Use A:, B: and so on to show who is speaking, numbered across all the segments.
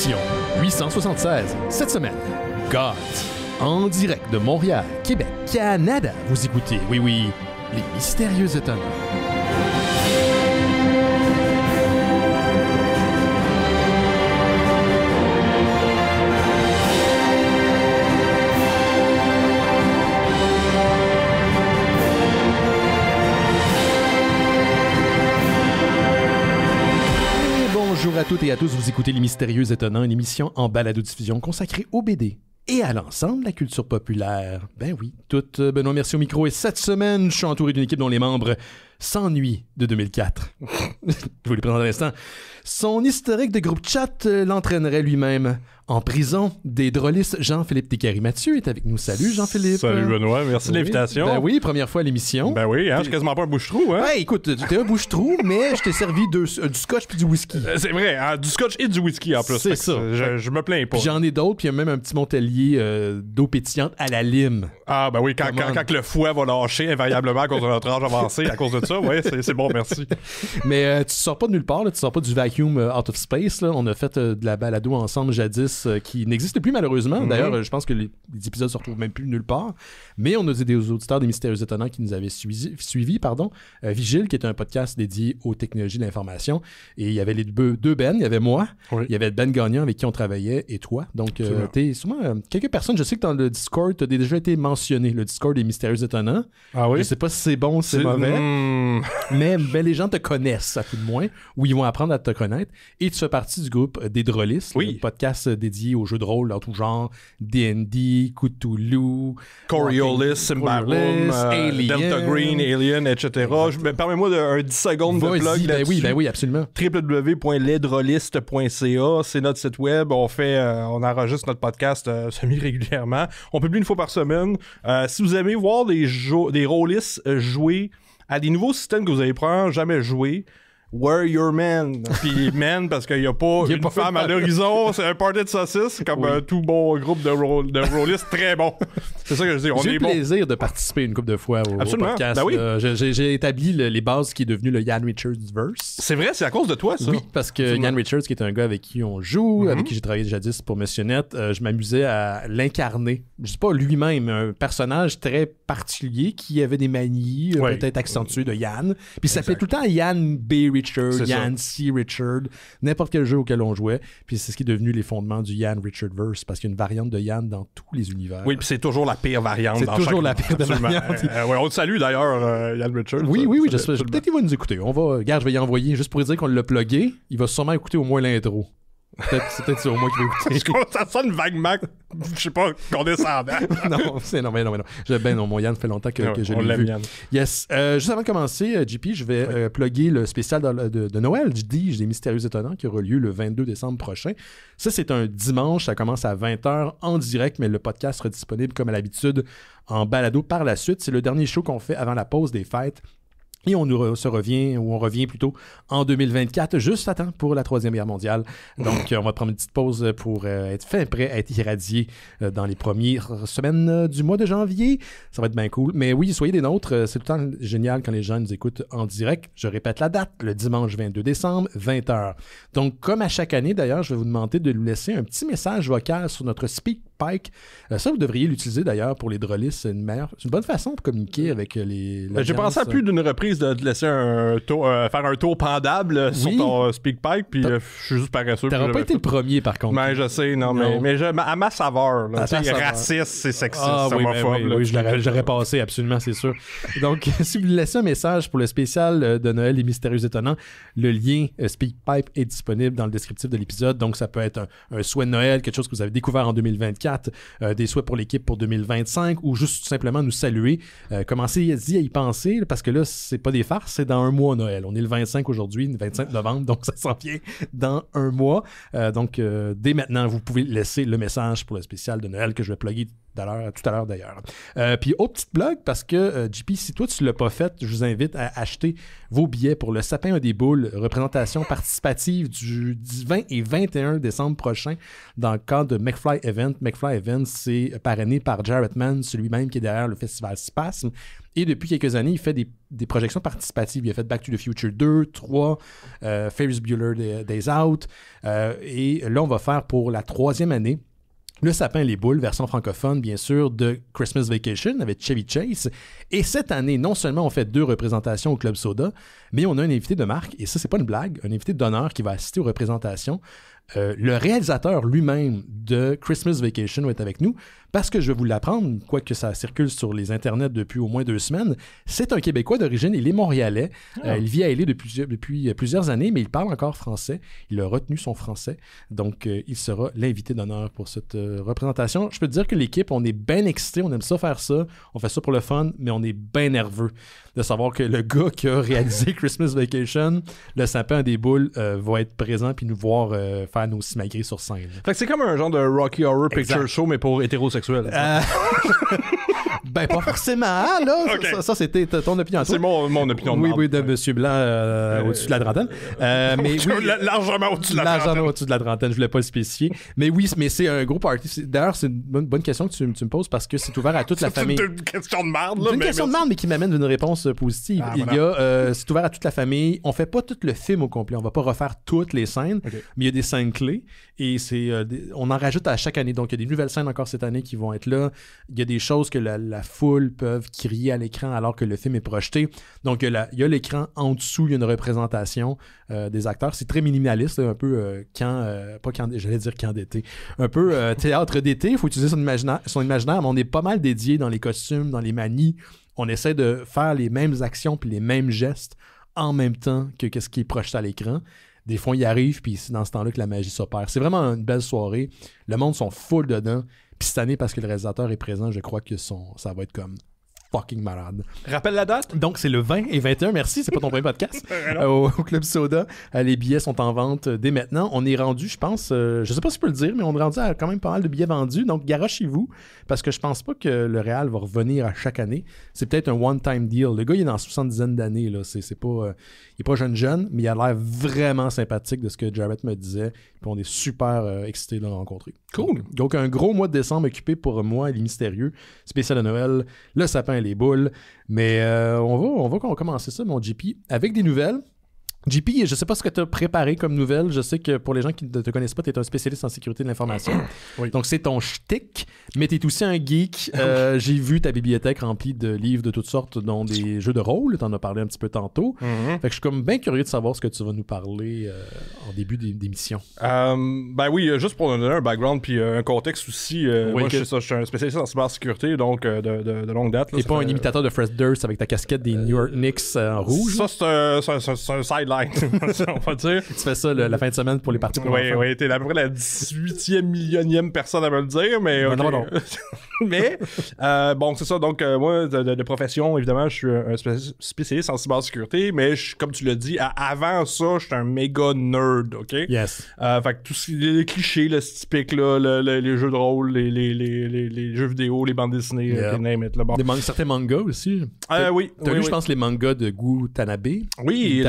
A: émission 876. Cette semaine, Gods, en direct de Montréal, Québec, Canada. Vous écoutez, oui, les Mystérieux Étonnants. Bonjour à toutes et à tous, vous écoutez Les Mystérieux Étonnants, une émission en balado-diffusion consacrée au BD et à l'ensemble de la culture populaire. Ben oui, Benoît Mercier au micro, et cette semaine, je suis entouré d'une équipe dont les membres s'ennuient de 2004. Je vous les présente à l'instant. Son historique de groupe chat l'entraînerait lui-même en prison. Des drôlistes, Jean-Philippe Descaries-Mathieu est avec nous. Salut Jean-Philippe.
B: Salut Benoît, merci de l'invitation.
A: Ben oui, première fois à l'émission.
B: Ben oui, je suis quasiment pas un bouche-trou. Hein?
A: Ouais, écoute, tu t'es un bouche-trou, mais je t'ai servi du scotch puis du whisky.
B: C'est vrai, du scotch et du whisky en plus.
A: C'est ça.
B: Je me plains pas.
A: Puis j'en ai d'autres, puis il y a même un petit Montelier d'eau pétillante à la lime.
B: Ah ben oui, quand le fouet va lâcher invariablement à cause de notre âge avancé, à cause de ça, ouais, c'est bon, merci.
A: Mais tu sors pas de nulle part, là, tu sors pas du vacuum out of space. Là. On a fait de la balado ensemble jadis qui n'existe plus malheureusement. D'ailleurs, je pense que les épisodes se retrouvent même plus nulle part. Mais on a des auditeurs des Mystérieux Étonnants qui nous avaient suivi. Vigile, qui est un podcast dédié aux technologies de l'information. Et il y avait les deux Ben, il y avait moi, il y avait Ben Gagnon avec qui on travaillait, et toi. Donc, t'es sûrement quelques personnes. Je sais que dans le Discord, t'as déjà été mentionné, le Discord des Mystérieux Étonnants.
B: Ah oui?
A: Je sais pas si c'est bon ou si c'est mauvais. Mais les gens te connaissent, à tout de moins, ou ils vont apprendre à te connaître. Et tu fais partie du groupe des Drôlistes, le podcast dédié aux jeux de rôle en tout genre, D&D, Cthulhu,
B: Coriolis, Symbaroum, Delta Green, Alien, etc. Permets-moi un 10 secondes de plug là-dessus.
A: Ben oui, absolument.
B: www.lesdrôlistes.ca, c'est notre site web. On enregistre notre podcast semi-régulièrement. On publie une fois par semaine. Si vous aimez voir des rôlistes jouer à des nouveaux systèmes que vous avez probablement jamais joué, Where Your Man? Puis man, parce qu'il n'y a pas une femme à l'horizon, c'est un party de saucisses, comme un tout bon groupe de rôlistes très bon. C'est ça que je dis.
A: J'ai eu le plaisir de participer une couple de fois au podcast.
B: Ben oui.
A: J'ai établi les bases qui est devenu le Ian Richards Verse.
B: C'est vrai, c'est à cause de toi, ça?
A: Oui, parce que Ian Richards, qui est un gars avec qui on joue, avec qui j'ai travaillé jadis pour Monsieur Net, je m'amusais à l'incarner. Je dis pas lui-même, un personnage très particulier qui avait des manies peut-être accentuées de Ian. Puis ça s'appelait tout le temps Ian B. Richard, Ian C. Richard, n'importe quel jeu auquel on jouait. Puis c'est ce qui est devenu les fondements du Ian Richard Verse, parce qu'il y a une variante de Ian dans tous les univers.
B: Oui, puis c'est toujours la pire variante.
A: C'est toujours la pire variante.
B: On te salue d'ailleurs, Ian Richard.
A: Oui, peut-être qu'il va nous écouter. Regarde, je vais y envoyer juste pour lui dire qu'on l'a plugué. Il va sûrement écouter au moins l'intro. C'est peut-être au moins qu'il va écouter.
B: Ça sonne vaguement, je sais pas, condescendant.
A: non, mon Yann fait longtemps que je l'ai vu.
B: Yann.
A: Yes. Juste avant de commencer, JP, je vais plugger le spécial de Noël du Dige des Mystérieux Étonnants qui aura lieu le 22 décembre prochain. Ça, c'est un dimanche. Ça commence à 20h en direct, mais le podcast sera disponible comme à l'habitude en balado par la suite. C'est le dernier show qu'on fait avant la pause des fêtes. Et on revient plutôt en 2024, juste à temps pour la Troisième Guerre mondiale. Donc, on va prendre une petite pause pour être prêt à être irradié dans les premières semaines du mois de janvier. Ça va être bien cool. Mais oui, soyez des nôtres. C'est tout le temps génial quand les gens nous écoutent en direct. Je répète la date, le dimanche 22 décembre, 20h. Donc, comme à chaque année, d'ailleurs, je vais vous demander de nous laisser un petit message vocal sur notre SpeakPipe. Ça, vous devriez l'utiliser d'ailleurs pour les drôlistes. C'est une bonne façon de communiquer avec les...
B: J'ai pensé à plus d'une reprise de te laisser faire un tour pendable sur ton SpeakPipe, puis je suis juste paresseux.
A: T'auras pas été le premier, par contre.
B: Mais je sais, mais à ma saveur. Raciste, c'est sexiste, homophobe.
A: Oui, j'aurais passé, absolument, c'est sûr. Donc, si vous laissez un message pour le spécial de Noël des Mystérieux Étonnants, le lien SpeakPipe est disponible dans le descriptif de l'épisode. Donc, ça peut être un souhait de Noël, quelque chose que vous avez découvert en 2024, des souhaits pour l'équipe pour 2025, ou juste tout simplement nous saluer. Commencez à y penser, parce que là, c'est pas des farces, c'est dans un mois Noël. On est le 25 aujourd'hui, le 25 novembre, donc ça s'en vient dans un mois. Donc, dès maintenant, vous pouvez laisser le message pour le spécial de Noël que je vais plugger tout à l'heure d'ailleurs. Puis autre petite blague, parce que JP, si toi tu l'as pas fait, je vous invite à acheter vos billets pour le Sapin a des boules, représentation participative du 20 et 21 décembre prochain dans le cadre de McFly Event. McFly Event, c'est parrainé par Jarrett Mann, celui-même qui est derrière le festival Spasm. Et depuis quelques années, il fait des projections participatives. Il a fait Back to the Future 2, 3, Ferris Bueller Days Out. Et là, on va faire pour la 3e année Le Sapin et les Boules, version francophone, bien sûr, de Christmas Vacation avec Chevy Chase. Et cette année, non seulement on fait 2 représentations au Club Soda, mais on a un invité de marque, et ça, c'est pas une blague, un invité d'honneur qui va assister aux représentations. Le réalisateur lui-même de Christmas Vacation va être avec nous, parce que je vais vous l'apprendre, quoique ça circule sur les internets depuis au moins 2 semaines. C'est un Québécois d'origine, il est montréalais. Il vit à LA depuis plusieurs années, mais il parle encore français. Il a retenu son français, donc il sera l'invité d'honneur pour cette représentation. Je peux te dire que l'équipe, on est bien excités, on aime ça faire ça, on fait ça pour le fun, mais on est bien nerveux de savoir que le gars qui a réalisé Christmas Vacation, Le Sapin a des Boules, va être présent puis nous voir faire nos simagrées sur scène.
B: Fait que c'est comme un genre de Rocky Horror Picture Show, mais pour hétérosexuels.
A: Ben, pas forcément, là. Okay. Ça, c'était ton opinion.
B: C'est mon opinion de
A: Oui, de Monsieur Blanc au-dessus de la trentaine. Mais oui,
B: largement au-dessus de la trentaine.
A: Largement au-dessus de la trentaine, je voulais pas le spécifier. Mais oui, mais c'est un gros party. D'ailleurs, c'est une bonne question que tu me poses parce que c'est ouvert à toute la famille.
B: C'est une question de merde, là.
A: C'est une question de merde, mais qui m'amène d'une réponse positive. C'est ouvert à toute la famille. On fait pas tout le film au complet. On va pas refaire toutes les scènes, mais il y a des scènes clés et on en rajoute à chaque année. Donc, il y a des nouvelles scènes encore cette année qui vont être là. Il y a des choses que la foule peuvent crier à l'écran alors que le film est projeté. Donc, il y a l'écran en dessous, il y a une représentation des acteurs. C'est très minimaliste, un peu j'allais dire camp d'été. Un peu théâtre d'été. Il faut utiliser son imaginaire, mais on est pas mal dédié dans les costumes, dans les manies. On essaie de faire les mêmes actions puis les mêmes gestes en même temps que ce qui est projeté à l'écran. Des fois, il arrive, puis c'est dans ce temps-là que la magie s'opère. C'est vraiment une belle soirée. Le monde sont full dedans. Puis cette année, parce que le réalisateur est présent, je crois que ça va être comme fucking malade.
B: Rappelle la date?
A: Donc, c'est le 20 et 21. Merci, c'est pas ton premier podcast. Au Club Soda. Les billets sont en vente dès maintenant. On est rendu, je pense, je sais pas si je peux le dire, mais on est rendu à quand même pas mal de billets vendus. Donc, garochez-vous, parce que je pense pas que le Real va revenir à chaque année. C'est peut-être un one-time deal. Le gars, il est dans 70 d'années. Là. C'est pas, il est pas jeune, mais il a l'air vraiment sympathique de ce que Jarrett me disait. Puis on est super excités de le rencontrer.
B: Cool.
A: Donc, un gros mois de décembre occupé pour moi et les mystérieux. Spécial de Noël, le sapin et les boules. Mais on va commencer ça, mon JP, avec des nouvelles. JP, je sais pas ce que tu as préparé comme nouvelle. Je sais que pour les gens qui ne te connaissent pas, tu es un spécialiste en sécurité de l'information. Oui. Donc, c'est ton shtick, mais tu es aussi un geek. J'ai vu ta bibliothèque remplie de livres de toutes sortes, dont des jeux de rôle. Tu en as parlé un petit peu tantôt. Fait que je suis comme bien curieux de savoir ce que tu vas nous parler en début d'émission.
B: Ben oui, juste pour donner un background puis un contexte aussi. Moi, je suis un spécialiste en cybersécurité, donc de longue date.
A: T'es pas un imitateur de Fred Durst avec ta casquette des New York Knicks en rouge?
B: Ça, c'est un side on va dire.
A: Tu fais ça la fin de semaine pour les parties pour
B: enfants. Oui, t'es à peu près la 18e millionième personne à me le dire, mais... Okay.
A: Non.
B: Mais, bon, c'est ça. Donc, moi, de profession, évidemment, je suis un spécialiste en cybersécurité, mais comme tu l'as dit, avant ça, je suis un méga nerd, OK?
A: Yes.
B: Fait que tous les clichés, le typique, là, les jeux de rôle, les jeux vidéo, les bandes dessinées, name it, là, bon.
A: Certains mangas aussi.
B: Oui.
A: T'as lu, je pense, les mangas de Gu Tanabe?
B: Oui,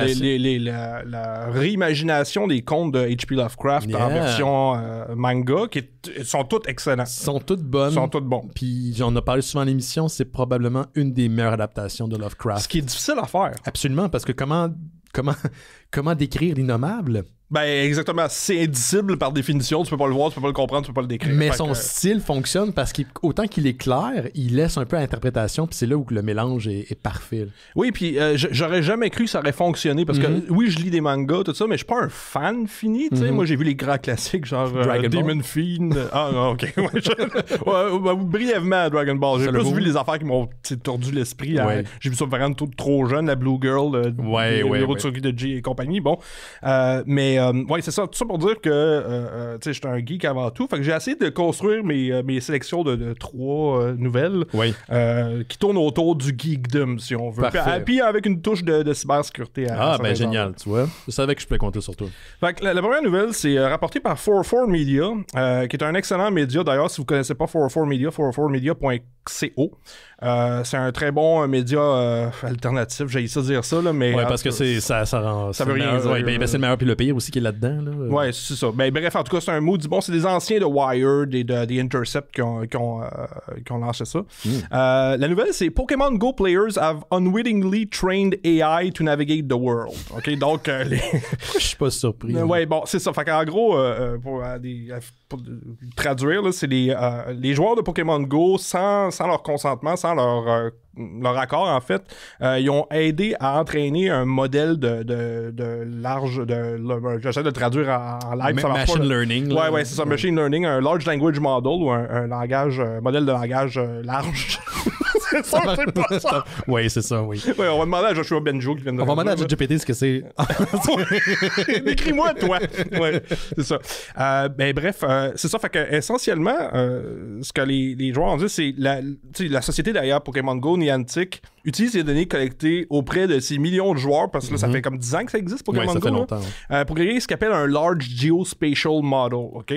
B: la réimagination des contes de H.P. Lovecraft en version manga, qui sont toutes excellentes.
A: Sont toutes bonnes.
B: Sont toutes bonnes.
A: Puis on a parlé souvent à l'émission, c'est probablement une des meilleures adaptations de Lovecraft.
B: Ce qui est difficile à faire.
A: Absolument, parce que comment décrire l'innommable?
B: Ben exactement, c'est indicible par définition, tu peux pas le voir, tu peux pas le comprendre, tu peux pas le décrire.
A: Mais son style fonctionne parce qu'autant qu'il est clair, il laisse un peu à l'interprétation, puis c'est là où le mélange est parfait.
B: Oui, puis j'aurais jamais cru que ça aurait fonctionné, parce que oui, je lis des mangas, tout ça, mais je suis pas un fan fini, tu sais. Moi, j'ai vu les grands classiques, genre Demon Fiend. Ah non, ok. Brièvement, Dragon Ball. J'ai plus vu les affaires qui m'ont tordu l'esprit. J'ai vu ça vraiment trop jeune, la Blue Girl, le Rotsuki de G et compagnie. compagnie. Bon. Ouais, c'est ça. Tout ça pour dire que tu sais, j'étais un geek avant tout. Fait que j'ai essayé de construire mes sélections de 3 nouvelles qui tournent autour du geekdom, si on veut. Puis avec une touche de cybersécurité.
A: Ben génial, tu vois. Je savais que je pouvais compter sur toi.
B: Fait que la première nouvelle, c'est rapporté par 404 Media, qui est un excellent média. D'ailleurs, si vous connaissez pas 404 Media, 404media.co. C'est un très bon média alternatif, j'ai essayé de dire ça, là, mais...
A: Ouais, parce que ça rend...
B: Ça veut rien dire.
A: Ouais, ben, c'est le meilleur puis le pire aussi qui est là-dedans. Là.
B: Ouais, c'est ça. Ben, bref, en tout cas, c'est un maudit bon. C'est des anciens de Wired et des Intercept qui ont lancé ça. La nouvelle, c'est Pokémon Go players have unwittingly trained AI to navigate the world. OK, donc...
A: Je suis pas surpris.
B: Ouais, bon, c'est ça. Fait qu'en gros, pour traduire, là, c'est les joueurs de Pokémon Go, sans leur consentement, sans leur accord, en fait, ils ont aidé à entraîner un modèle de large... j'essaie de le traduire en live.
A: Machine learning.
B: Ouais, c'est ça, machine learning, un large language model ou un modèle de langage large. C'est ça, c'est pas ça.
A: Oui, c'est ça, oui.
B: Ouais, on va demander à Joshua Benjo qui vient de...
A: On va demander à ChatGPT ce que c'est.
B: Écris-moi, toi. Ouais, c'est ça. Ben bref, c'est ça. Fait que essentiellement, ce que les joueurs ont dit, c'est la société derrière Pokémon Go, Niantic, utilise les données collectées auprès de ces millions de joueurs, parce que là, ça fait comme 10 ans que ça existe, Pokémon Go.
A: Ça fait longtemps.
B: Pour créer ce qu'on appelle un Large Geospatial Model, OK?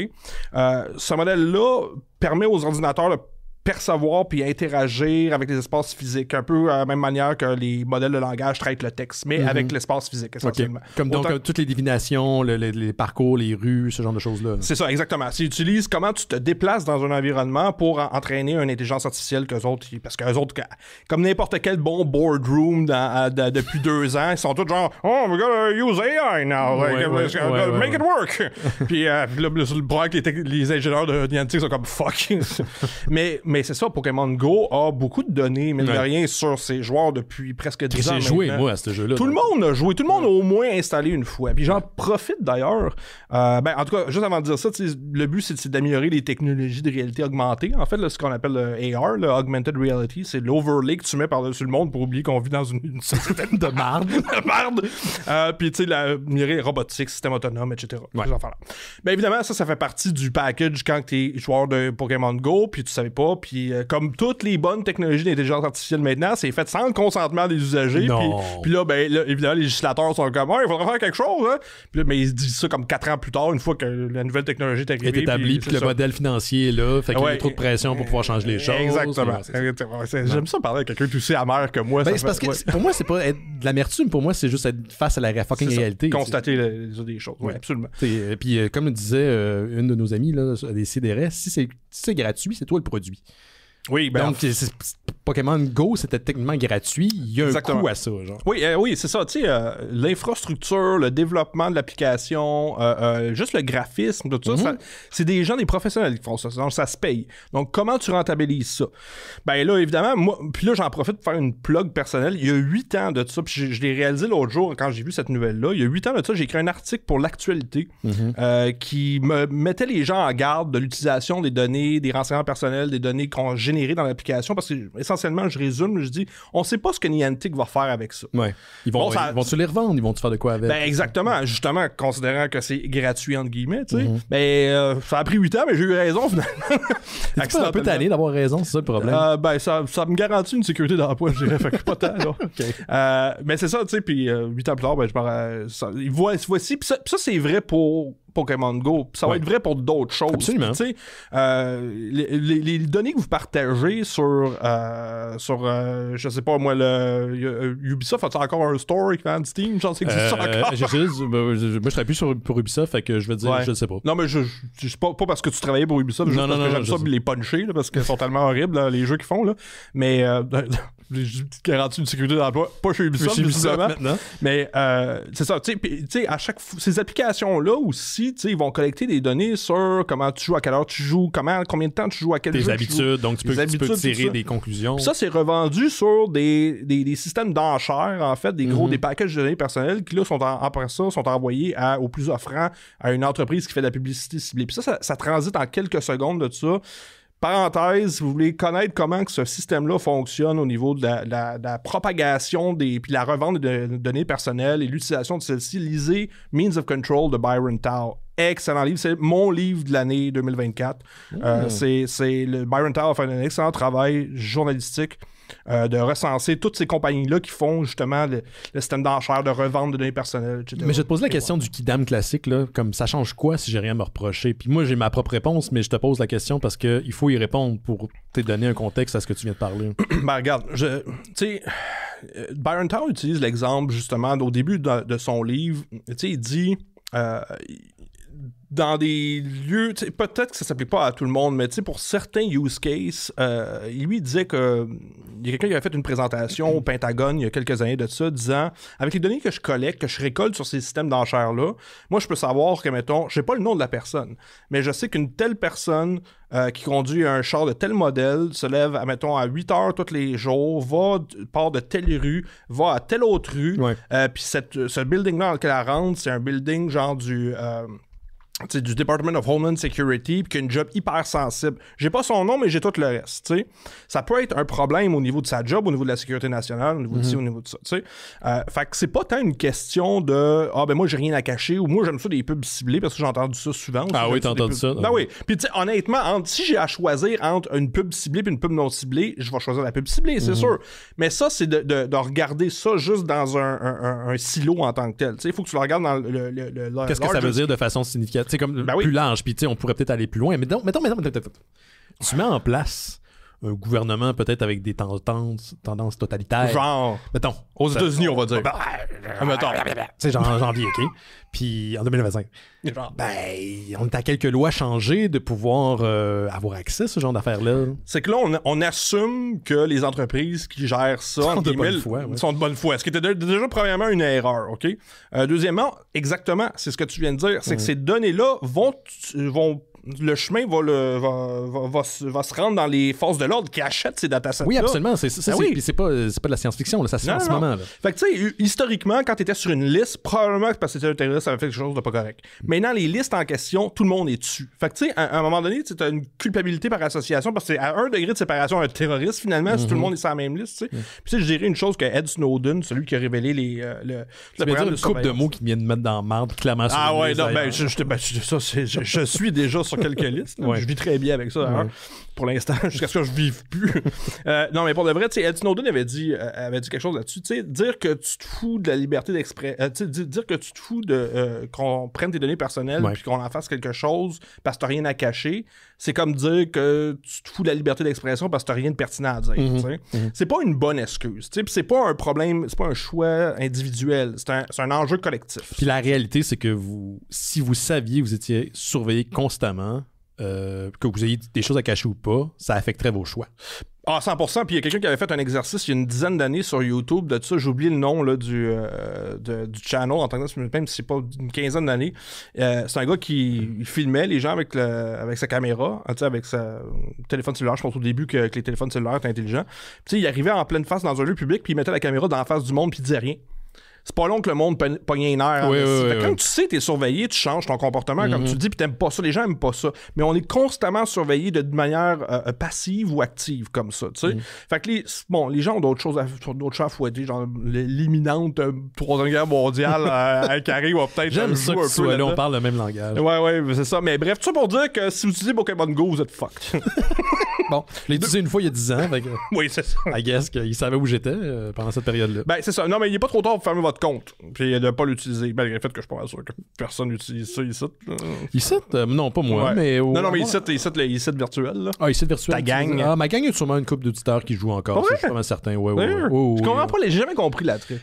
B: Ce modèle-là permet aux ordinateurs de percevoir puis interagir avec les espaces physiques, un peu à la même manière que les modèles de langage traitent le texte, mais avec l'espace physique, essentiellement.
A: Okay. Comme donc toutes les divinations, les parcours, les rues, ce genre de choses-là.
B: C'est ça, exactement. Ça utilise comment tu te déplaces dans un environnement pour entraîner une intelligence artificielle qu'eux autres, parce qu'eux autres, comme n'importe quel bon boardroom depuis 2 ans, ils sont tous genre « Oh, we gotta use AI now, make it work! » Puis là, le problème que les ingénieurs de Niantic sont comme « Fuck! » Mais c'est ça, Pokémon Go a beaucoup de données, mine de rien, sur ses joueurs depuis presque 10 ans.
A: J'ai joué, moi, à ce jeu-là.
B: Tout le monde a joué. Tout le monde a au moins installé une fois. Puis j'en profite d'ailleurs. En tout cas, juste avant de dire ça, le but, c'est d'améliorer les technologies de réalité augmentée. En fait, là, ce qu'on appelle le AR, le Augmented Reality, c'est l'overlay que tu mets par-dessus le monde pour oublier qu'on vit dans une société de merde. Puis, tu sais, améliorer robotique, système autonome, etc.
A: Ouais.
B: Bien évidemment, ça fait partie du package quand t'es joueur de Pokémon Go, puis tu savais pas. Puis comme toutes les bonnes technologies d'intelligence artificielle maintenant, c'est fait sans le consentement des usagers. Puis là, évidemment, les législateurs sont comme il faudrait faire quelque chose. Hein? Puis là, mais ils se disent ça comme 4 ans plus tard, une fois que la nouvelle technologie est arrivée.
A: Est établi, puis le modèle financier est là. Fait qu'il y a trop de pression pour pouvoir changer les choses.
B: Exactement. J'aime ça parler avec quelqu'un tout aussi amer que moi.
A: C'est parce que pour moi, c'est pas être de l'amertume. Pour moi, c'est juste être face à la fucking réalité.
B: Constater des choses. Oui, absolument.
A: Puis comme le disait une de nos amies, là, des CDR, si c'est gratuit, c'est toi le produit.
B: Oui,
A: donc Pokémon Go, c'était techniquement gratuit. Il y a un coût à ça, genre.
B: Oui, c'est ça. Tu sais, l'infrastructure, le développement de l'application, juste le graphisme, tout ça, c'est des gens, des professionnels qui font ça. Donc, ça se paye. Donc, comment tu rentabilises ça? Ben là, évidemment, moi, puis là, j'en profite pour faire une plug personnelle. Il y a 8 ans de ça, puis je l'ai réalisé l'autre jour quand j'ai vu cette nouvelle-là. Il y a 8 ans de ça, j'ai écrit un article pour l'Actualité qui me mettait les gens en garde de l'utilisation des données, des renseignements personnels, des données qu'on génère dans l'application, parce que essentiellement, je résume, je dis, on sait pas ce que Niantic va faire avec ça.
A: Ouais. Ils vont-tu les revendre? Ils vont-tu faire de quoi avec?
B: Ben exactement, justement, considérant que c'est gratuit, entre guillemets, tu sais. Ça a pris 8 ans, mais j'ai eu raison, finalement.
A: C'est un peu tanné d'avoir raison, c'est ça le problème?
B: Ça me garantit une sécurité d'emploi, je dirais, fait que pas tant, là. Okay. Mais c'est ça, tu sais, puis 8 ans plus tard, voici, puis ça c'est vrai pour Pokémon Go. Ça va être vrai pour d'autres choses.
A: Absolument.
B: Tu sais, les données que vous partagez sur je sais pas moi, Ubisoft, a-t-il encore un store équivalent de Steam? Genre, ça existe encore? Moi,
A: je travaille plus pour Ubisoft, fait que je veux dire, je ne sais pas.
B: Non, mais je pas parce que tu travaillais pour Ubisoft, juste parce que j'aime ça les puncher, là, parce qu'ils sont tellement horribles, là, les jeux qu'ils font, là. Mais j'ai garanti une sécurité d'emploi, pas chez Ubisoft,
A: maintenant.
B: Mais c'est ça, tu sais, à chaque ces applications-là aussi, ils vont collecter des données sur comment tu joues, à quelle heure tu joues, combien de temps tu joues, à quel jeu
A: tes habitudes, donc tu peux tirer des conclusions.
B: Puis ça, c'est revendu sur des systèmes d'enchères, en fait, des packages de données personnelles qui, là, après ça, sont envoyés au plus offrant à une entreprise qui fait de la publicité ciblée. Puis ça transite en quelques secondes de ça parenthèse, si vous voulez connaître comment que ce système-là fonctionne au niveau de la propagation puis la revente de données personnelles et l'utilisation de celles-ci, lisez Means of Control de Byron Tao. Excellent livre, c'est mon livre de l'année 2024. Byron Tao a fait un excellent travail journalistique de recenser toutes ces compagnies-là qui font justement le système d'enchères, de revente de données personnelles, etc.
A: Mais je te pose la question du Kidam classique, là, comme ça change quoi si j'ai rien à me reprocher? Puis moi, j'ai ma propre réponse, mais je te pose la question parce qu'il faut y répondre pour te donner un contexte à ce que tu viens de parler.
B: Ben regarde, tu sais, Byron Tao utilise l'exemple justement au début de son livre. Tu sais, il dit... dans des lieux, peut-être que ça s'applique pas à tout le monde, mais pour certains use cases, lui disait que il y a quelqu'un qui avait fait une présentation au Pentagone il y a quelques années de ça, disant avec les données que je collecte, que je récolte sur ces systèmes d'enchères-là, moi je peux savoir que, mettons, je sais pas le nom de la personne, mais je sais qu'une telle personne qui conduit un char de tel modèle se lève, mettons, à 8 heures tous les jours, part de telle rue, va à telle autre rue, puis ce building-là dans lequel elle rentre, c'est un building genre du Department of Homeland Security, puis qui a une job hyper sensible. J'ai pas son nom, mais j'ai tout le reste, tu sais. Ça peut être un problème au niveau de sa job, au niveau de la sécurité nationale, au niveau de ci, au niveau de ça, tu sais. Fait que c'est pas tant une question de « Ah, ben moi, j'ai rien à cacher » ou « Moi, j'aime ça des pubs ciblées » parce que j'ai entendu ça souvent.
A: Ah oui, t'as entendu ça?
B: Ben oui. Puis tu sais, honnêtement, si j'ai à choisir entre une pub ciblée et une pub non ciblée, je vais choisir la pub ciblée, c'est sûr. Mais ça, c'est de regarder ça juste dans un silo en tant que tel. Tu sais, il faut que tu le regardes dans le
A: Qu'est-ce que ça veut dire de façon significative? C'est comme plus large, puis on pourrait peut-être aller plus loin. Mais mettons, tu mets en place un gouvernement peut-être avec des tendances totalitaires.
B: Genre,
A: mettons,
B: aux États-Unis, on va dire.
A: Mettons. C'est genre janvier, OK? Puis en 2025. On est à quelques lois changées de pouvoir avoir accès à ce genre d'affaires-là.
B: C'est que là, on assume que les entreprises qui gèrent ça
A: sont de bonne foi.
B: Sont de bonne foi. Ce qui était déjà, premièrement, une erreur, OK? Deuxièmement, exactement, c'est ce que tu viens de dire. C'est que ces données-là vont le chemin va se rendre dans les forces de l'ordre qui achètent ces datasets-là.
A: Oui, absolument. C'est pas de la science-fiction, là, ça se fait en ce moment. Là.
B: Fait que tu sais, historiquement, quand tu étais sur une liste, probablement que parce que c'était un terroriste, ça avait fait quelque chose de pas correct. Maintenant, les listes en question, tout le monde est dessus. Fait que tu sais, à un moment donné, tu as une culpabilité par association parce que c'est à 1 degré de séparation un terroriste, finalement, si tout le monde est sur la même liste. Tu sais. Puis tu sais, je dirais une chose que Ed Snowden, celui qui a révélé le
A: programme de couple de mots qui viennent mettre dans marde clairement sur
B: ah ouais, non, je suis déjà sur quelques listes. Je vis très bien avec ça, d'ailleurs, pour l'instant, jusqu'à ce que je vive plus. Non, mais pour de vrai, tu sais, Ed Snowden avait dit quelque chose là-dessus. Tu sais, dire que tu te fous de la liberté d'expression, dire que tu te fous qu'on prenne tes données personnelles puis qu'on en fasse quelque chose parce que t'as rien à cacher, c'est comme dire que tu te fous de la liberté d'expression parce que t'as rien de pertinent à dire. C'est pas une bonne excuse. Tu sais, c'est pas un problème, c'est pas un choix individuel. C'est un enjeu collectif.
A: Puis la réalité, c'est que si vous saviez que vous étiez surveillé constamment, que vous ayez des choses à cacher ou pas, ça affecterait vos choix.
B: Ah, 100%. Puis il y a quelqu'un qui avait fait un exercice il y a une dizaine d'années sur YouTube de ça. J'ai oublié le nom là, du channel en tant que même si c'est pas une quinzaine d'années. C'est un gars qui filmait les gens avec sa caméra, avec sa téléphone cellulaire. Je pense au début que les téléphones cellulaires étaient intelligents. Puis il arrivait en pleine face dans un lieu public puis il mettait la caméra dans la face du monde puis il disait rien. C'est pas long que le monde pogne un air. Quand tu sais t'es surveillé, tu changes ton comportement, comme tu le dis, puis t'aimes pas ça. Les gens aiment pas ça. Mais on est constamment surveillé de manière passive ou active, comme ça, tu sais. Fait que les gens ont d'autres choses à fouetter, genre l'imminente Troisième Guerre mondiale qui arrive, va peut-être
A: j'aime ça que soit là, on parle le même langage.
B: Ouais, c'est ça. Mais bref, tout ça pour dire que si vous utilisez Pokémon Go, vous êtes fucked.
A: Bon, je l'ai utilisé une fois il y a 10 ans.
B: Oui, c'est ça.
A: I guess qu'il savait où j'étais pendant cette période-là.
B: Ben, c'est ça. Non, mais il est pas trop tard pour fermer votre compte puis de pas l'utiliser, malgré le fait que je suis pas mal sûr que personne n'utilise ça ici.
A: Ici? Non, pas moi, mais...
B: Non, mais ici virtuel, là.
A: Ah, ici virtuel.
B: Ta gang.
A: Ah, ma gang, il y a sûrement une couple d'auditeurs qui jouent encore. Je suis pas mal certain, ouais.
B: Je comprends pas, j'ai jamais compris l'attrait.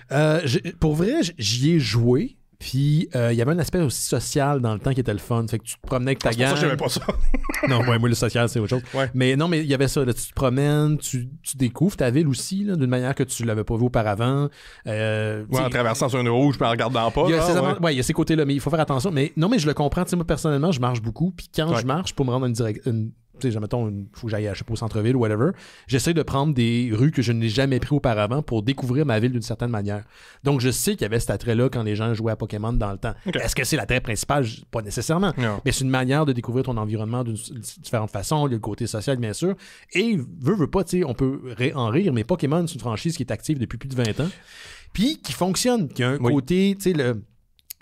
A: Pour vrai, j'y ai joué. Puis, il y avait un aspect aussi social dans le temps qui était le fun. Fait que tu te promenais avec ta gang.
B: C'est pour ça que j'aimais pas ça.
A: Non, moi, le social, c'est autre chose.
B: Ouais.
A: Mais non, mais il y avait ça. Là, tu te promènes, tu découvres ta ville aussi, là, d'une manière que tu l'avais pas vue auparavant.
B: En traversant sur une rouge, puis en regardant pas.
A: Il y a ces côtés-là, mais il faut faire attention. Mais non, mais je le comprends. Tu sais, moi, personnellement, je marche beaucoup. Puis quand je marche pour me rendre tu sais, mettons, il faut que j'aille, je sais pas, au centre-ville ou whatever, j'essaie de prendre des rues que je n'ai jamais pris auparavant pour découvrir ma ville d'une certaine manière. Donc, je sais qu'il y avait cet attrait-là quand les gens jouaient à Pokémon dans le temps.
B: Okay.
A: Est-ce que c'est l'attrait principal? Pas nécessairement.
B: Non.
A: Mais c'est une manière de découvrir ton environnement d'une différente façon. Il y a le côté social, bien sûr. Et, veut pas, tu sais, on peut en rire, mais Pokémon, c'est une franchise qui est active depuis plus de 20 ans. Puis, qui fonctionne, qui a un côté, tu sais,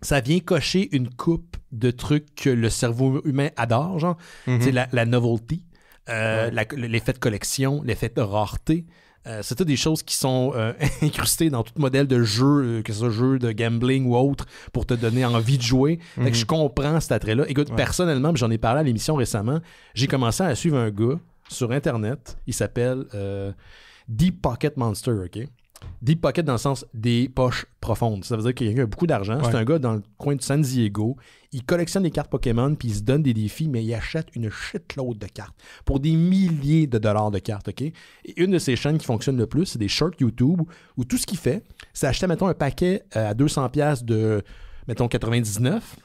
A: ça vient cocher une coupe de trucs que le cerveau humain adore, genre. C'est la novelty, l'effet de collection, l'effet de rareté. C'est toutes des choses qui sont incrustées dans tout modèle de jeu, que ce soit jeu de gambling ou autre, pour te donner envie de jouer. Fait que je comprends cet attrait-là. Écoute, personnellement, j'en ai parlé à l'émission récemment, j'ai commencé à suivre un gars sur Internet. Il s'appelle Deep Pocket Monster, OK? Deep Pocket dans le sens des poches profondes. Ça veut dire qu'il y a beaucoup d'argent. Ouais. C'est un gars dans le coin de San Diego. Il collectionne des cartes Pokémon puis il se donne des défis, mais il achète une shitload de cartes pour des milliers de dollars de cartes, OK? Et une de ses chaînes qui fonctionne le plus, c'est des shorts YouTube où tout ce qu'il fait, c'est acheter, mettons, un paquet à 200$ de, mettons, 99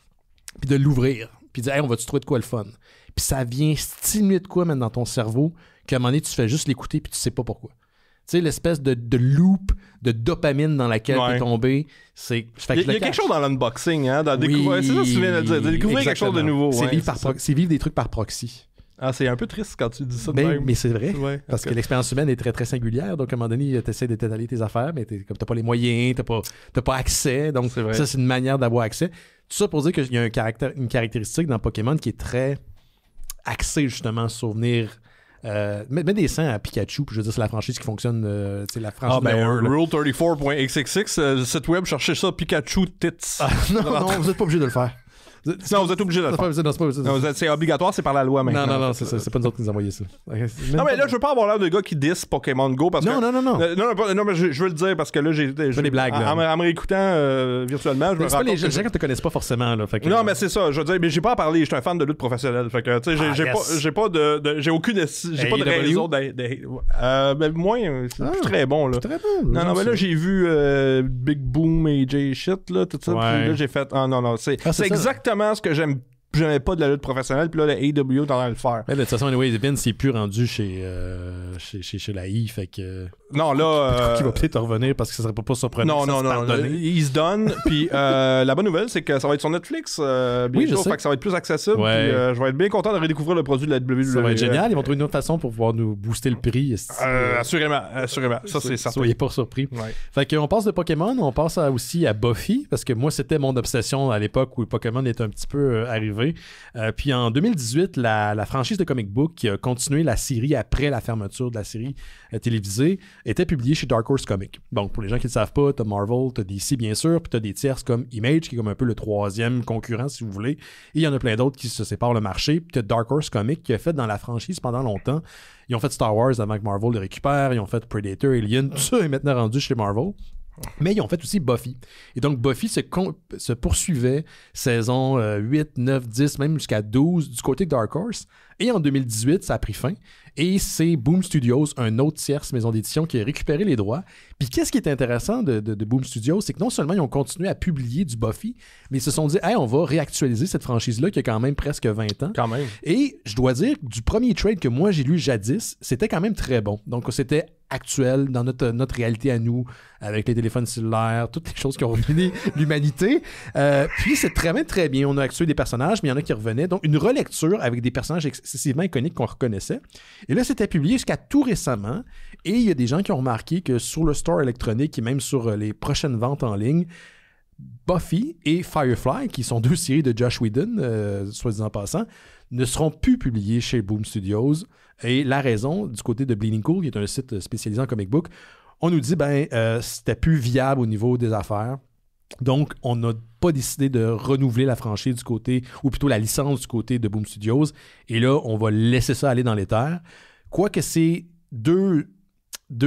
A: puis de l'ouvrir. Puis dire, hey, on va-tu trouver de quoi le fun? Puis ça vient stimuler de quoi, même dans ton cerveau, qu'à un moment donné, tu fais juste l'écouter puis tu sais pas pourquoi. Tu sais, l'espèce de loop de dopamine dans laquelle tu es tombé. Il
B: y a quelque chose dans l'unboxing, hein? Découvrir, c'est ça que tu viens de dire. De découvrir quelque chose de nouveau.
A: C'est vivre des trucs par proxy.
B: Ah, c'est un peu triste quand tu dis ça.
A: Mais c'est vrai. Parce que l'expérience humaine est très, très singulière. Donc, à un moment donné, tu essaies d'étaler tes affaires, mais tu n'as pas les moyens, tu n'as pas accès. Donc, ça, c'est une manière d'avoir accès. Tout ça pour dire qu'il y a une caractéristique dans Pokémon qui est très axée, justement, sur venir... mets des seins à Pikachu, puis je veux dire, c'est la franchise qui fonctionne. C'est la franchise.
B: Rule 34.xxx, le site web, cherchez ça, Pikachu Tits.
A: Non, vous n'êtes pas obligé de le faire.
B: Non, vous êtes obligé de le faire. C'est obligatoire, c'est par la loi maintenant.
A: Non, c'est pas nous autres qui nous envoyez ça.
B: Non, mais là, je veux pas avoir l'air de gars qui diss Pokémon Go parce que... Non, mais je veux le dire parce que là, j'ai
A: des blagues.
B: En me réécoutant virtuellement, je me rends compte...
A: Les gens ne te connaissent pas forcément, là.
B: Non, mais c'est ça. Je veux dire, mais j'ai pas à parler. Je suis un fan de lutte professionnelle. Fait que, tu sais, j'ai pas de raison mais moins, c'est très bon, là.
A: Très bon.
B: Non, mais là, j'ai vu Big Boom et J Shit, là, tout ça. Puis là, j'ai fait... Ah, non, c'est exactement ce que j'aimais pas de la lutte professionnelle, puis là, le AEW t'en as le faire.
A: Mais de toute façon, anyway, Vince, il est plus rendu chez la I, fait que...
B: Non, là...
A: Qui va peut-être revenir parce que ça serait pas surprenant.
B: Non, il se donne, puis la bonne nouvelle, c'est que ça va être sur Netflix bientôt, fait que ça va être plus accessible, puis je vais être bien content de redécouvrir le produit de la WWE.
A: Ça va être génial, ils vont trouver une autre façon pour pouvoir nous booster le prix.
B: Assurément, ça c'est certain.
A: Soyez pas surpris. Fait qu'on passe de Pokémon, on passe aussi à Buffy, parce que moi, c'était mon obsession à l'époque où Pokémon est un petit peu arrivé. Puis en 2018, la franchise de comic book qui a continué la série après la fermeture de la série télévisée était publiée chez Dark Horse Comics. Donc, pour les gens qui ne le savent pas, t'as Marvel, t'as DC bien sûr, puis t'as des tierces comme Image, qui est comme un peu le troisième concurrent, si vous voulez. Et il y en a plein d'autres qui se séparent le marché. Puis t'as Dark Horse Comics qui a fait dans la franchise pendant longtemps. Ils ont fait Star Wars avant que Marvel le récupère. Ils ont fait Predator, Alien. Tout ça est maintenant rendu chez Marvel. Mais ils ont fait aussi Buffy. Et donc, Buffy se poursuivait saison 8, 9, 10, même jusqu'à 12 du côté de Dark Horse. Et en 2018, ça a pris fin. Et c'est Boom Studios, un autre tierce maison d'édition, qui a récupéré les droits. Puis qu'est-ce qui est intéressant de Boom Studios, c'est que non seulement ils ont continué à publier du Buffy, mais ils se sont dit, hey, on va réactualiser cette franchise-là qui a quand même presque 20 ans.
B: Quand même.
A: Et je dois dire, du premier trade que moi j'ai lu jadis, c'était quand même très bon. Donc c'était actuel dans notre réalité à nous, avec les téléphones cellulaires, toutes les choses qui ont ruiné l'humanité. Puis c'est très bien. On a actué des personnages, mais il y en a qui revenaient. Donc une relecture avec des personnages excessivement iconiques qu'on reconnaissait. Et là, c'était publié jusqu'à tout récemment. Et il y a des gens qui ont remarqué que sur le store électronique et même sur les prochaines ventes en ligne, Buffy et Firefly, qui sont deux séries de Joss Whedon, soit dit en passant, ne seront plus publiées chez Boom Studios. Et la raison, du côté de Bleeding Cool, qui est un site spécialisé en comic book, on nous dit c'était plus viable au niveau des affaires. Donc, on n'a pas décidé de renouveler la franchise du côté, ou plutôt la licence du côté de Boom Studios. Et là, on va laisser ça aller dans les terres. Quoique c'est deux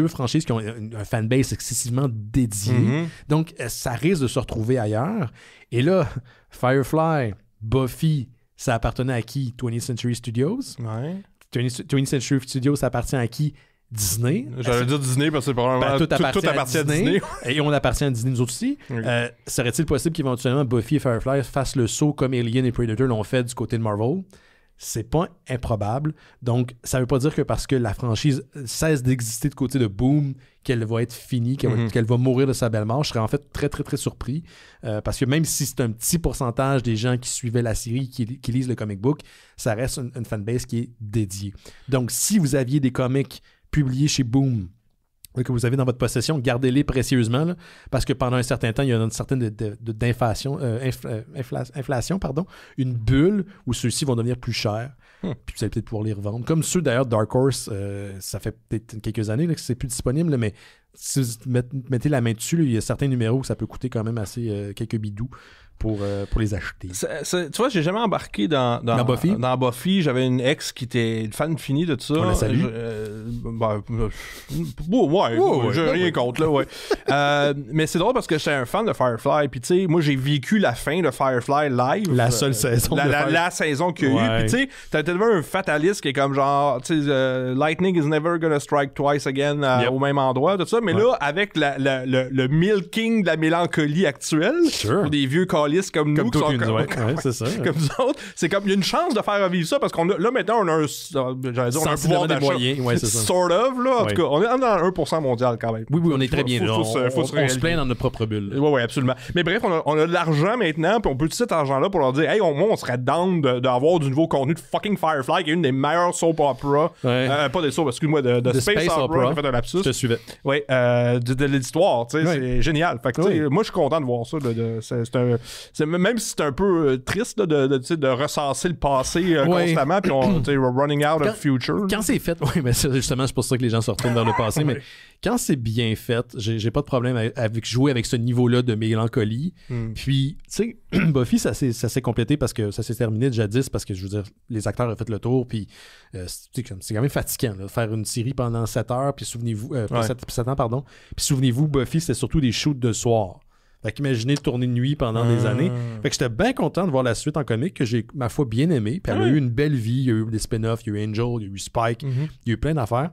A: franchises qui ont un fanbase excessivement dédié. Mm-hmm. Donc, ça risque de se retrouver ailleurs. Et là, Firefly, Buffy, ça appartenait à qui? 20th Century Studios.
B: Ouais.
A: 20th Century Studios, ça appartient à qui? Disney.
B: J'allais dire Disney parce que c'est probablement
A: tout appartient à Disney. Et on appartient à Disney nous autres aussi. Oui. Serait-il possible qu'éventuellement Buffy et Firefly fassent le saut comme Alien et Predator l'ont fait du côté de Marvel? c'est pas improbable. Donc, ça veut pas dire que parce que la franchise cesse d'exister de côté de Boom, qu'elle va être finie, qu'elle va mourir de sa belle mort. Je serais en fait très, très, très surpris. Parce que même si c'est un petit pourcentage des gens qui suivaient la série, qui lisent le comic book, ça reste une fanbase qui est dédiée. Donc, si vous aviez des comics publiés chez Boom, que vous avez dans votre possession, gardez-les précieusement, là, parce que pendant un certain temps, il y a une certaine inflation, une bulle où ceux-ci vont devenir plus chers. Puis vous allez peut-être pouvoir les revendre. Comme ceux d'ailleurs Dark Horse, ça fait peut-être quelques années là, que c'est plus disponible, là, mais si vous mettez la main dessus, là, il y a certains numéros où ça peut coûter quand même assez quelques bidous pour les acheter.
B: Tu vois, j'ai jamais embarqué dans
A: Buffy.
B: Dans Buffy, j'avais une ex qui était une fan finie de tout ça.
A: On la salue.
B: J'ai rien contre, là, ouais. Mais c'est drôle parce que j'étais un fan de Firefly, puis tu sais, moi, j'ai vécu la fin de Firefly live.
A: La seule saison.
B: La saison qu'il y a eu, puis tu sais, t'as tellement un fataliste qui est comme genre, tu sais, Lightning is never gonna strike twice again au même endroit, tout ça, mais là, avec le milking de la mélancolie actuelle, pour des vieux comme nous, qui sont
A: c'est ça.
B: Comme nous autres, c'est comme il y a une chance de faire revivre ça parce qu'on a, là maintenant on a un pouvoir d'achat,
A: moyens, ouais, c'est ça.
B: Sort of là, en tout cas, on est dans 1% mondial quand même.
A: Oui, on est très bien là. On se plaint dans notre propre bulle.
B: Oui, absolument. Mais bref, on a de l'argent maintenant, puis on peut utiliser cet argent-là pour leur dire, hey, on serait down d'avoir du nouveau contenu de fucking Firefly, qui est une des meilleures soap opera, pas des soap, excuse-moi, de Space Opera, qui a fait un lapsus.
A: Je te suivais.
B: Oui, de l'histoire, tu sais, c'est génial. Fait que, moi, je suis content de voir ça. Même si c'est un peu triste là, de recenser le passé constamment, puis running out of future.
A: Quand c'est fait, oui, mais justement, c'est pour ça que les gens se retournent vers le passé, mais quand c'est bien fait, j'ai pas de problème avec jouer avec ce niveau-là de mélancolie. Puis, tu sais, Buffy, ça s'est complété parce que ça s'est terminé jadis, parce que, je veux dire, les acteurs ont fait le tour, puis c'est quand même fatigant, là, de faire une série pendant 7 heures, puis souvenez-vous, 7 ans, pardon, puis souvenez-vous, Buffy, c'était surtout des shoots de soir. Fait qu'imaginez tourner de nuit pendant des années. Fait que j'étais bien content de voir la suite en comique que j'ai, ma foi, bien aimé. Puis elle a eu une belle vie. Il y a eu des spin-offs, il y a eu Angel, il y a eu Spike, il y a eu plein d'affaires.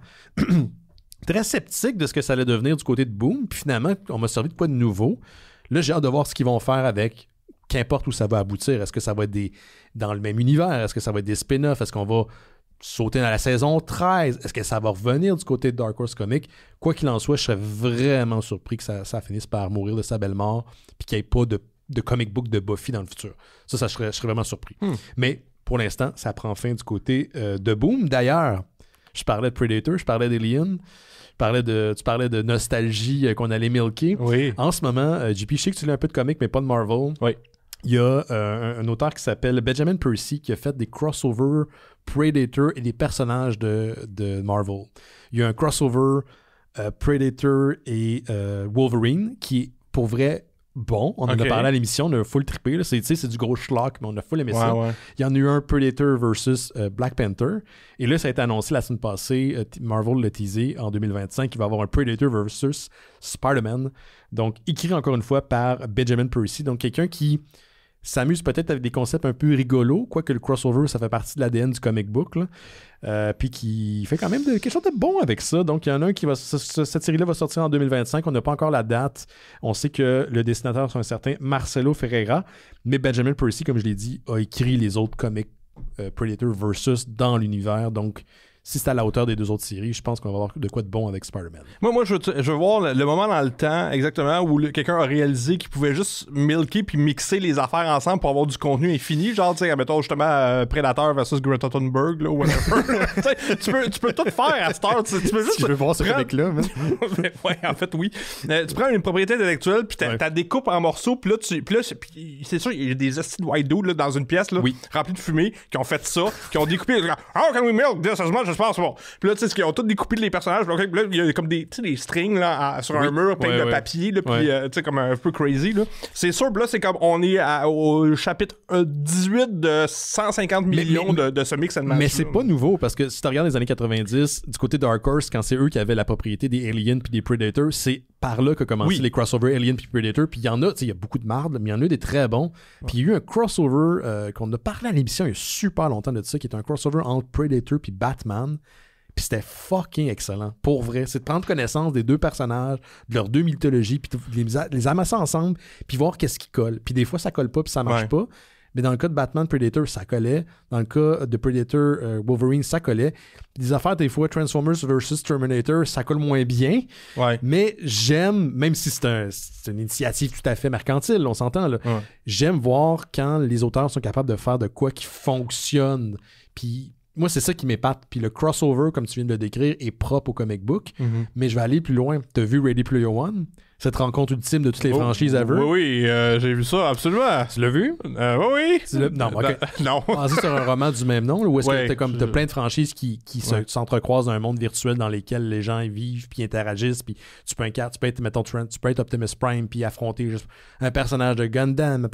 A: Très sceptique de ce que ça allait devenir du côté de Boom. Puis finalement, on m'a servi de quoi de nouveau. Là, j'ai hâte de voir ce qu'ils vont faire avec qu'importe où ça va aboutir. Est-ce que ça va être dans le même univers? Est-ce que ça va être des spin-offs? Est-ce qu'on va sauter dans la saison 13? Est-ce que ça va revenir du côté de Dark Horse Comics? Quoi qu'il en soit, je serais vraiment surpris que ça finisse par mourir de sa belle mort puis qu'il n'y ait pas de comic book de Buffy dans le futur. Ça je serais vraiment surpris. Mais pour l'instant, ça prend fin du côté de Boom. D'ailleurs, je parlais de Predator, je parlais d'Alien, tu parlais de nostalgie qu'on allait milker.
B: Oui.
A: En ce moment, JP, je sais que tu lis un peu de comics, mais pas de Marvel.
B: Oui.
A: Il y a un auteur qui s'appelle Benjamin Percy qui a fait des crossovers Predator et des personnages de Marvel. Il y a un crossover Predator et Wolverine qui est pour vrai bon. On en a parlé à l'émission, on a full trippé. C'est du gros schlock, mais on a full aimé ça. Ouais. Il y en a eu un Predator versus Black Panther. Et là, ça a été annoncé la semaine passée. Marvel l'a teasé en 2025. Il va y avoir un Predator versus Spider-Man. Donc, écrit encore une fois par Benjamin Percy. Donc, quelqu'un qui s'amuse peut-être avec des concepts un peu rigolos, quoique le crossover, ça fait partie de l'ADN du comic book, puis qui fait quand même quelque chose de bon avec ça. Donc, il y en a un qui va... Cette série-là va sortir en 2025. On n'a pas encore la date. On sait que le dessinateur, c'est un certain Marcelo Ferreira, mais Benjamin Percy, comme je l'ai dit, a écrit les autres comics Predator versus dans l'univers. Donc, si c'est à la hauteur des deux autres séries, je pense qu'on va avoir de quoi de bon avec Spider-Man.
B: Moi je veux voir le moment dans le temps, exactement, où quelqu'un a réalisé qu'il pouvait juste milker puis mixer les affaires ensemble pour avoir du contenu infini. Genre, tu sais, mettons justement Predator versus Greta Thunberg, là, ou whatever. tu peux tout faire à cette heure. Tu peux juste.
A: Je veux voir ce comic-là,
B: ouais, en fait, oui. Tu prends une propriété intellectuelle, puis t'as découpes en morceaux, puis là, c'est sûr, il y a des hosties de white dudes là, dans une pièce, là, remplie de fumée, qui ont fait ça, qui ont découpé. How can we milk this as much as possible? Puis là, tu sais, ils ont tous découpé les personnages. Puis là, il y a comme des strings là, sur un mur plein de papier, là, puis tu sais, comme un peu crazy. Là. C'est sûr, là, c'est comme on est au chapitre 18 de 150 millions de ce mix and match.
A: Mais c'est pas nouveau, parce que si tu regardes les années 90, du côté Dark Horse, quand c'est eux qui avaient la propriété des Aliens puis des Predators, c'est par là qu'a commencé les crossovers Alien puis Predator. Puis il y en a, tu sais, il y a beaucoup de marde, mais il y en a des très bons. Puis il y a eu un crossover qu'on a parlé à l'émission il y a super longtemps de ça, qui est un crossover entre Predator puis Batman. Puis c'était fucking excellent. Pour vrai. C'est de prendre connaissance des deux personnages, de leurs deux mythologies, puis les amasser ensemble, puis voir qu'est-ce qui colle. Puis des fois, ça colle pas, puis ça marche pas. Mais dans le cas de Batman Predator, ça collait. Dans le cas de Predator Wolverine, ça collait. Des affaires, des fois, Transformers versus Terminator, ça colle moins bien.
B: Ouais.
A: Mais j'aime, même si c'est une initiative tout à fait mercantile, on s'entend, là.
B: Ouais.
A: J'aime voir quand les auteurs sont capables de faire de quoi qui fonctionne. Puis moi, c'est ça qui m'épate. Puis le crossover, comme tu viens de le décrire, est propre au comic book.
B: Mm-hmm.
A: Mais je vais aller plus loin. T'as vu Ready Player One? Cette rencontre ultime de toutes les franchises ever?
B: Oui, j'ai vu ça, absolument.
A: Tu l'as vu?
B: Oui.
A: Non, ok.
B: Non.
A: Basé sur un roman du même nom, là, où est-ce
B: Ouais,
A: que t'as plein de franchises qui s'entrecroisent dans un monde virtuel dans lequel les gens vivent puis interagissent, puis tu peux être, mettons, tu peux être Optimus Prime puis affronter juste un personnage de Gundam.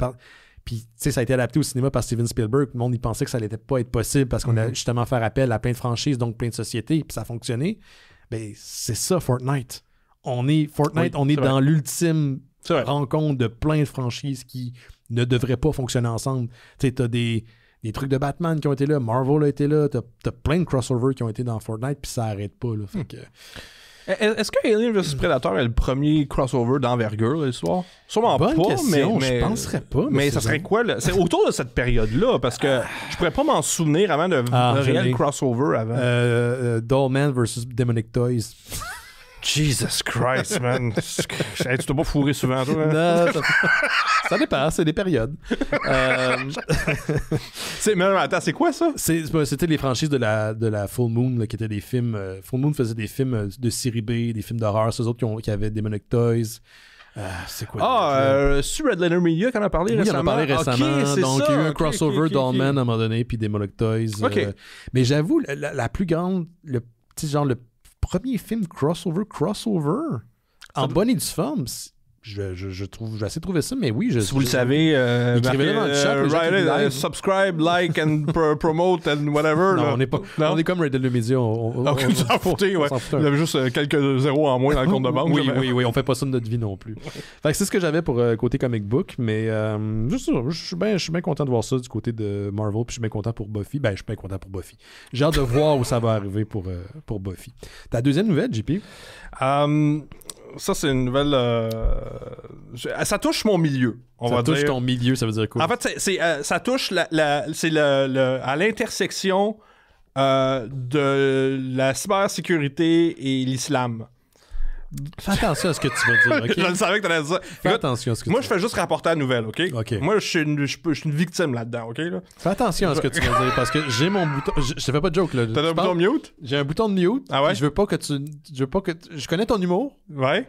A: Puis, tu sais, ça a été adapté au cinéma par Steven Spielberg. Le monde, il pensait que ça n'allait pas être possible parce qu'on a justement fait appel à plein de franchises, donc plein de sociétés, puis ça a fonctionné. Ben, c'est ça, Fortnite. On est dans l'ultime rencontre de plein de franchises qui ne devraient pas fonctionner ensemble. Tu sais, t'as des trucs de Batman qui ont été là, Marvel a été là, t'as plein de crossovers qui ont été dans Fortnite, puis ça arrête pas, là. Fait que...
B: Est-ce que Alien vs Predator est le premier crossover d'envergure de l'histoire? Sûrement
A: Bonne
B: pas,
A: question,
B: mais
A: je penserais pas.
B: Mais ça serait quoi? C'est autour de cette période-là, parce que je pourrais pas m'en souvenir avant de réel crossover avant.
A: Dollman vs Demonic Toys.
B: Jesus Christ, man. Tu t'as pas fourré souvent, toi? Hein?
A: Non, ça dépend, c'est des périodes.
B: Mais attends, c'est quoi ça?
A: C'était les franchises de la Full Moon, là, qui étaient des films. Full Moon faisait des films de série B, des films d'horreur. C'est eux autres qui avaient Demonic Toys. C'est quoi?
B: Sur Red Letter Media qu'on a parlé récemment.
A: On en a parlé récemment.
B: Okay,
A: donc, il y a eu un crossover
B: Dollman
A: à un moment donné, puis Demonic Toys. Mais j'avoue, la plus grande, le premier film crossover, en bonne et due forme, je vais essayer de trouver ça, mais oui.
B: Si vous le savez,
A: écrivez-le dans le chat.
B: Subscribe, like, and promote, and whatever.
A: Non,
B: là.
A: on n'est pas. Non? On est comme Red Dead Media. On
B: s'en foutait, ouais. Il y avait juste quelques zéros en moins dans le compte de banque.
A: Oui, on fait pas ça de notre vie non plus. Fait que c'est ce que j'avais pour côté comic book, mais juste ça, je suis bien content de voir ça du côté de Marvel, puis je suis bien content pour Buffy. Ben, je suis bien content pour Buffy. J'ai hâte de voir où ça va arriver pour Buffy. Ta deuxième nouvelle, JP?
B: Ça, c'est une nouvelle... ça touche mon milieu,
A: ça touche ton milieu, ça veut dire quoi?
B: En fait, ça touche à l'intersection de la cybersécurité et l'islam.
A: Fais attention à ce que tu vas dire, OK?
B: Je le savais que tu allais dire ça.
A: Fais attention à ce que
B: moi, je fais juste rapporter la nouvelle, OK? Moi, je suis une victime là-dedans, OK? Là?
A: Fais attention à ce que tu vas dire, parce que j'ai mon bouton... Je te fais pas de joke, là.
B: T'as un bouton mute?
A: J'ai un bouton de mute.
B: Ah ouais?
A: Je veux pas que tu... Je connais ton humour.
B: Ouais.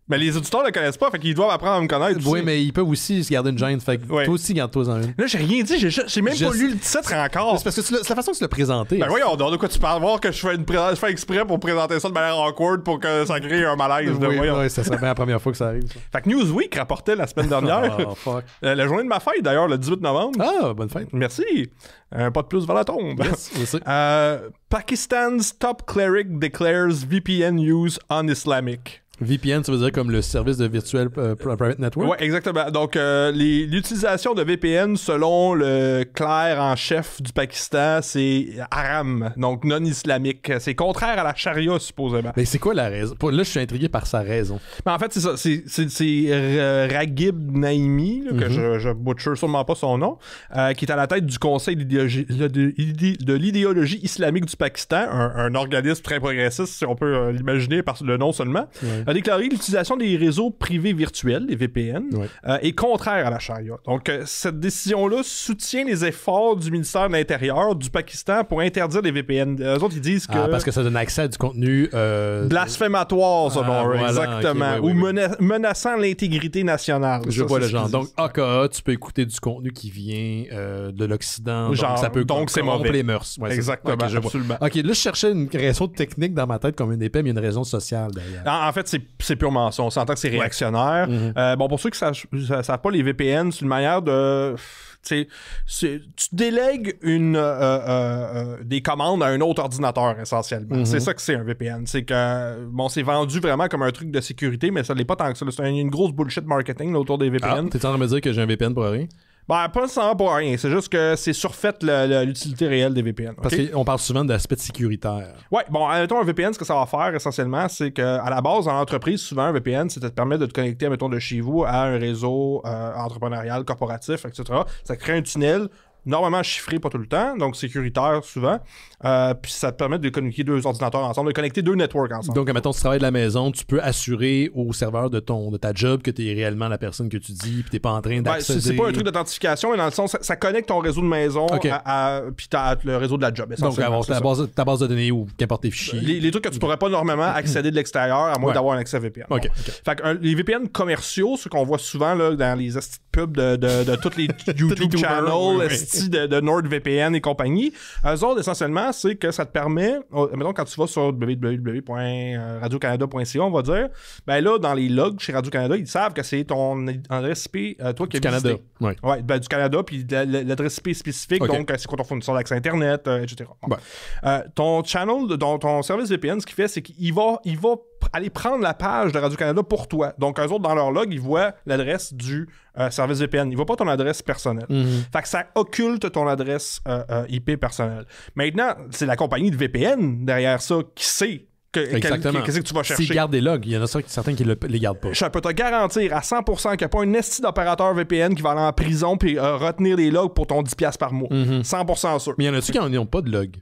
B: Mais les auditeurs le connaissent pas, fait qu'ils doivent apprendre à me connaître.
A: Oui, mais ils peuvent aussi se garder une gêne. Fait que toi aussi, garde-toi en une.
B: Là, j'ai rien dit, j'ai même pas lu le titre encore.
A: C'est parce que c'est la façon que tu l'as présenté.
B: Ben voyons, de quoi tu parles? Voir que je fais exprès pour présenter ça de manière awkward pour que ça crée un malaise.
A: Oui, ça serait bien la première fois que ça arrive. Ça.
B: Fait que Newsweek rapportait la semaine dernière.
A: Oh, fuck.
B: La journée de ma fête, d'ailleurs, le 18 novembre.
A: Ah, bonne fête.
B: Merci. Un pas de plus vers la tombe.
A: Yes,
B: Pakistan's top cleric declares VPN use un-Islamic.
A: VPN, ça veut dire comme le service de virtual private network?
B: Oui, exactement. Donc, l'utilisation de VPN, selon le clerc en chef du Pakistan, c'est haram, donc non islamique. C'est contraire à la charia, supposément.
A: Mais c'est quoi la raison? Là, je suis intrigué par sa raison.
B: Mais en fait, c'est ça. C'est Raghib Naimi, là, que je butcher sûrement pas son nom, qui est à la tête du Conseil de l'idéologie islamique du Pakistan, un organisme très progressiste, si on peut l'imaginer par le nom seulement. Ouais. A déclaré l'utilisation des réseaux privés virtuels, les VPN, est contraire à la charia. Donc, cette décision-là soutient les efforts du ministère de l'Intérieur du Pakistan pour interdire les VPN. Eux autres, ils disent que...
A: parce que ça donne accès à du contenu...
B: blasphématoire, selon eux, exactement.
A: Okay,
B: ou menaçant l'intégrité nationale.
A: Je vois le genre. Donc, AKA, tu peux écouter du contenu qui vient de l'Occident.
B: Genre,
A: donc, ça peut
B: c'est mauvais.
A: Les mœurs. Ouais,
B: exactement,
A: okay,
B: absolument.
A: OK, là, je cherchais une raison technique dans ma tête comme une épée, mais il y a une raison sociale, d'ailleurs.
B: En fait, c'est purement ça. On s'entend que c'est réactionnaire. Bon, pour ceux qui ne savent pas, les VPN, c'est une manière de... tu délègues des commandes à un autre ordinateur, essentiellement. C'est ça que c'est un VPN. C'est que, bon, c'est vendu vraiment comme un truc de sécurité, mais ça l'est pas tant que ça. C'est une grosse bullshit marketing là, autour des VPN.
A: T'es en train de me dire que j'ai un VPN pour rien?
B: Ben, pas nécessairement pour rien. C'est juste que c'est surfait l'utilité réelle des VPN.
A: Parce qu'on parle souvent d'aspect sécuritaire.
B: Ouais, bon, mettons un VPN, ce que ça va faire essentiellement, c'est qu'à la base, dans l'entreprise, souvent un VPN, c'est de te permettre de te connecter, mettons, de chez vous à un réseau entrepreneurial, corporatif, etc. Ça crée un tunnel. Normalement chiffré, pas tout le temps, donc sécuritaire souvent. Puis ça te permet de communiquer deux ordinateurs ensemble, de connecter deux networks ensemble.
A: Donc, mettons, si tu travailles de la maison, tu peux assurer au serveur de ta job que tu es réellement la personne que tu dis, puis tu n'es pas en train d'accéder.
B: C'est pas un truc d'authentification, mais dans le sens, ça connecte ton réseau de maison puis le réseau de la job.
A: Donc, ta base de données ou qu'importe tes fichiers.
B: Les trucs que tu pourrais pas normalement accéder de l'extérieur, à moins d'avoir un accès VPN.
A: Okay.
B: Fait que les VPN commerciaux, ce qu'on voit souvent là, dans les pubs de tous les YouTube channels, de NordVPN et compagnie, eux autres, essentiellement, c'est que ça te permet, mettons, quand tu vas sur www.radiocanada.ca, on va dire, ben là, dans les logs chez Radio-Canada, ils savent que c'est ton adresse IP, toi qui as
A: Canada.
B: Ouais, ben, du Canada, puis l'adresse IP spécifique, donc c'est quoi ton fournisseur d'accès Internet, etc. Bon. Ton channel, ton service VPN, ce qu'il fait, c'est qu'il va aller prendre la page de Radio-Canada pour toi. Donc, eux autres, dans leur log, ils voient l'adresse du service VPN. Ils voient pas ton adresse personnelle. Fait que ça occulte ton adresse IP personnelle. Maintenant, c'est la compagnie de VPN derrière ça qui sait qu'est-ce que tu vas chercher.
A: S'ils gardent des logs, il y en a certains qui les gardent pas.
B: Je peux te garantir à 100% qu'il n'y a pas un esti d'opérateur VPN qui va aller en prison puis retenir les logs pour ton 10$ par mois. 100% sûr.
A: Mais il y en a-tu qui n'ont pas de logs?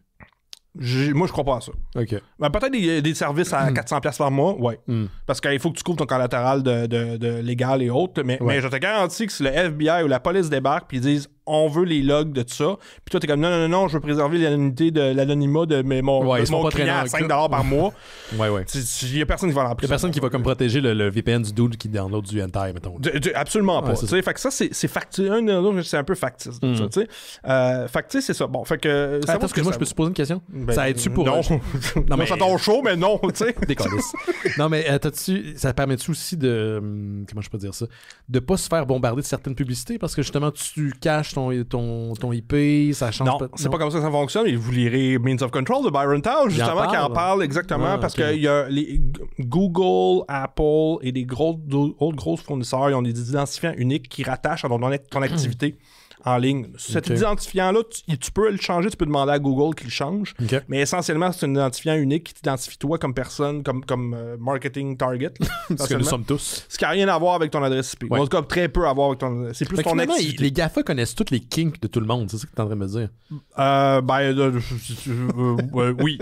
B: Moi, je crois pas à ça.
A: OK.
B: Ben, peut-être des services à 400$ par mois, ouais. Parce qu'il faut que tu couvres ton collatéral de légal et autres. Mais je te garantis que si le FBI ou la police débarque puis ils disent on veut les logs de tout ça, puis toi t'es comme non, je veux préserver l'anonymat de mon client à 5$ par mois. Il y a personne qui va l'en prison.
A: Il y a personne qui va comme protéger le VPN du dude qui download du hentai, mettons.
B: Absolument pas. Fait que ça, c'est factice. C'est un peu factice. Fait que c'est ça. Bon, fait que...
A: Attends, excuse-moi, je peux te poser une question? Ça aide-tu pour...
B: Non. Non, mais ça tombe chaud, mais non, tu sais.
A: Décalisse. Non, mais ça permet-tu aussi de... Comment je peux dire ça? De pas se faire bombarder de certaines publicités parce que justement, tu caches ton IP, ça change pas.
B: Non, c'est pas comme ça que ça fonctionne. Et vous lirez Means of Control de Byron Town, justement, qui en parle exactement parce que il y a Google, Apple et des autres gros fournisseurs, ils ont des identifiants uniques qui rattachent à ton activité en ligne. Cet identifiant-là, tu peux le changer, tu peux demander à Google qu'il le change, mais essentiellement, c'est un identifiant unique qui t'identifie toi comme personne, comme marketing target.
A: Parce que nous sommes tous.
B: Ce qui n'a rien à voir avec ton adresse IP. En tout cas, très peu à voir avec ton... C'est plus ton activité.
A: Les GAFA connaissent tous les kinks de tout le monde, c'est ça que tu es en train de me dire?
B: Oui.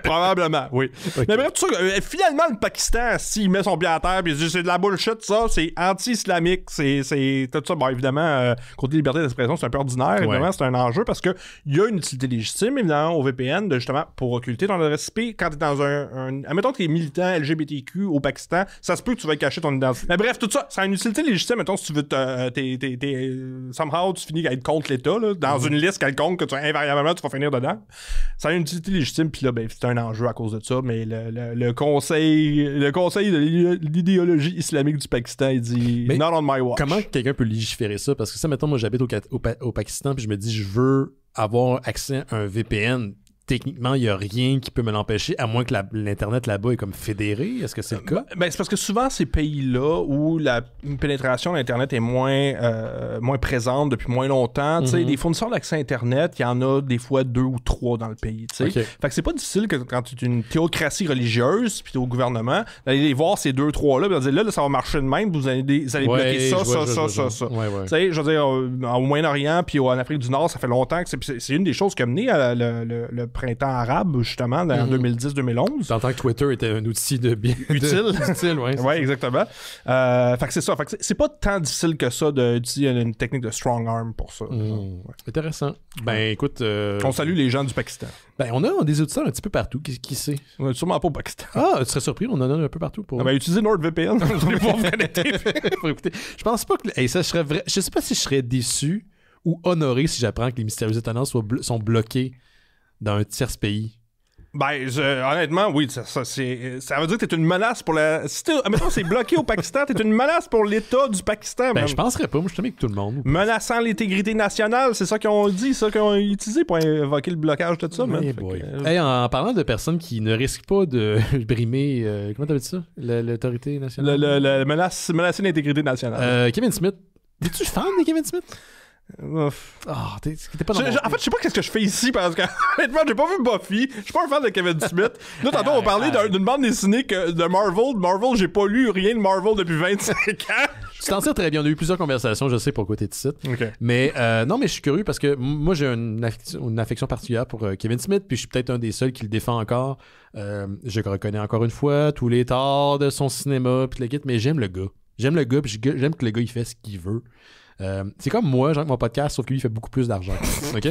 B: Probablement, oui. Okay. Mais bref, tout ça, finalement, le Pakistan, s'il met son pied à terre et il dit c'est de la bullshit, ça, c'est anti-islamique, c'est tout ça. Bon, évidemment... côté liberté d'expression, c'est un peu ordinaire. Évidemment, c'est un enjeu parce qu'il y a une utilité légitime, évidemment, au VPN, justement, pour occulter ton adresse IP. Quand tu es dans admettons que tu es militant LGBTQ au Pakistan, ça se peut que tu vas cacher ton identité. Mais bref, tout ça, ça a une utilité légitime. Mettons, si tu veux somehow, tu finis à être contre l'État, là, dans une liste quelconque que invariablement, tu vas finir dedans. Ça a une utilité légitime, puis là, ben, c'est un enjeu à cause de ça. Mais le conseil de l'idéologie islamique du Pakistan, il dit « Not on my watch ».
A: Comment quelqu'un peut légiférer ça? Parce que ça, mettons, moi j'habite au Pakistan puis je me dis je veux avoir accès à un VPN. Techniquement, il n'y a rien qui peut me l'empêcher, à moins que l'Internet là-bas est comme fédéré. Est-ce que c'est le cas?
B: Ben, c'est parce que souvent, ces pays-là où la pénétration de l'Internet est moins présente depuis moins longtemps, des fournisseurs d'accès Internet, il y en a des fois 2 ou 3 dans le pays. Fait que c'est pas difficile que quand tu es une théocratie religieuse puis au gouvernement, d'aller voir ces 2-3-là et dire là, ça va marcher de même, vous allez bloquer ça. Je veux dire, au Moyen-Orient puis en Afrique du Nord, ça fait longtemps que c'est une des choses qui a mené à le printemps arabe, justement, en 2010-2011.
A: T'entends que Twitter était un outil de bien
B: utile.
A: Ouais,
B: exactement. Fait que c'est ça. Fait que c'est pas tant difficile que ça d'utiliser une technique de strong arm pour ça.
A: Intéressant. Ben, écoute...
B: On salue les gens du Pakistan.
A: Ben, on a des auditeurs un petit peu partout. Qui sait?
B: Sûrement pas au Pakistan.
A: Ah, tu serais surpris, on en a un peu partout.
B: Ben, utilisez NordVPN. Vous allez pouvoir vous connecter.
A: Je pense pas que... ça serait vrai. Je sais pas si je serais déçu ou honoré si j'apprends que les Mystérieux Étonnants sont bloqués dans un tierce pays.
B: Ben, honnêtement, oui, ça veut dire que t'es une menace pour la... Mettons, c'est bloqué au Pakistan, t'es une menace pour l'État du Pakistan.
A: Ben, je penserais pas, moi, je te mets que tout le monde.
B: Menaçant l'intégrité nationale, c'est ça qu'ils ont dit, ça qu'ils ont utilisé pour invoquer le blocage de tout ça,
A: Hey, en parlant de personnes qui ne risquent pas de brimer, comment t'avais dit ça? L'autorité nationale?
B: Menacer l'intégrité nationale.
A: Kevin Smith Es-tu fan de Kevin Smith? T'es pas dans
B: en fait, je sais pas qu'est-ce que je fais ici parce que honnêtement, j'ai pas vu Buffy. Je suis pas un fan de Kevin Smith. Nous, tantôt, on parlait d'une bande dessinée de Marvel. Marvel, j'ai pas lu rien de Marvel depuis 25 ans.
A: Tu t'en tires très bien. On a eu plusieurs conversations. Je sais pourquoi t'es ici.
B: Okay.
A: Mais non, mais je suis curieux parce que moi, j'ai une affection particulière pour Kevin Smith. Puis je suis peut-être un des seuls qui le défend encore. Je reconnais encore une fois tous les torts de son cinéma. Puis le kit, mais j'aime le gars. Puis j'aime que le gars, il fait ce qu'il veut. C'est comme moi, genre mon podcast, sauf que lui il fait beaucoup plus d'argent. OK?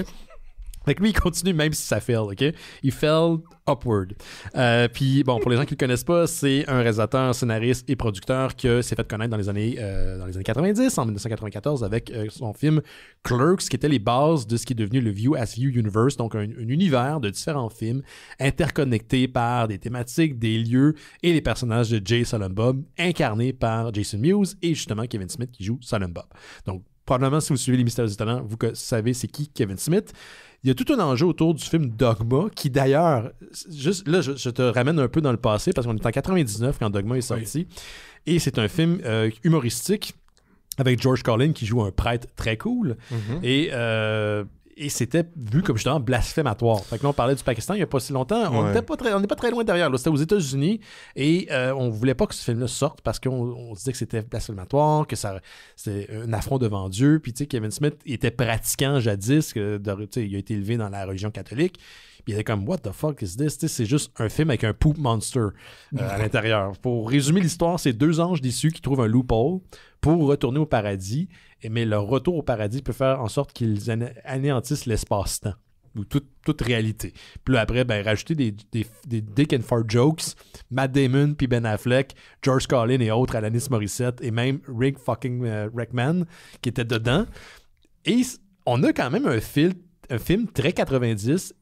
A: Fait que lui, il continue même si ça fail, OK? Il fell upward. Puis, bon, pour les gens qui le connaissent pas, c'est un réalisateur, scénariste et producteur qui s'est fait connaître dans les années 90, en 1994, avec son film Clerks, qui était les bases de ce qui est devenu le View as View Universe, donc un univers de différents films interconnectés par des thématiques, des lieux et les personnages de Jay Silent Bob, incarnés par Jason Mewes et justement Kevin Smith qui joue Silent Bob. Donc, probablement, si vous suivez les Mystères du Talent, vous savez c'est qui Kevin Smith. Il y a tout un enjeu autour du film Dogma, qui d'ailleurs, juste là, je te ramène un peu dans le passé, parce qu'on est en 99 quand Dogma est sorti, et c'est un film humoristique avec George Carlin qui joue un prêtre très cool, et c'était vu comme justement blasphématoire. Fait que là, on parlait du Pakistan il n'y a pas si longtemps. On n'est pas très loin derrière. Là. C'était aux États-Unis et on voulait pas que ce film-là sorte parce qu'on disait que c'était blasphématoire, que c'était un affront devant Dieu. Puis, tu sais, Kevin Smith était pratiquant jadis, il a été élevé dans la religion catholique. Puis il était comme, what the fuck is this? T'sais, c'est juste un film avec un poop monster à l'intérieur. Pour résumer l'histoire, c'est deux anges déçus qui trouvent un loophole pour retourner au paradis. Mais leur retour au paradis peut faire en sorte qu'ils anéantissent l'espace-temps ou toute réalité. Puis là, après, rajouter des dick and fart jokes, Matt Damon puis Ben Affleck, George Carlin et autres, Alanis Morissette et même Rick fucking Rickman qui était dedans. Et on a quand même un film très 90,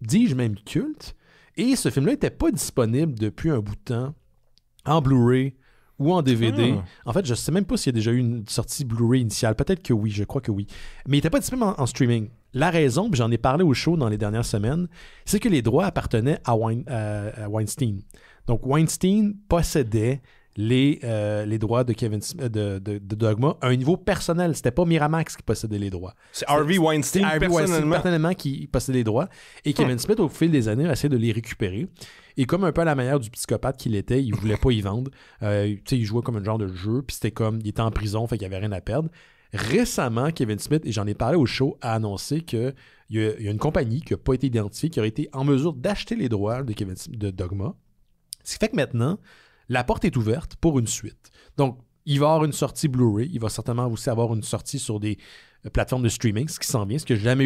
A: dis-je même culte, et ce film-là n'était pas disponible depuis un bout de temps en Blu-ray ou en DVD. En fait, je sais même pas s'il y a déjà eu une sortie Blu-ray initiale. Peut-être que oui, je crois que oui. Mais il n'était pas disponible en streaming. La raison, puis j'en ai parlé au show dans les dernières semaines, c'est que les droits appartenaient à Weinstein. Donc, Weinstein possédait les droits de Kevin de Dogma à un niveau personnel. C'était pas Miramax qui possédait les droits.
B: C'est Harvey Weinstein
A: personnellement qui possédait les droits. Et Kevin Smith, au fil des années, a essayé de les récupérer. Et comme un peu à la manière du psychopathe qu'il était, il voulait pas y vendre. Il jouait comme un genre de jeu, puis c'était comme, il était en prison, fait qu'il avait rien à perdre. Récemment, Kevin Smith, et j'en ai parlé au show, a annoncé qu'il y a une compagnie qui n'a pas été identifiée, qui aurait été en mesure d'acheter les droits de Dogma. Ce qui fait que maintenant, la porte est ouverte pour une suite. Donc, il va y avoir une sortie Blu-ray. Il va certainement aussi avoir une sortie sur des plateformes de streaming, ce qui s'en vient, ce qui n'a jamais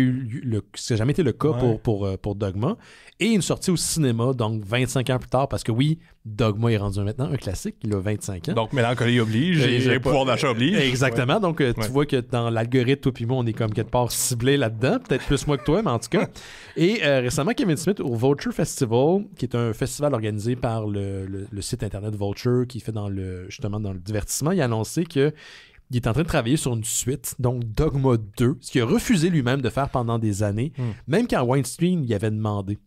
A: été le cas pour Dogma. Et une sortie au cinéma, donc 25 ans plus tard, parce que oui, Dogma est rendu maintenant un classique. Il a 25 ans.
B: Donc, mélancolie oblige et le pouvoir d'achat oblige.
A: Exactement. Donc, tu vois que dans l'algorithme, toi puis moi, on est comme quelque part ciblés là-dedans. Peut-être plus moi que toi, mais en tout cas. Et récemment, Kevin Smith, au Vulture Festival, qui est un festival organisé par le site internet Vulture, qui fait justement dans le divertissement, il a annoncé qu'il est en train de travailler sur une suite, donc Dogma 2, ce qu'il a refusé lui-même de faire pendant des années, même quand Weinstein y avait demandé.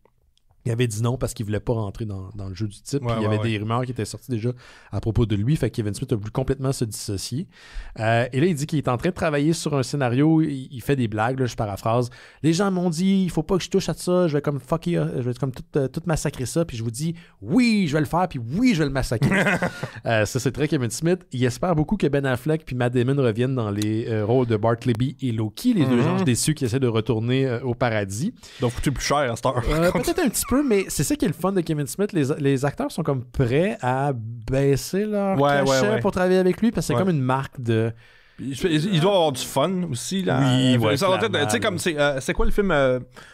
A: Il avait dit non parce qu'il voulait pas rentrer dans le jeu du type. Puis il y avait des rumeurs qui étaient sorties déjà à propos de lui. Fait que Kevin Smith a voulu complètement se dissocier. Et là, il dit qu'il est en train de travailler sur un scénario. Il fait des blagues, là, je paraphrase. Les gens m'ont dit, il faut pas que je touche à ça. Je vais comme je vais comme tout massacrer ça. Puis je vous dis, oui, je vais le faire. Puis oui, je vais le massacrer. Ça, c'est très Kevin Smith. Il espère beaucoup que Ben Affleck puis Matt Damon reviennent dans les rôles de Bartleby et Loki, les deux anges déçus qui essaient de retourner au paradis.
B: Donc, coûter plus cher à cette heure.
A: Peut-être un petit peu, mais c'est ça qui est le fun de Kevin Smith. Les acteurs sont comme prêts à baisser leur cachet pour travailler avec lui parce que c'est comme une marque de...
B: Il doit avoir du fun aussi. Là.
A: Oui,
B: tu sais, comme c'est quoi le film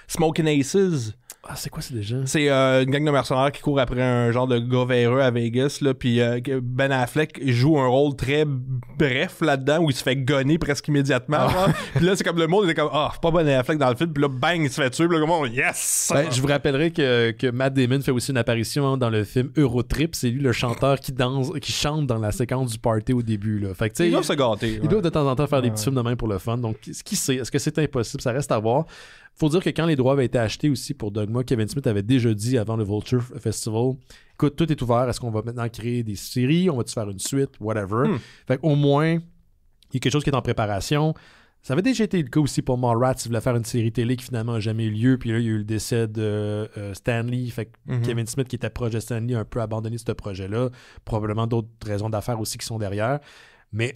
B: Smoking Aces?
A: Ah, c'est quoi, c'est déjà?
B: C'est une gang de mercenaires qui court après un genre de gars véreux à Vegas, là, puis Ben Affleck joue un rôle très bref là-dedans où il se fait gonner presque immédiatement. Puis là, c'est comme le monde était comme c'est pas Ben Affleck dans le film, puis là, bang, il se fait tuer, puis là, comme yes!
A: Je vous rappellerai que Matt Damon fait aussi une apparition dans le film Eurotrip. C'est lui le chanteur qui chante dans la séquence du party au début. Là. Fait que,
B: il doit se gâter.
A: Il doit de temps en temps faire des petits films de même pour le fun. Donc, qui sait? Est-ce que c'est impossible? Ça reste à voir. Faut dire que quand les droits avaient été achetés aussi pour Dogma, Kevin Smith avait déjà dit avant le Vulture Festival, écoute, tout est ouvert, est-ce qu'on va maintenant créer des séries, on va-tu faire une suite, whatever. Fait qu'au moins, Il y a quelque chose qui est en préparation. Ça avait déjà été le cas aussi pour Mallrats. Il voulait faire une série télé qui finalement n'a jamais eu lieu. Puis là, il y a eu le décès de Stanley. Fait que Kevin Smith, qui était proche de Stanley, a un peu abandonné ce projet-là. Probablement d'autres raisons d'affaires aussi qui sont derrière. Mais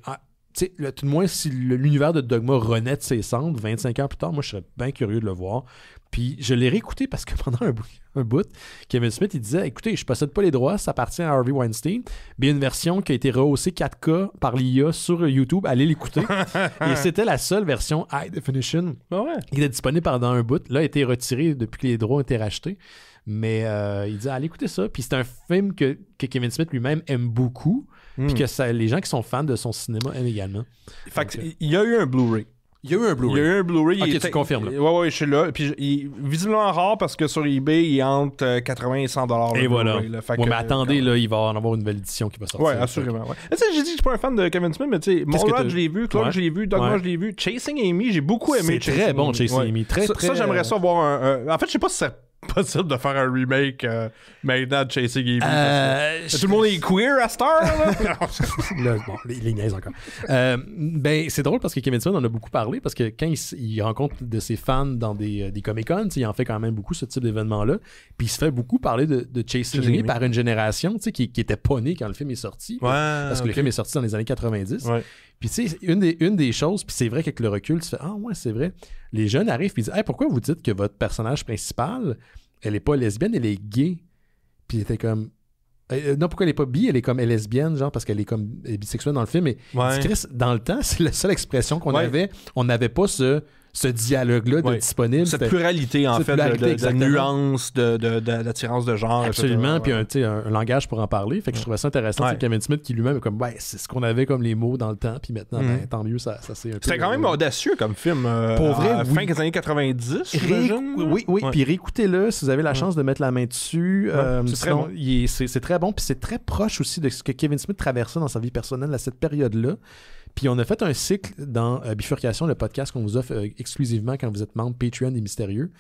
A: tu sais, tout de moins, si l'univers de Dogma renaît de ses cendres 25 ans plus tard, moi, je serais bien curieux de le voir. Puis je l'ai réécouté parce que pendant un bout, Kevin Smith, il disait, écoutez, je possède pas les droits, ça appartient à Harvey Weinstein, mais il y a une version qui a été rehaussée 4K par l'IA sur YouTube, allez l'écouter. Et c'était la seule version High Definition qui était disponible pendant un bout. Là, elle a été retirée depuis que les droits ont été rachetés. Mais il dit, allez écouter ça. Puis c'est un film que Kevin Smith lui-même aime beaucoup, puis que les gens qui sont fans de son cinéma aiment également.
B: Fait qu'il y a eu un Blu-ray.
A: Il y a eu un Blu-ray. Ok, tu confirmes.
B: Ouais, je suis là. Puis il est visiblement rare parce que sur eBay, il est entre 80 et 100 $.
A: Et voilà. Mais attendez, là, il va en avoir une nouvelle édition qui va sortir.
B: Ouais, assurément. Ouais. Tu sais, j'ai dit que je suis pas un fan de Kevin Smith, mais tu sais, Mallrats, je l'ai vu, Clark, je l'ai vu, Dogma, je l'ai vu, Chasing Amy, j'ai beaucoup aimé.
A: C'est très bon, Chasing Amy. Très,
B: ça, j'aimerais ça voir un. En fait, je sais pas si c'est possible de faire un remake maintenant de Chasing Amy. Tout le monde est queer à cette heure, là?
A: Bon, les niaises encore. Ben, c'est drôle parce que Kevin Smith en a beaucoup parlé parce que quand il rencontre de ses fans dans des Comic-Con, il en fait quand même beaucoup ce type d'événement-là. Puis il se fait beaucoup parler de Chasing Amy par une génération qui était pas née quand le film est sorti. Parce que le film est sorti dans les années 90. Ouais. Puis tu sais, une des choses, puis c'est vrai qu'avec le recul, tu fais « Ah ouais, c'est vrai ». Les jeunes arrivent et disent « Hey, pourquoi vous dites que votre personnage principal, elle est pas lesbienne, elle est gay? » Puis il était comme non, pourquoi elle est pas bi, elle est lesbienne, genre, parce qu'elle est comme bisexuelle dans le film. Mais dans le temps, c'est la seule expression qu'on avait. On n'avait pas ce dialogue-là de disponible.
B: Cette pluralité, en fait, de nuances, d'attirance de genre.
A: Absolument, puis un langage pour en parler. Fait que je trouvais ça intéressant. C'est Kevin Smith qui lui-même est comme, c'est ce qu'on avait comme les mots dans le temps, puis maintenant, tant mieux, ça c'est un peu...
B: C'était quand même audacieux comme film. Pour vrai, fin des années 90,
A: Oui, puis réécoutez-le si vous avez la chance de mettre la main dessus. C'est très bon. C'est très bon, puis c'est très proche aussi de ce que Kevin Smith traversait dans sa vie personnelle à cette période-là. Puis on a fait un cycle dans Bifurcation, le podcast qu'on vous offre exclusivement quand vous êtes membre Patreon des Mystérieux.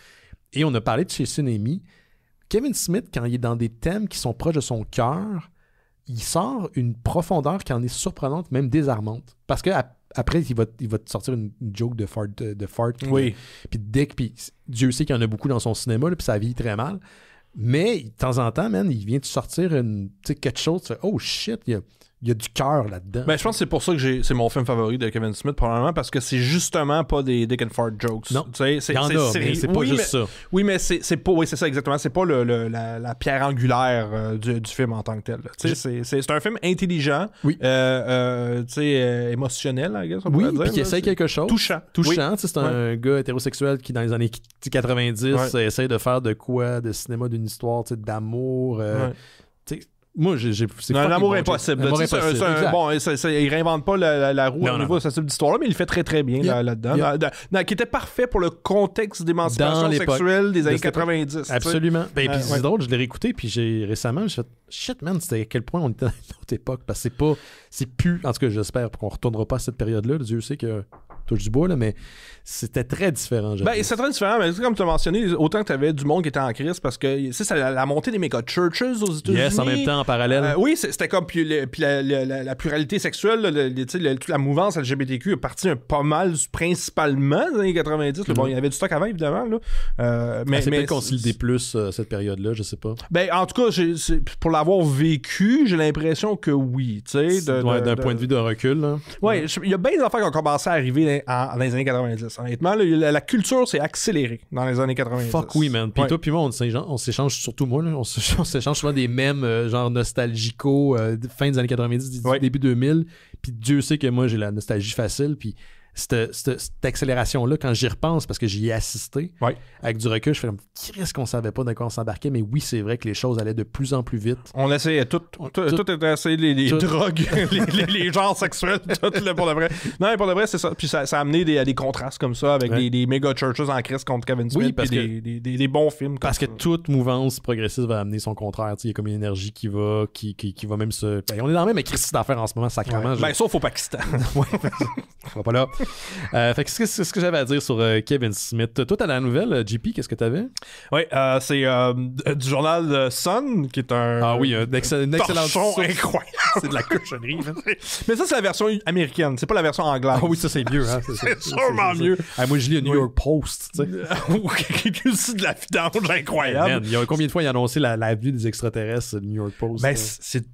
A: Et on a parlé de Chasing Amy. Kevin Smith, quand il est dans des thèmes qui sont proches de son cœur, il sort une profondeur qui en est surprenante, même désarmante. Parce que après, il va te sortir une joke de fart puis de dick. Puis Dieu sait qu'il y en a beaucoup dans son cinéma, là, puis ça vieillit très mal. Mais de temps en temps, man, il vient te sortir quelque chose, tu fais « Oh shit, il y a du cœur là-dedans. »
B: Ben, je pense que c'est pour ça que c'est mon film favori de Kevin Smith, probablement, parce que c'est justement pas des dick and fart jokes.
A: Non,
B: il
A: y en a, mais c'est pas juste ça.
B: Oui, mais c'est pas... Oui, c'est ça, exactement. C'est pas la pierre angulaire du film en tant que tel. C'est un film intelligent, émotionnel, I guess, on pourrait dire.
A: Puis qui essaie quelque chose.
B: Touchant.
A: C'est un gars hétérosexuel qui, dans les années 90, essaie de faire de quoi, de cinéma, d'une histoire d'amour. Moi, c'est
B: un amour impossible. Il réinvente pas la roue au niveau de ce type d'histoire-là, mais il le fait très très bien là-dedans. Qui était parfait pour le contexte d'émancipation sexuelle des années 90.
A: Absolument. Puis c'est drôle, je l'ai réécouté, puis récemment, j'ai fait shit, man, c'était à quel point on était dans une autre époque. Parce que c'est plus, en tout cas, j'espère qu'on retournera pas à cette période-là. Dieu sait que touche du bois, là, mais c'était très différent.
B: C'est très différent, mais comme tu as mentionné, autant que tu avais du monde qui était en crise parce que c'est la montée des méga churches aux États-Unis.
A: Yes, en même temps, en parallèle.
B: Oui, c'était comme puis la pluralité sexuelle, toute la mouvance LGBTQ est partie pas mal principalement dans les années 90. Bon, il y avait du stock avant, évidemment. Là.
A: Mais c'est peut-être consolidé plus cette période-là, je sais pas.
B: Ben, en tout cas, pour l'avoir vécu, j'ai l'impression que oui.
A: D'un point de vue de recul. Là.
B: Ouais, il y a bien des affaires qui ont commencé à arriver dans les années 90. Honnêtement, la culture s'est accélérée dans les années 90.
A: Fuck oui, man. Puis toi, puis moi, on s'échange, surtout moi, là, on s'échange souvent des mèmes genre nostalgico, fin des années 90, début 2000. Puis Dieu sait que moi, j'ai la nostalgie facile. Puis cette accélération-là, quand j'y repense, parce que j'y ai assisté, avec du recul, je fais comme, qu'est-ce qu'on savait pas dans quoi on s'embarquait, mais oui, c'est vrai que les choses allaient de plus en plus vite.
B: On essayait tout était essayé, les drogues, les genres sexuels, tout pour de vrai. Non, mais pour de vrai, c'est ça. Puis ça a amené à des contrastes comme ça, avec des méga churches en crise contre Kevin Smith, puis des bons films.
A: Parce que toute mouvance progressiste va amener son contraire. Il y a comme une énergie qui va même se... Ben, on est dans la même crise d'affaires en ce moment, sacrément.
B: Ben, sauf au Pakistan.
A: On va pas là. Fait que c'est ce que j'avais à dire sur Kevin Smith. Toi, t'as la nouvelle, JP, qu'est-ce que t'avais?
B: Oui, c'est du journal Sun, qui est un...
A: Ah oui, une excellente source.
B: Incroyable. C'est de la cochonnerie. Mais ça, c'est la version américaine, c'est pas la version anglaise.
A: Ah oui, ça, c'est mieux. Hein?
B: C'est sûrement mieux.
A: Ah, moi, je lis le New York Post, tu sais.
B: Qui aussi de la vidange incroyable.
A: Man, il y a combien de fois il a annoncé la venue des extraterrestres, le New York Post?
B: Ben, c'est...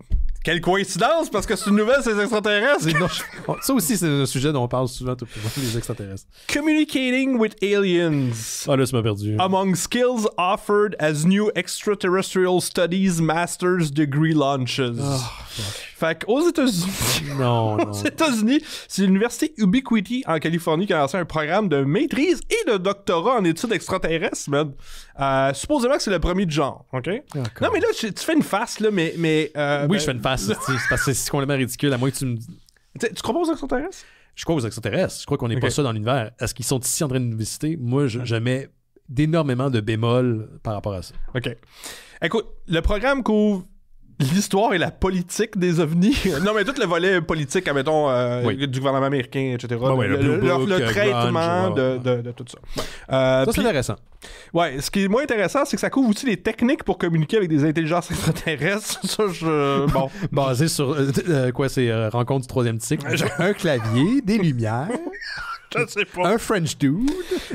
B: Quelle coïncidence, parce que c'est une nouvelle, c'est les extraterrestres.
A: Ça aussi, c'est un sujet dont on parle souvent, les extraterrestres.
B: Communicating with aliens.
A: Ah là, tu m'as perdu.
B: Among skills offered as new extraterrestrial studies master's degree launches. Fait qu'aux États-Unis...
A: Non.
B: Aux États-Unis, c'est l'université Ubiquity en Californie qui a lancé un programme de maîtrise et de doctorat en études extraterrestres, man. Supposément que c'est le premier de genre, OK? Non, mais là, tu fais une face, là, mais
A: oui, je fais une face, c'est parce que c'est complètement ridicule, à moins que tu me...
B: Tu crois pas aux extraterrestres?
A: Je crois aux extraterrestres. Je crois qu'on n'est pas ça dans l'univers. Est-ce qu'ils sont ici en train de nous visiter? Moi, je mets d'énormément de bémols par rapport à ça.
B: OK. Écoute, le programme couvre l'histoire et la politique des ovnis. Non, mais tout le volet politique, admettons, du gouvernement américain, etc. Le traitement de tout ça.
A: Ça, c'est intéressant.
B: Ouais, ce qui est moins intéressant, c'est que ça couvre aussi les techniques pour communiquer avec des intelligences extraterrestres. Ça, bon.
A: Basé sur, rencontre du troisième cycle. Un clavier, des lumières...
B: Je sais pas.
A: Un French dude.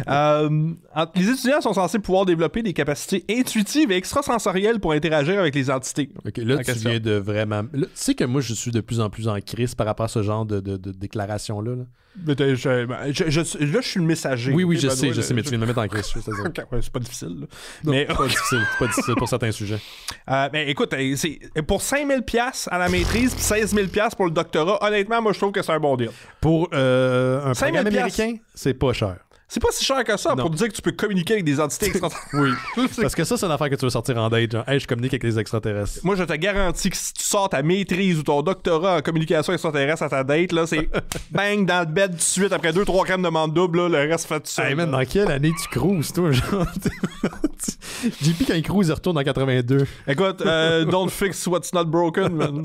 B: Les étudiants sont censés pouvoir développer des capacités intuitives et extrasensorielles pour interagir avec les entités.
A: Ok, là, tu viens de vraiment... Là, tu sais que moi, je suis de plus en plus en crise par rapport à ce genre de déclaration-là. Là.
B: Là, je suis le messager.
A: Oui, je sais, mais tu viens de me mettre en crise.
B: Okay, ouais, c'est pas difficile. Là.
A: Non, mais... c'est pas difficile pour certains sujets.
B: Mais écoute, c'est pour 5 000 $, à la maîtrise puis 16 000 $ pour le doctorat, honnêtement, moi, je trouve que c'est un bon deal.
A: Pour un programme américain, c'est pas cher.
B: C'est pas si cher que ça pour dire que tu peux communiquer avec des entités extraterrestres.
A: Oui. Parce que ça, c'est une affaire que tu veux sortir en date. Genre, hey, je communique avec les extraterrestres.
B: Moi, je te garantis que si tu sors ta maîtrise ou ton doctorat en communication extraterrestre à ta date, là, c'est bang dans le bed tout de suite après 2-3 crèmes de menthe double, là, le reste fait tout seul.
A: Hey man, dans quelle année tu cruises, toi? Genre, JP, quand il cruise, il retourne en 82.
B: Écoute, don't fix what's not broken, man.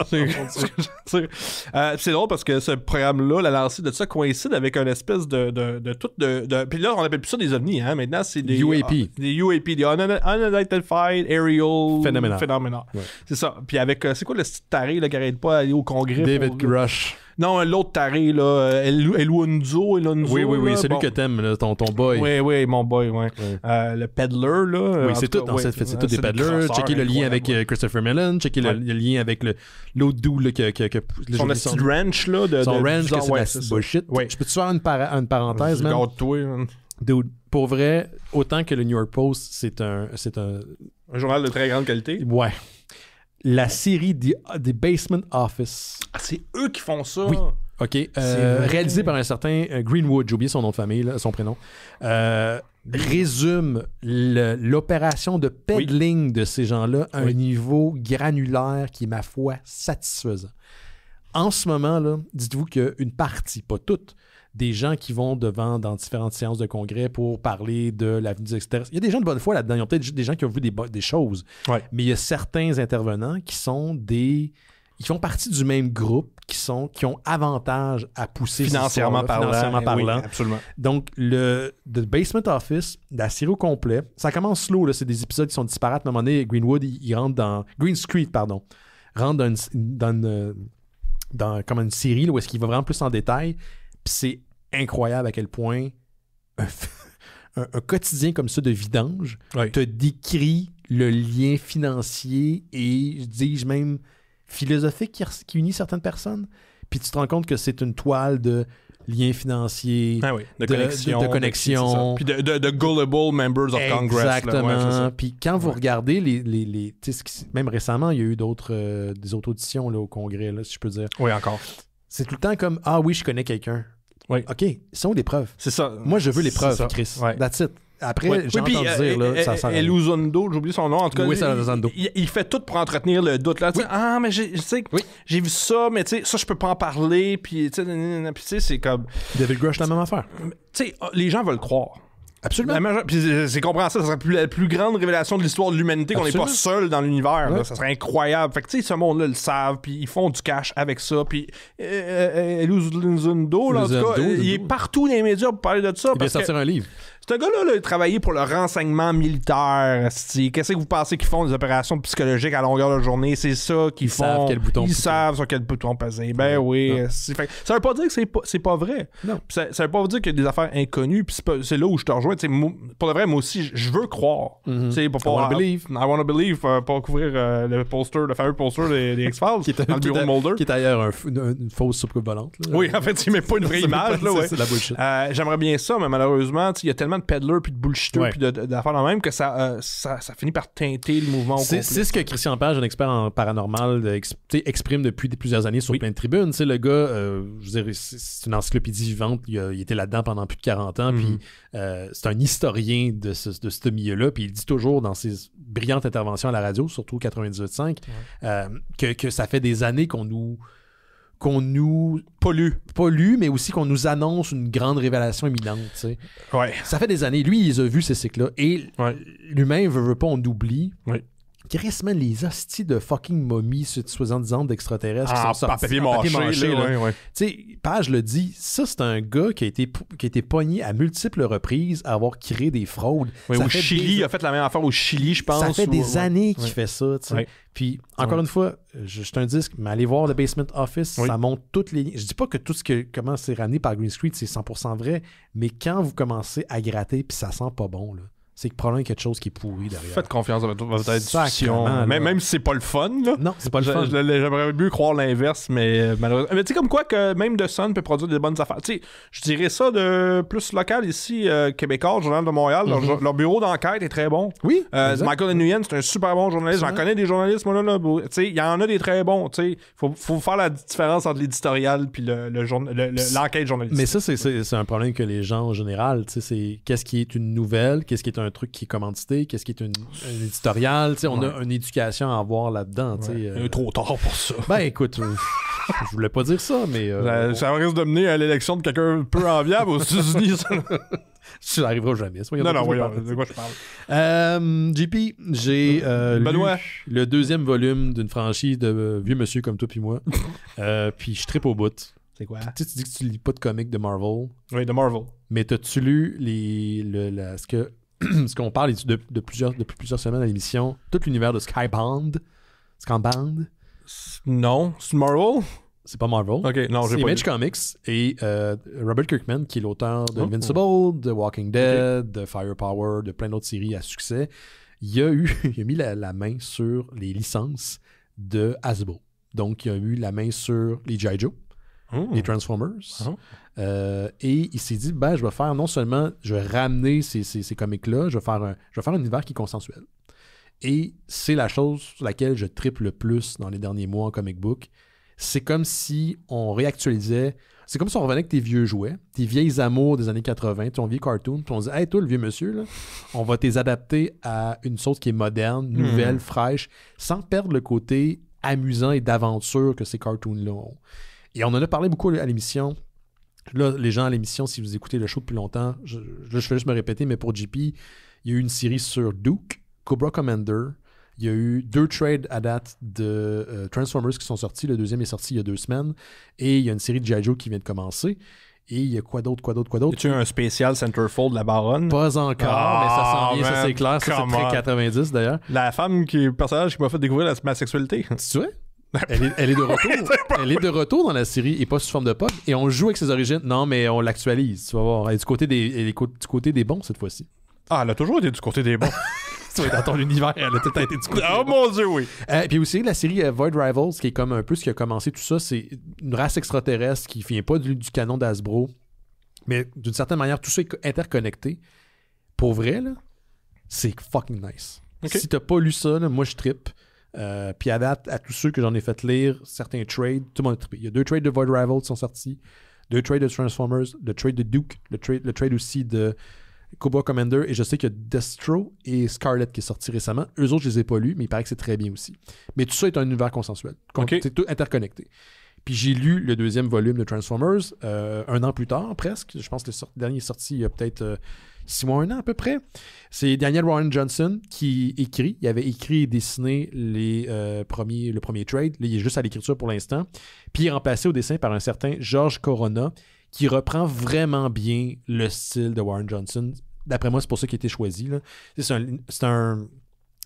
B: C'est drôle parce que ce programme-là, la lancée de ça coïncide avec une espèce de tout de puis là, on appelle plus ça des ovnis, hein. Maintenant, c'est des
A: UAP.
B: Des UAP, des Unidentified Aerial Phenomena.
A: Ouais.
B: C'est ça. Puis avec, c'est quoi le petit taré là, qui arrête pas d'aller au congrès?
A: David Rush.
B: Non, l'autre taré, là, Elonzo.
A: Oui, celui que t'aimes, là, ton boy.
B: Oui, mon boy, ouais. Le peddler, là.
A: Oui, c'est tout, c'est tout des peddlers. Checker le lien avec Christopher Mellon, checker le lien avec l'autre dude,
B: son petit ranch, là.
A: Son ranch, c'est bullshit. Je peux-tu faire une parenthèse, man? Dude, pour vrai, autant que le New York Post, c'est un
B: journal de très grande qualité.
A: Ouais. La série des Basement Office.
B: Ah, c'est eux qui font ça?
A: Oui. OK. Réalisé par un certain Greenwood, j'ai oublié son nom de famille, là, son prénom. Résume l'opération de peddling de ces gens-là à un niveau granulaire qui est, ma foi, satisfaisant. En ce moment, là, dites-vous qu'une partie, pas toute, des gens qui vont dans différentes séances de congrès pour parler de l'avenir des extraterrestres. Il y a des gens de bonne foi là-dedans. Il y a peut-être des gens qui ont vu des choses. Ouais. Mais il y a certains intervenants qui font partie du même groupe, qui ont avantage à pousser
B: financièrement parlant.
A: Oui,
B: absolument.
A: Donc, The Basement Office, la série au complet, ça commence slow. Là, c'est des épisodes qui sont disparates. À un moment donné, Greenwood, il rentre dans... Green Street, pardon. Rentre dans comme une série là, où est-ce qu'il va vraiment plus en détail. Puis c'est incroyable à quel point un quotidien comme ça de vidange te décrit le lien financier et, dis-je même, philosophique qui unit certaines personnes. Puis tu te rends compte que c'est une toile de liens financiers, de connexion.
B: Puis de gullible members of Congress.
A: Exactement. Puis quand vous regardez même récemment, il y a eu des autres auditions là, au Congrès, là, si je peux dire.
B: Oui, encore. C'est
A: tout le temps comme « Ah oui, je connais quelqu'un. »
B: Oui.
A: OK, sont les preuves.
B: C'est ça.
A: Moi, je veux les preuves, Chris. Ouais. That's it. Après, j'ai entendu dire, là, ça s'arrête.
B: Elizondo, j'ai oublié son nom, en tout cas.
A: Oui, c'est Elizondo.
B: Il fait tout pour entretenir le doute, là. Oui. Ah, mais j'ai vu ça, mais tu sais, ça, je peux pas en parler, puis tu sais, c'est comme...
A: David Grush, la même affaire.
B: Tu sais, les gens veulent croire.
A: Absolument.
B: Puis c'est compréhensible, ça serait la plus grande révélation de l'histoire de l'humanité qu'on n'est pas seul dans l'univers.
A: Ouais.
B: Ça serait incroyable. Fait que tu sais, ce monde-là le savent, puis ils font du cash avec ça. Puis Elizondo, là, en tout cas, il est partout dans les médias pour parler de ça.
A: Il vient sortir un livre.
B: Ce gars-là, là, il travaillait pour le renseignement militaire. Qu'est-ce que vous pensez qu'ils font des opérations psychologiques à longueur de journée? C'est ça qu'ils font.
A: Savent quel bouton
B: Ils savent sur quel bouton peser. Ben oui. Fait, ça veut pas dire que c'est pas vrai.
A: Non.
B: Ça veut pas dire qu'il y a des affaires inconnues. Puis c'est là où je te rejoins. Pour de vrai, moi aussi, je veux croire. Pour
A: I wanna believe.
B: I wanna believe. Pour couvrir le fameux poster des X-Files
A: Qui est
B: dans le bureau de Mulder.
A: Qui est d'ailleurs une fausse soupe volante. Là.
B: Oui, en fait, c'est même pas une vraie image. Là, ouais.
A: C'est de la bullshit.
B: J'aimerais bien ça, mais malheureusement, il y a tellement de peddlers puis de bullshiteux puis d'affaires dans le même que ça finit par teinter le mouvement au complet.
A: C'est ce que Christian Page, un expert en paranormal, exprime depuis plusieurs années sur plein de tribunes. Le gars, je veux dire, c'est une encyclopédie vivante. Il était là-dedans pendant plus de 40 ans. Puis c'est un historien de ce milieu-là. Puis il dit toujours dans ses brillantes interventions à la radio, surtout 98.5, que ça fait des années qu'on nous pollue, mais aussi qu'on nous annonce une grande révélation imminente. T'sais.
B: Ouais.
A: Ça fait des années. Lui, il a vu ces cycles-là. Et lui-même, veut pas, on oublie.
B: Oui.
A: Chris, man, les hosties de fucking momies soi-disant d'extraterrestres qui sont sortis
B: en papier mâché.
A: Tu sais, Page le dit, ça, c'est un gars qui a été pogné à multiples reprises à avoir créé des fraudes.
B: Oui, au Chili, il a fait la même affaire au Chili, je pense.
A: Ça fait des années qu'il fait ça, tu sais.
B: Ouais.
A: Puis, encore une fois, je un disque, mais allez voir le Basement Office, ça montre toutes les lignes. Je dis pas que tout comment c'est ramené par Green Street, c'est 100% vrai, mais quand vous commencez à gratter puis ça sent pas bon, là, c'est que probablement quelque chose qui est pourri derrière.
B: Faites confiance à votre discussion. Même si c'est pas le fun, là.
A: Non, c'est pas le fun.
B: J'aimerais mieux croire l'inverse, mais malheureusement. Mais tu sais, comme quoi que même The Sun peut produire des bonnes affaires. Tu sais, je dirais ça de plus local ici, québécois, le Journal de Montréal. Leur bureau d'enquête est très bon.
A: Oui.
B: Michael Nguyen, c'est un super bon journaliste. J'en connais des journalistes, moi, là. Tu sais, il y en a des très bons. Tu sais, faut faire la différence entre l'éditorial puis l'enquête journalistique.
A: Mais ça, c'est un problème que les gens, en général, tu sais, c'est qu'est-ce qui est une nouvelle, qu'est-ce qui est un truc qui est commandité, qu'est-ce qui est un éditorial, tu sais, on a une éducation à avoir là-dedans, tu sais.
B: Trop tard pour ça.
A: Ben écoute, je voulais pas dire ça, mais
B: ça risque de mener à l'élection de quelqu'un peu enviable aux États-Unis.
A: Ça n'arrivera jamais.
B: Non, voyons, de quoi je parle.
A: JP, j'ai
B: Benoît.
A: lu le deuxième volume d'une franchise de vieux monsieur comme toi puis moi. Puis je trippe au bout.
B: C'est quoi?
A: Tu dis que tu lis pas de comics de Marvel.
B: Oui, de Marvel.
A: Mais t'as-tu lu ce qu'on parle depuis plusieurs semaines à l'émission, tout l'univers de Skybound?
B: Non, c'est Marvel?
A: C'est pas Marvel.
B: Ok, non, j'ai
A: c'est
B: pas
A: Image Comics et Robert Kirkman, qui est l'auteur de Invincible, de Walking Dead, de Firepower, de plein d'autres séries à succès. Il a mis la main sur les licences de Hasbro. Donc, il a eu la main sur les G.I. Joe, les Transformers. Et il s'est dit, je vais faire je vais ramener ces comics-là, je vais faire un univers qui est consensuel. Et c'est la chose sur laquelle je trippe le plus dans les derniers mois en comic book. C'est comme si on réactualisait. C'est comme si on revenait avec tes vieux jouets, tes vieilles amours des années 80, ton vieux cartoon, puis on dit, hey, toi, le vieux monsieur, là, on va t'adapter à une chose qui est moderne, nouvelle, fraîche, sans perdre le côté amusant et d'aventure que ces cartoons-là ont. Et on en a parlé beaucoup à l'émission. Là, les gens à l'émission, si vous écoutez le show depuis longtemps, je vais juste me répéter, mais pour JP, il y a eu une série sur Duke, Cobra Commander. Il y a eu 2 trades à date de Transformers qui sont sortis. Le deuxième est sorti il y a 2 semaines. Et il y a une série de G.I. Joe qui vient de commencer. Et il y a quoi d'autre?
B: Y a-tu un spécial Centerfold de la Baronne?
A: Pas encore, mais ça s'en vient, ça c'est clair. Ça, c'est très 90 d'ailleurs.
B: La femme le personnage qui m'a fait découvrir ma sexualité.
A: Tu vois? Elle est de retour. Elle est de retour dans la série et pas sous forme de pop. Et on joue avec ses origines. Non, mais on l'actualise. Tu vas voir. Elle est du côté des bons cette fois-ci.
B: Ah, elle a toujours été du côté des bons.
A: Tu vas être dans ton univers. Elle a tout le temps été du côté.
B: Oh mon Dieu, oui.
A: Puis aussi, la série Void Rivals, qui est comme un peu ce qui a commencé tout ça, c'est une race extraterrestre qui vient pas du canon d'Hasbro. Mais d'une certaine manière, tout ça est interconnecté. Pour vrai, là, c'est fucking nice. Okay. Si t'as pas lu ça, là, moi je trippe. Puis à date, à tous ceux que j'en ai fait lire, certains trades, tout le monde a trippé. Il y a 2 trades de Void Rivals qui sont sortis, 2 trades de Transformers, le trade de Duke, le trade aussi de Cobra Commander, et je sais qu'il y a Destro et Scarlet qui est sorti récemment. Eux autres, je les ai pas lus, mais il paraît que c'est très bien aussi. Mais tout ça est un univers consensuel.
B: Okay.
A: C'est tout interconnecté. Puis j'ai lu le 2e volume de Transformers 1 an plus tard, presque. Je pense que le dernier est sorti il y a peut-être 6 mois, 1 an à peu près. C'est Daniel Warren Johnson qui écrit. Il avait écrit et dessiné le premier trade. Là, il est juste à l'écriture pour l'instant. Puis il est remplacé au dessin par un certain George Corona qui reprend vraiment bien le style de Warren Johnson. D'après moi, c'est pour ça qu'il a été choisi. Là. C'est un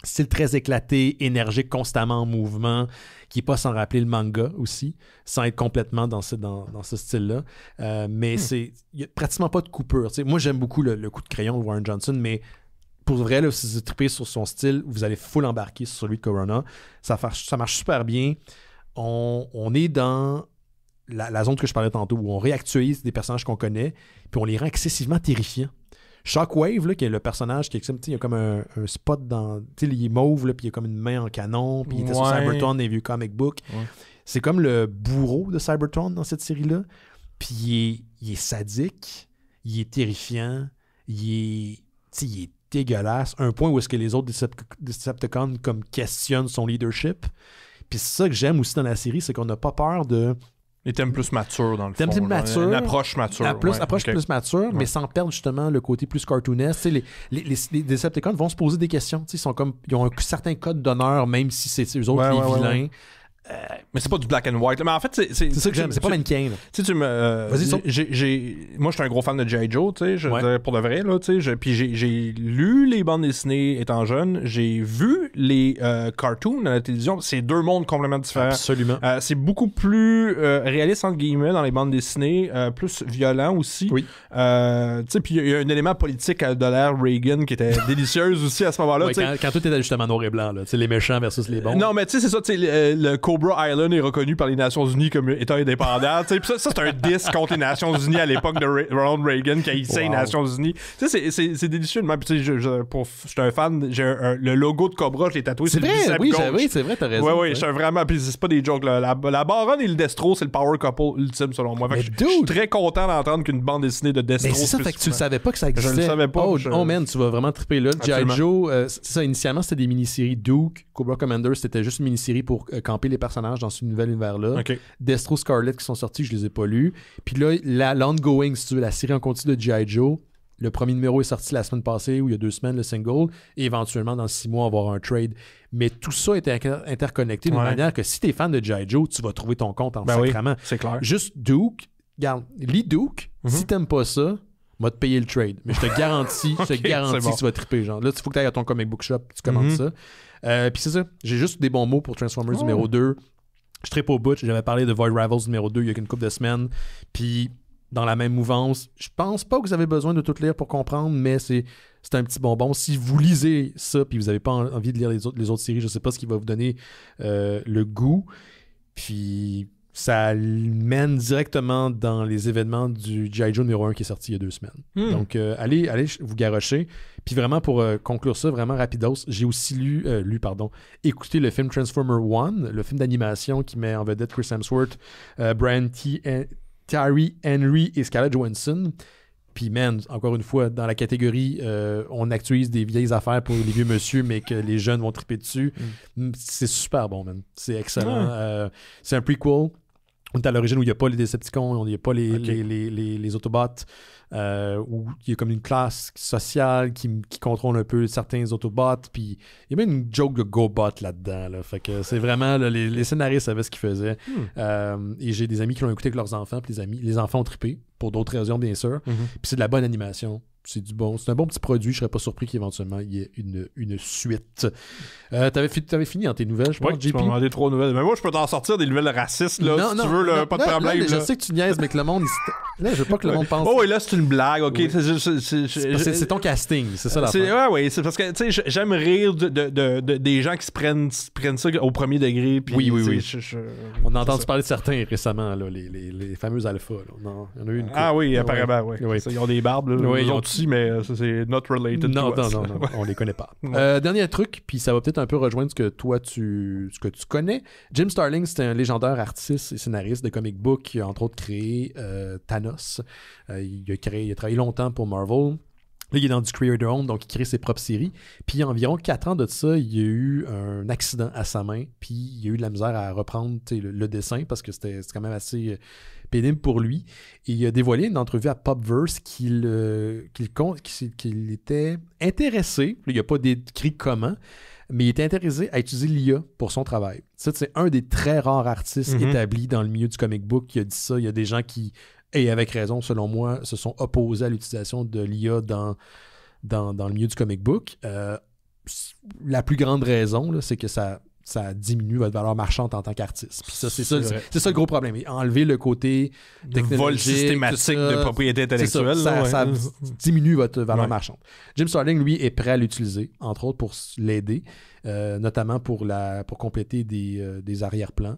A: style très éclaté, énergique, constamment en mouvement, qui n'est pas sans rappeler le manga aussi, sans être complètement dans ce style-là. Mais il n'y a pratiquement pas de coupure. T'sais, moi, j'aime beaucoup le coup de crayon de Warren Johnson, mais pour vrai, là, si vous trippez sur son style, vous allez full embarquer sur celui de Corona. Ça marche super bien. On est dans la zone que je parlais tantôt, où on réactualise des personnages qu'on connaît, puis on les rend excessivement terrifiants. Shockwave, là, qui est le personnage qui il y a comme un spot dans. Tu sais, il est mauve, là, puis il y a comme une main en canon, puis il était sur Cybertron, des vieux comic books. Ouais. C'est comme le bourreau de Cybertron dans cette série-là. Puis il est sadique, il est terrifiant, il est dégueulasse. Un point où est-ce que les autres Decepticons comme questionnent son leadership. Puis c'est ça que j'aime aussi dans la série, c'est qu'on n'a pas peur de.
B: Les thèmes plus matures dans le fond. Mature, une approche mature.
A: Approche plus mature, mais sans perdre justement le côté plus cartoonesque. Les Decepticons vont se poser des questions. Ils ont un certain code d'honneur, même si c'est eux autres les vilains.
B: Ouais. Mais c'est pas du black and white. Mais en fait, c'est
A: ça que j'aime. C'est pas mannequin.
B: Tu sais, vas-y, moi, je suis un gros fan de G.I. Joe, tu sais, pour de vrai, là, tu sais. Puis j'ai lu les bandes dessinées étant jeune. J'ai vu les cartoons à la télévision. C'est deux mondes complètement différents.
A: Absolument.
B: C'est beaucoup plus réaliste, entre guillemets, dans les bandes dessinées. Plus violent aussi.
A: Oui.
B: Tu sais, puis il y a un élément politique de l'ère Reagan qui était délicieuse aussi à ce moment-là.
A: Ouais, quand tout était justement noir et blanc, là, les méchants versus les bons.
B: Non, mais tu sais, c'est ça, tu sais, le Cobra Island est reconnu par les Nations Unies comme État indépendant. Pis ça, c'est un diss contre les Nations Unies à l'époque de Ronald Reagan qui haïssait les Nations Unies. Tu sais, c'est délicieux. Puis je suis un fan. J'ai le logo de Cobra, je l'ai tatoué.
A: C'est vrai, oui, c'est vrai, t'as raison.
B: Oui, je suis vraiment. Puis c'est pas des jokes. Là. La Baronne et le Destro, c'est le power couple ultime selon moi. Je suis très content d'entendre qu'une bande dessinée de Destro.
A: Mais c'est ça, fait que tu le savais pas que ça existait.
B: Je le savais pas.
A: Oh man, tu vas vraiment triper là. G.I. Joe, c'est ça, initialement, c'était des mini-séries. Duke, Cobra Commander, c'était juste une mini-série pour camper les personnages dans ce nouvel univers-là.
B: Okay.
A: Destro, Scarlet qui sont sortis, je les ai pas lus. Puis là, l'ongoing, si tu veux, la série en continu de G.I. Joe, le premier numéro est sorti la semaine passée ou il y a 2 semaines, le single, et éventuellement dans 6 mois, on va avoir un trade. Mais tout ça est interconnecté d'une manière que si t'es fan de G.I. Joe, tu vas trouver ton compte en sacrament.
B: Oui, c'est clair.
A: Juste Duke, regarde, lis Duke, si t'aimes pas ça, va te payer le trade. Mais je te garantis, que tu vas triper. Genre. Là, il faut que tu ailles à ton comic book shop et tu commandes ça. Puis c'est ça. J'ai juste des bons mots pour Transformers numéro 2. Je tripe au bout. J'avais parlé de Void Rivals numéro 2 il y a une couple de semaines. Puis dans la même mouvance, je pense pas que vous avez besoin de tout lire pour comprendre, mais c'est un petit bonbon. Si vous lisez ça puis vous n'avez pas envie de lire les autres séries, je sais pas ce qui va vous donner le goût. Puis ça mène directement dans les événements du G.I. Joe numéro 1 qui est sorti il y a 2 semaines. Donc, allez vous garrocher. Puis vraiment, pour conclure ça, vraiment rapidos, j'ai aussi écouté le film Transformer 1, le film d'animation qui met en vedette Chris Hemsworth, Brian Tyree Henry et Scarlett Johansson. Puis, man, encore une fois, dans la catégorie, on actualise des vieilles affaires pour les vieux monsieur, mais que les jeunes vont triper dessus. C'est super bon, man. C'est excellent. C'est un prequel. On est à l'origine où il n'y a pas les Decepticons, il n'y a pas les Autobots, où il y a comme une classe sociale qui contrôle un peu certains Autobots, puis il y a même une joke de GoBot là-dedans. Là. Fait que c'est vraiment, là, les scénaristes savaient ce qu'ils faisaient. Et j'ai des amis qui l'ont écouté avec leurs enfants, puis les enfants ont trippé, pour d'autres raisons, bien sûr. Puis c'est de la bonne animation. C'est un bon petit produit. Je serais pas surpris qu'éventuellement il y ait une suite. T'avais fini dans tes nouvelles, je pense,
B: JP?
A: Tu
B: m'as demandé 3 nouvelles. Mais moi, je peux t'en sortir des nouvelles racistes, là, si tu veux, là, pas de problème.
A: Là, je sais que tu niaises, mais que le monde... Là, je veux pas que le monde pense...
B: Oh, et là, c'est une blague, OK?
A: Oui. C'est ton casting, c'est ça l'affaire.
B: Oui, c'est parce que, tu sais, j'aime rire des gens qui se prennent ça au premier degré. Puis,
A: oui. On a entendu parler de certains récemment, là, les fameux alphas. Il y en a eu une couple.
B: Ah oui, apparemment, oui. Ils ont des barbes, là.
A: Oui, ils ont
B: mais c'est not related
A: non,
B: to us.
A: Non, on les connaît pas. Dernier truc, puis ça va peut-être un peu rejoindre ce que toi tu connais. Jim Starlin, c'est un légendaire artiste et scénariste de comic book qui a entre autres créé Thanos. Il a travaillé longtemps pour Marvel. Là, il est dans du Creator Own, donc il crée ses propres séries. Puis, il y a environ 4 ans de ça, il y a eu un accident à sa main. Puis, il y a eu de la misère à reprendre le dessin parce que c'était quand même assez pénible pour lui. Et il a dévoilé une entrevue à Popverse qu'il était intéressé. Là, il n'y a pas décrit comment, mais il était intéressé à utiliser l'IA pour son travail. Ça, c'est un des très rares artistes établis dans le milieu du comic book qui a dit ça. Il y a des gens qui, et avec raison, selon moi, se sont opposés à l'utilisation de l'IA dans le milieu du comic book. La plus grande raison, là, c'est que ça diminue votre valeur marchande en tant qu'artiste. Puis ça, c'est ça le gros problème. Enlever le côté technologique,
B: vol systématique de propriété intellectuelle.
A: Ça diminue votre valeur marchande. Jim Starlin, lui, est prêt à l'utiliser, entre autres pour l'aider, notamment pour compléter des arrière-plans.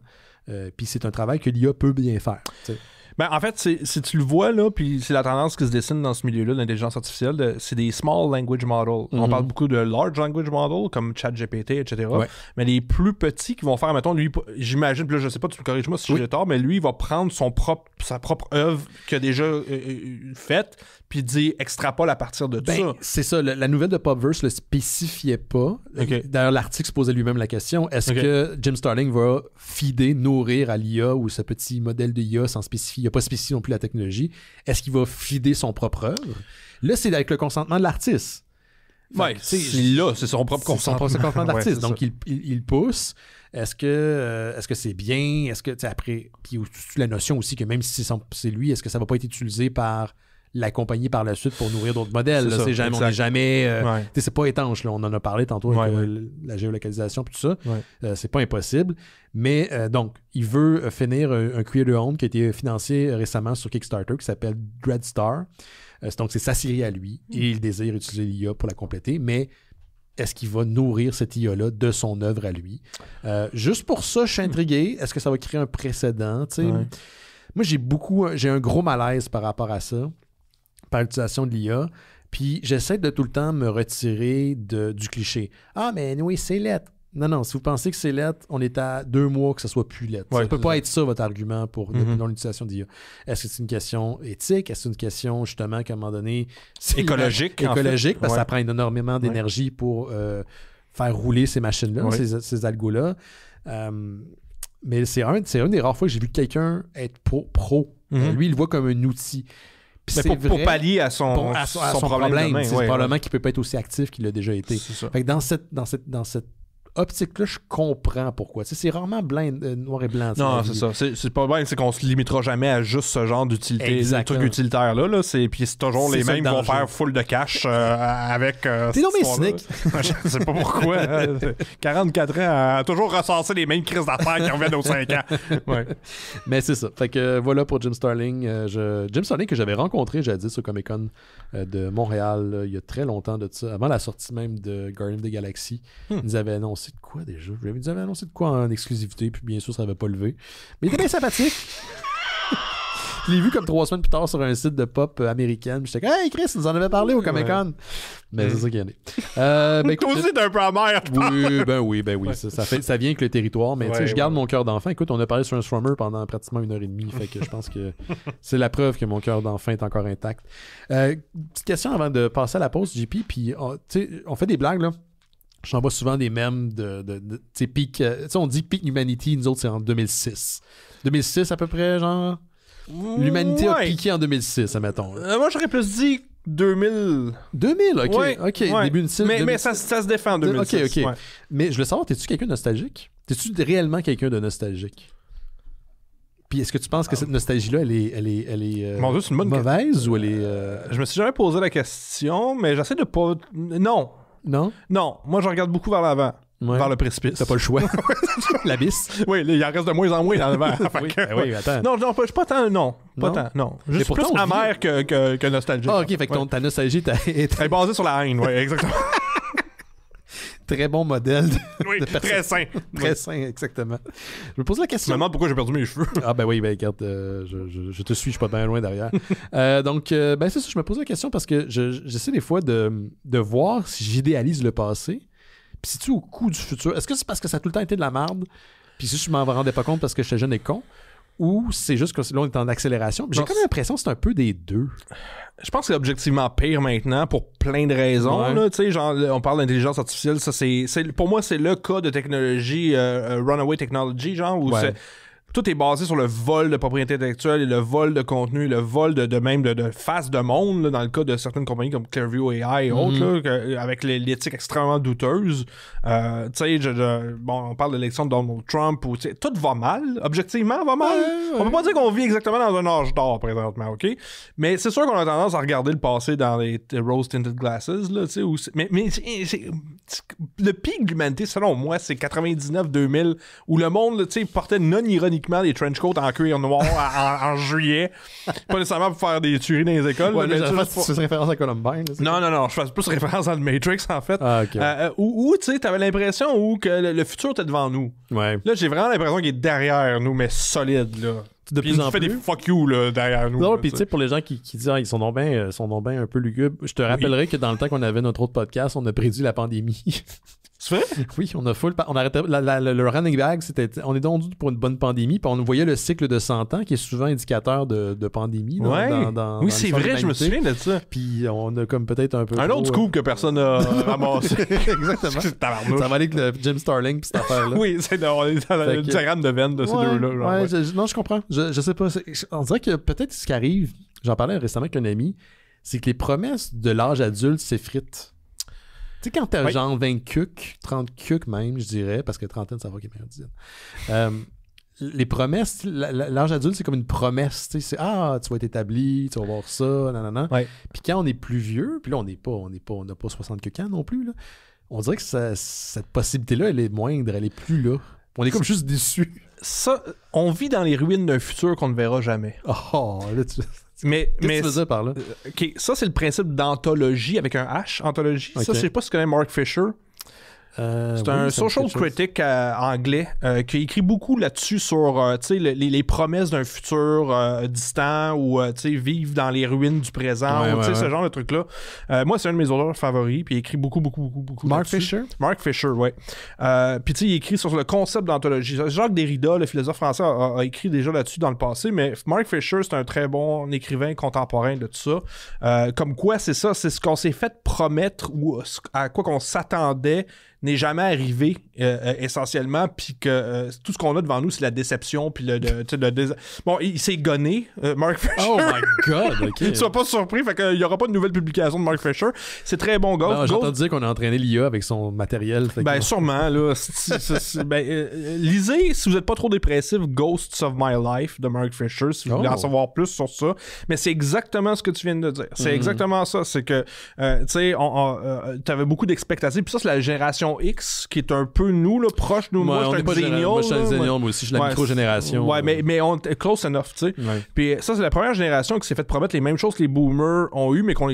A: Puis c'est un travail que l'IA peut bien faire. T'sais.
B: Ben, en fait, si tu le vois, là, puis c'est la tendance qui se dessine dans ce milieu-là d'intelligence artificielle, c'est des small language models. On parle beaucoup de large language models, comme ChatGPT, etc. Ouais. Mais les plus petits qui vont faire, mettons, lui, j'imagine, puis là, je sais pas, tu me corriges-moi si j'ai tort, mais lui, il va prendre sa propre œuvre qu'il a déjà faite, puis dire extrapole à partir de ça.
A: C'est ça. La nouvelle de Popverse le spécifiait pas. Okay. D'ailleurs, l'article se posait lui-même la question, est-ce que Jim Starlin va nourrir à l'IA ou ce petit modèle de IA sans spécifier? Il n'a pas spécifié non plus la technologie. Est-ce qu'il va feeder son propre œuvre? Là, c'est avec le consentement de l'artiste.
B: Ouais, c'est son propre consentement.
A: C'est son propre consentement de l'artiste. Donc, il pousse. Est-ce que c'est bien? Est-ce que, après... Puis la notion aussi que même si c'est lui, est-ce que ça va pas être utilisé par la compagnie par la suite pour nourrir d'autres modèles? Là, on n'est jamais... c'est pas étanche. Là. On en a parlé tantôt avec la géolocalisation et tout ça. C'est pas impossible. Mais donc, il veut finir un Creator Own qui a été financé récemment sur Kickstarter qui s'appelle Dreadstar. Donc, c'est sa série à lui et il désire utiliser l'IA pour la compléter. Mais est-ce qu'il va nourrir cette IA-là de son œuvre à lui? Juste pour ça, je suis intrigué. Est-ce que ça va créer un précédent? Moi, j'ai un gros malaise par rapport à ça, par l'utilisation de l'IA. Puis, j'essaie de tout le temps me retirer du cliché. Ah, mais oui, c'est lettre. Non, si vous pensez que c'est lettre, on est à 2 mois que ça soit plus lettre. Ça ne peut pas être ça, votre argument pour l'utilisation d'IA. Est-ce que c'est une question éthique? Est-ce que c'est une question, justement, qu'à un moment donné...
B: Écologique,
A: parce que ça prend énormément d'énergie pour faire rouler ces machines-là, ces algos-là. Mais c'est une des rares fois que j'ai vu quelqu'un être pro. Lui, il le voit comme un outil.
B: Pour pallier à son problème.
A: C'est probablement qu'il ne peut pas être aussi actif qu'il l'a déjà été. Fait que dans cette optique-là, je comprends pourquoi. C'est rarement noir et blanc.
B: Non, c'est ça. C'est pas bien, c'est qu'on se limitera jamais à juste ce genre d'utilité, de truc utilitaire-là. Puis c'est toujours les mêmes qui vont faire full de cash avec...
A: T'es non mais cynique.
B: Je sais pas pourquoi. 44 ans, à toujours recenser les mêmes crises d'affaires qui reviennent aux 5 ans.
A: Mais c'est ça. Fait que voilà pour Jim Starlin. Jim Starlin que j'avais rencontré jadis au Comic-Con de Montréal il y a très longtemps de ça, avant la sortie même de Guardians of the Galaxy. Ils nous avaient annoncé de quoi déjà? Ils avaient annoncé de quoi en exclusivité, puis bien sûr, ça n'avait pas levé. Mais il était bien sympathique. Je l'ai vu comme 3 semaines plus tard sur un site de pop américaine. J'étais comme, hey Chris, nous en avait parlé au Comic-Con. Mais c'est ça qu'il y en a.
B: Toi aussi, t'es un peu amer.
A: Oui. Ça vient avec le territoire, mais je garde mon cœur d'enfant. Écoute, on a parlé sur Transformer pendant pratiquement 1h30, fait que je pense que c'est la preuve que mon cœur d'enfant est encore intact. Petite question avant de passer à la pause, JP, puis on fait des blagues, là. J'envoie souvent des mèmes de peak. On dit peak humanity, nous autres, c'est en 2006. 2006 à peu près, genre. L'humanité a piqué en 2006, admettons.
B: Moi, j'aurais plus dit 2000.
A: 2000, ok. Début de 2006.
B: Mais ça se défend en 2006.
A: Ok. Mais je veux savoir, t'es-tu quelqu'un de nostalgique? T'es-tu réellement quelqu'un de nostalgique? Puis est-ce que tu penses que cette nostalgie-là, elle est
B: Mon Dieu, c'est une bonne
A: mauvaise ou elle est...
B: Je me suis jamais posé la question, mais j'essaie de pas... Non, moi je regarde beaucoup vers l'avant. Vers le précipice.
A: T'as pas le choix. L'abysse.
B: Oui, il en reste de moins en moins dans l'avant.
A: Attends.
B: Non, pas tant, non. Pas tant, non. Je suis plus amer que nostalgique.
A: Ah, ok, fait que ta nostalgie
B: elle est basée sur la haine, oui, exactement.
A: Très bon modèle.
B: Oui, très sain.
A: Très sain, exactement. Je me pose la question.
B: Je me demande pourquoi j'ai perdu mes cheveux.
A: Ah ben oui, regarde, je te suis, je suis pas bien loin derrière. Donc, c'est ça, je me pose la question parce que j'essaie des fois de voir si j'idéalise le passé. Puis c'est-tu au coup du futur? Est-ce que c'est parce que ça a tout le temps été de la merde? Puis si je m'en rendais pas compte parce que j'étais jeune et con? ou c'est juste que là, on est en accélération? J'ai comme l'impression que c'est un peu des deux.
B: Je pense que c'est objectivement pire maintenant pour plein de raisons.
A: Ouais.
B: Là, tu sais, genre, on parle d'intelligence artificielle, ça pour moi, c'est le cas de technologie, runaway technology, genre, où tout est basé sur le vol de propriété intellectuelle et le vol de contenu, le vol de même de face de monde, là, dans le cas de certaines compagnies comme Clearview AI et autres, là, avec l'éthique extrêmement douteuse. Tu sais, on parle de l'élection de Donald Trump, où tout va mal, objectivement, va mal. On peut pas dire qu'on vit exactement dans un âge d'or présentement, OK? Mais c'est sûr qu'on a tendance à regarder le passé dans les rose-tinted glasses, là, tu sais. Mais le pic de l'humanité, selon moi, c'est 99-2000, où le monde, tu sais, portait non ironiquement des trench coats en cuir noir en juillet. Pas nécessairement pour faire des tueries dans les écoles.
A: Ouais,
B: mais
A: tu fais référence à Columbine.
B: Non, je fais plus référence à The Matrix, en fait.
A: Ah, OK.
B: Où tu sais, t'avais l'impression que le futur était devant nous.
A: Ouais.
B: Là, j'ai vraiment l'impression qu'il est derrière nous, mais solide, là.
A: De
B: Puis
A: plus
B: il
A: en
B: nous fait
A: plus.
B: des fuck you, là, derrière nous.
A: Non, puis tu sais, pour les gens qui disent ils sont donc bien un peu lugubres, je te rappellerai que dans le temps qu'on avait notre autre podcast, on a prédit la pandémie.
B: C'est vrai?
A: Oui, on arrêtait le running bag, on est donc dû pour une bonne pandémie, puis on voyait le cycle de 100 ans qui est souvent indicateur de pandémie.
B: Oui, c'est vrai, je me souviens de ça.
A: Puis on a comme peut-être un peu
B: un autre scoop que personne n'a ramassé.
A: Exactement. Ça va aller avec le Jim Starlink puis cette affaire-là.
B: Oui, on est dans le diagramme de veine de ces deux-là.
A: Non, je comprends. Je sais pas. On dirait que peut-être ce qui arrive, j'en parlais récemment avec un ami, c'est que les promesses de l'âge adulte s'effritent. Tu sais, quand t'as genre 20 cucs, 30 cucs même, je dirais, parce que trentaine, ça va qu'il y a meilleure dizaine. Les promesses, l'âge adulte, c'est comme une promesse. Tu sais, c'est tu vas être établi, tu vas voir ça, nanana.
B: Ouais.
A: Puis quand on est plus vieux, puis là, on n'a pas 60 cucs ans non plus, là, on dirait que cette possibilité-là, elle est moindre, elle est plus là. On est comme juste déçus.
B: Ça, on vit dans les ruines d'un futur qu'on ne verra jamais.
A: Oh, là,
B: Mais
A: qu'est-ce que tu veux dire par là?
B: OK, ça, c'est le principe d'anthologie avec un H, anthologie.
A: Okay.
B: Ça, je sais pas si tu connais Mark Fisher. C'est un social critic anglais qui a écrit beaucoup là-dessus sur les promesses d'un futur distant ou vivre dans les ruines du présent, ce genre de truc-là. Moi, c'est un de mes auteurs favoris, puis il écrit beaucoup
A: Mark
B: là-dessus.
A: Fisher?
B: Mark Fisher, oui. Puis il écrit sur le concept d'anthologie. Jacques Derrida, le philosophe français, a écrit déjà là-dessus dans le passé, mais Mark Fisher, c'est un très bon écrivain contemporain de tout ça. Comme quoi, c'est ça, c'est ce qu'on s'est fait promettre ou à quoi qu'on s'attendait n'est jamais arrivé essentiellement, puis que tout ce qu'on a devant nous, c'est la déception, puis bon, il s'est gonné, Mark Fisher.
A: Oh my God, OK.
B: Sois pas surpris, fait qu'il y aura pas de nouvelle publication de Mark Fisher. C'est très bon, gars.
A: J'ai entendu dire qu'on a entraîné l'IA avec son matériel.
B: Sûrement, là. Lisez, si vous êtes pas trop dépressif, Ghosts of My Life de Mark Fisher, si vous voulez en savoir plus sur ça. Mais c'est exactement ce que tu viens de dire. C'est exactement ça. C'est que, tu sais, t'avais beaucoup d'expectatives, puis ça, c'est la génération X, qui est un peu nous, là, proche de nous. Moi, je suis un Xennial.
A: Moi, je suis un Xennial, moi aussi. Je suis la micro-génération.
B: Ouais, mais on est close enough, tu sais. Ouais. Puis ça, c'est la première génération qui s'est fait promettre les mêmes choses que les boomers ont eu, mais on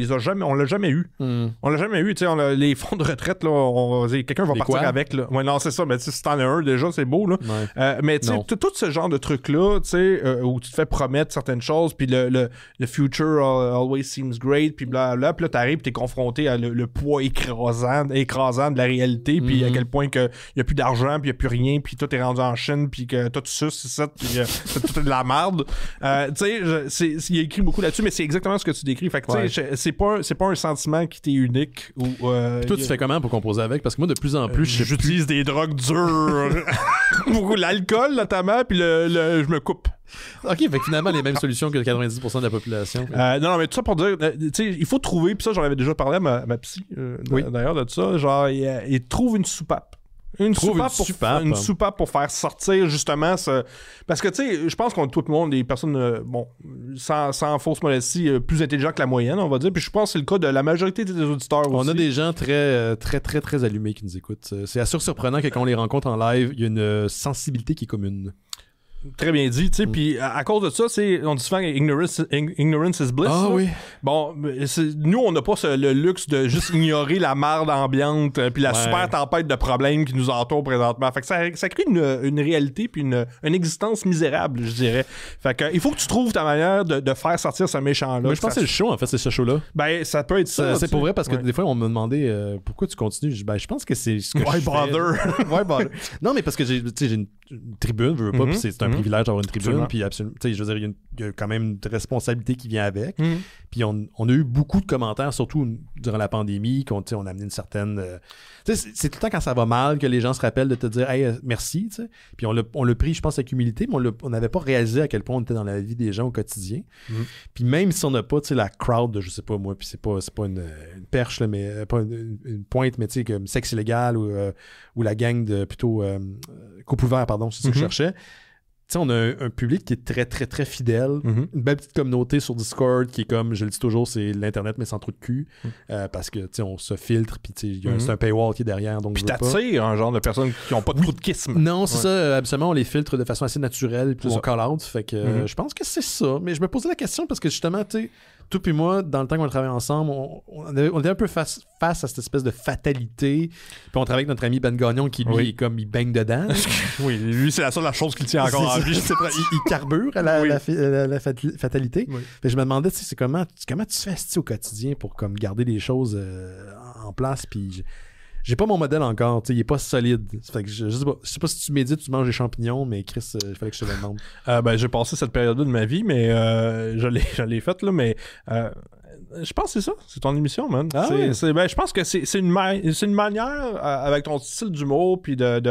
B: l'a jamais eu. On l'a jamais eu, tu sais. Les fonds de retraite, là, quelqu'un va partir avec, là. Ouais, non, c'est ça, mais si t'en as un, déjà, c'est beau, là. Ouais. Mais tu sais, tout ce genre de trucs-là, tu sais, où tu te fais promettre certaines choses, puis le future always seems great, puis blablabla, puis là, t'arrives, t'es confronté à le poids écrasant de la réalité, puis à quel point il n'y a plus d'argent, puis il n'y a plus rien, puis tout est rendu en Chine, puis que tout suce, c'est ça, puis tout est de la merde. Tu sais, il a écrit beaucoup là-dessus, mais c'est exactement ce que tu décris. Fait que, tu sais, c'est pas un sentiment qui t'est unique.
A: Toi, tu fais comment pour composer avec? Parce que moi, de plus en plus,
B: j'utilise des drogues dures. Beaucoup l'alcool, notamment, puis je me coupe.
A: OK, fait que finalement, les mêmes solutions que 90% de la population.
B: Non, mais tout ça pour dire, tu sais, il faut trouver, puis ça, j'en avais déjà parlé à ma psy, d'ailleurs, de ça, genre, il trouve une soupape. Une soupape pour faire sortir justement ce... Parce que, tu sais, je pense qu'on tout le monde, des personnes, sans fausse modestie, plus intelligentes que la moyenne, on va dire. Puis je pense que c'est le cas de la majorité des auditeurs aussi.
A: On a des gens très allumés qui nous écoutent. C'est assez surprenant que quand on les rencontre en live, il y a une sensibilité qui est commune.
B: Très bien dit, tu sais, puis à cause de ça, on dit souvent ignorance is bliss.
A: Ah oui.
B: Bon, nous, on n'a pas le luxe de juste ignorer la marde ambiante puis la super tempête de problèmes qui nous entoure présentement. Fait que ça crée une réalité puis une existence misérable, je dirais. Fait que il faut que tu trouves ta manière de faire sortir ce méchant-là.
A: Mais je pense que c'est le show, en fait, c'est ce show-là.
B: Ben, ça peut être ça.
A: C'est pour vrai, parce que des fois, on me demandait pourquoi tu continues. Je pense que c'est ce que
B: Why bother?
A: Why bother? Non, mais parce que j'ai une tribune, je veux pas, puis c'est un privilège d'avoir une tribune, puis absolument, tu sais, je veux dire, il y a quand même une responsabilité qui vient avec. Puis on a eu beaucoup de commentaires, surtout durant la pandémie, on a amené une certaine... c'est tout le temps quand ça va mal que les gens se rappellent de te dire « Hey, merci », tu sais. Puis on l'a pris, je pense, avec humilité, mais on n'avait pas réalisé à quel point on était dans la vie des gens au quotidien. Puis même si on n'a pas, tu sais, la crowd de, je sais pas moi, puis c'est pas une perche, là, mais pas une pointe, mais tu sais, comme Sexe illégal ou la gang de plutôt couple ouvert, pardon, c'est ça que je cherchais. Tu sais, on a un public qui est très, très, très fidèle. Une belle petite communauté sur Discord qui est comme, je le dis toujours, c'est l'Internet, mais sans trou de cul. Parce que, tu sais, on se filtre, puis tu sais, c'est un paywall qui est derrière. Donc
B: puis t'attires un genre de personnes qui n'ont pas de trou de kisme.
A: Non, c'est ça. Absolument, on les filtre de façon assez naturelle, puis on call out. Fait que je pense que c'est ça. Mais je me posais la question parce que justement, tu sais, toi puis moi, dans le temps qu'on travaillait ensemble, on était un peu face à cette espèce de fatalité. Puis on travaille avec notre ami Ben Gagnon qui, lui, est comme, il baigne dedans.
B: Oui, lui, c'est la seule chose qu'il tient encore en vie.
A: Il carbure à la fatalité. Fait, je me demandais, tu sais, comment tu fais au quotidien pour comme garder les choses en place, puis... J'ai pas mon modèle encore, tu sais, il est pas solide. Fait que je sais pas si tu médites, tu manges des champignons, mais Chris, il fallait que je te le demande.
B: Ben, j'ai passé cette période-là de ma vie, mais je l'ai faite, là, mais je pense que c'est ça, c'est ton émission, man. Ben, je pense que c'est une manière, avec ton style d'humour, puis de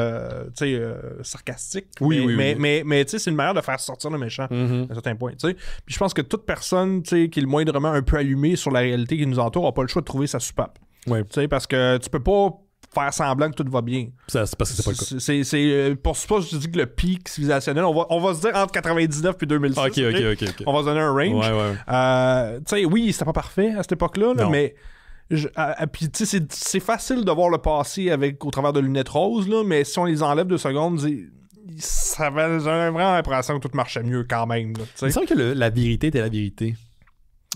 B: tu sais, sarcastique. Mais tu sais, c'est une manière de faire sortir le méchant, à un certain point, tu sais. Puis je pense que toute personne, tu sais, qui est le moindrement un peu allumée sur la réalité qui nous entoure, n'a pas le choix de trouver sa soupape. Tu sais, parce que tu peux pas faire semblant que tout va bien.
A: C'est parce que c'est pas le cas.
B: C'est pour ça que je dis que le pic civilisationnel, on va se dire entre 99 puis 2006.
A: OK.
B: On va se donner un range. Tu sais, oui, c'était pas parfait à cette époque-là, là, mais... puis tu sais, c'est facile de voir le passé au travers de lunettes roses, là, mais si on les enlève 2 secondes, ça avait vraiment l'impression que tout marchait mieux quand même. Là,
A: il me semble que la vérité était la vérité.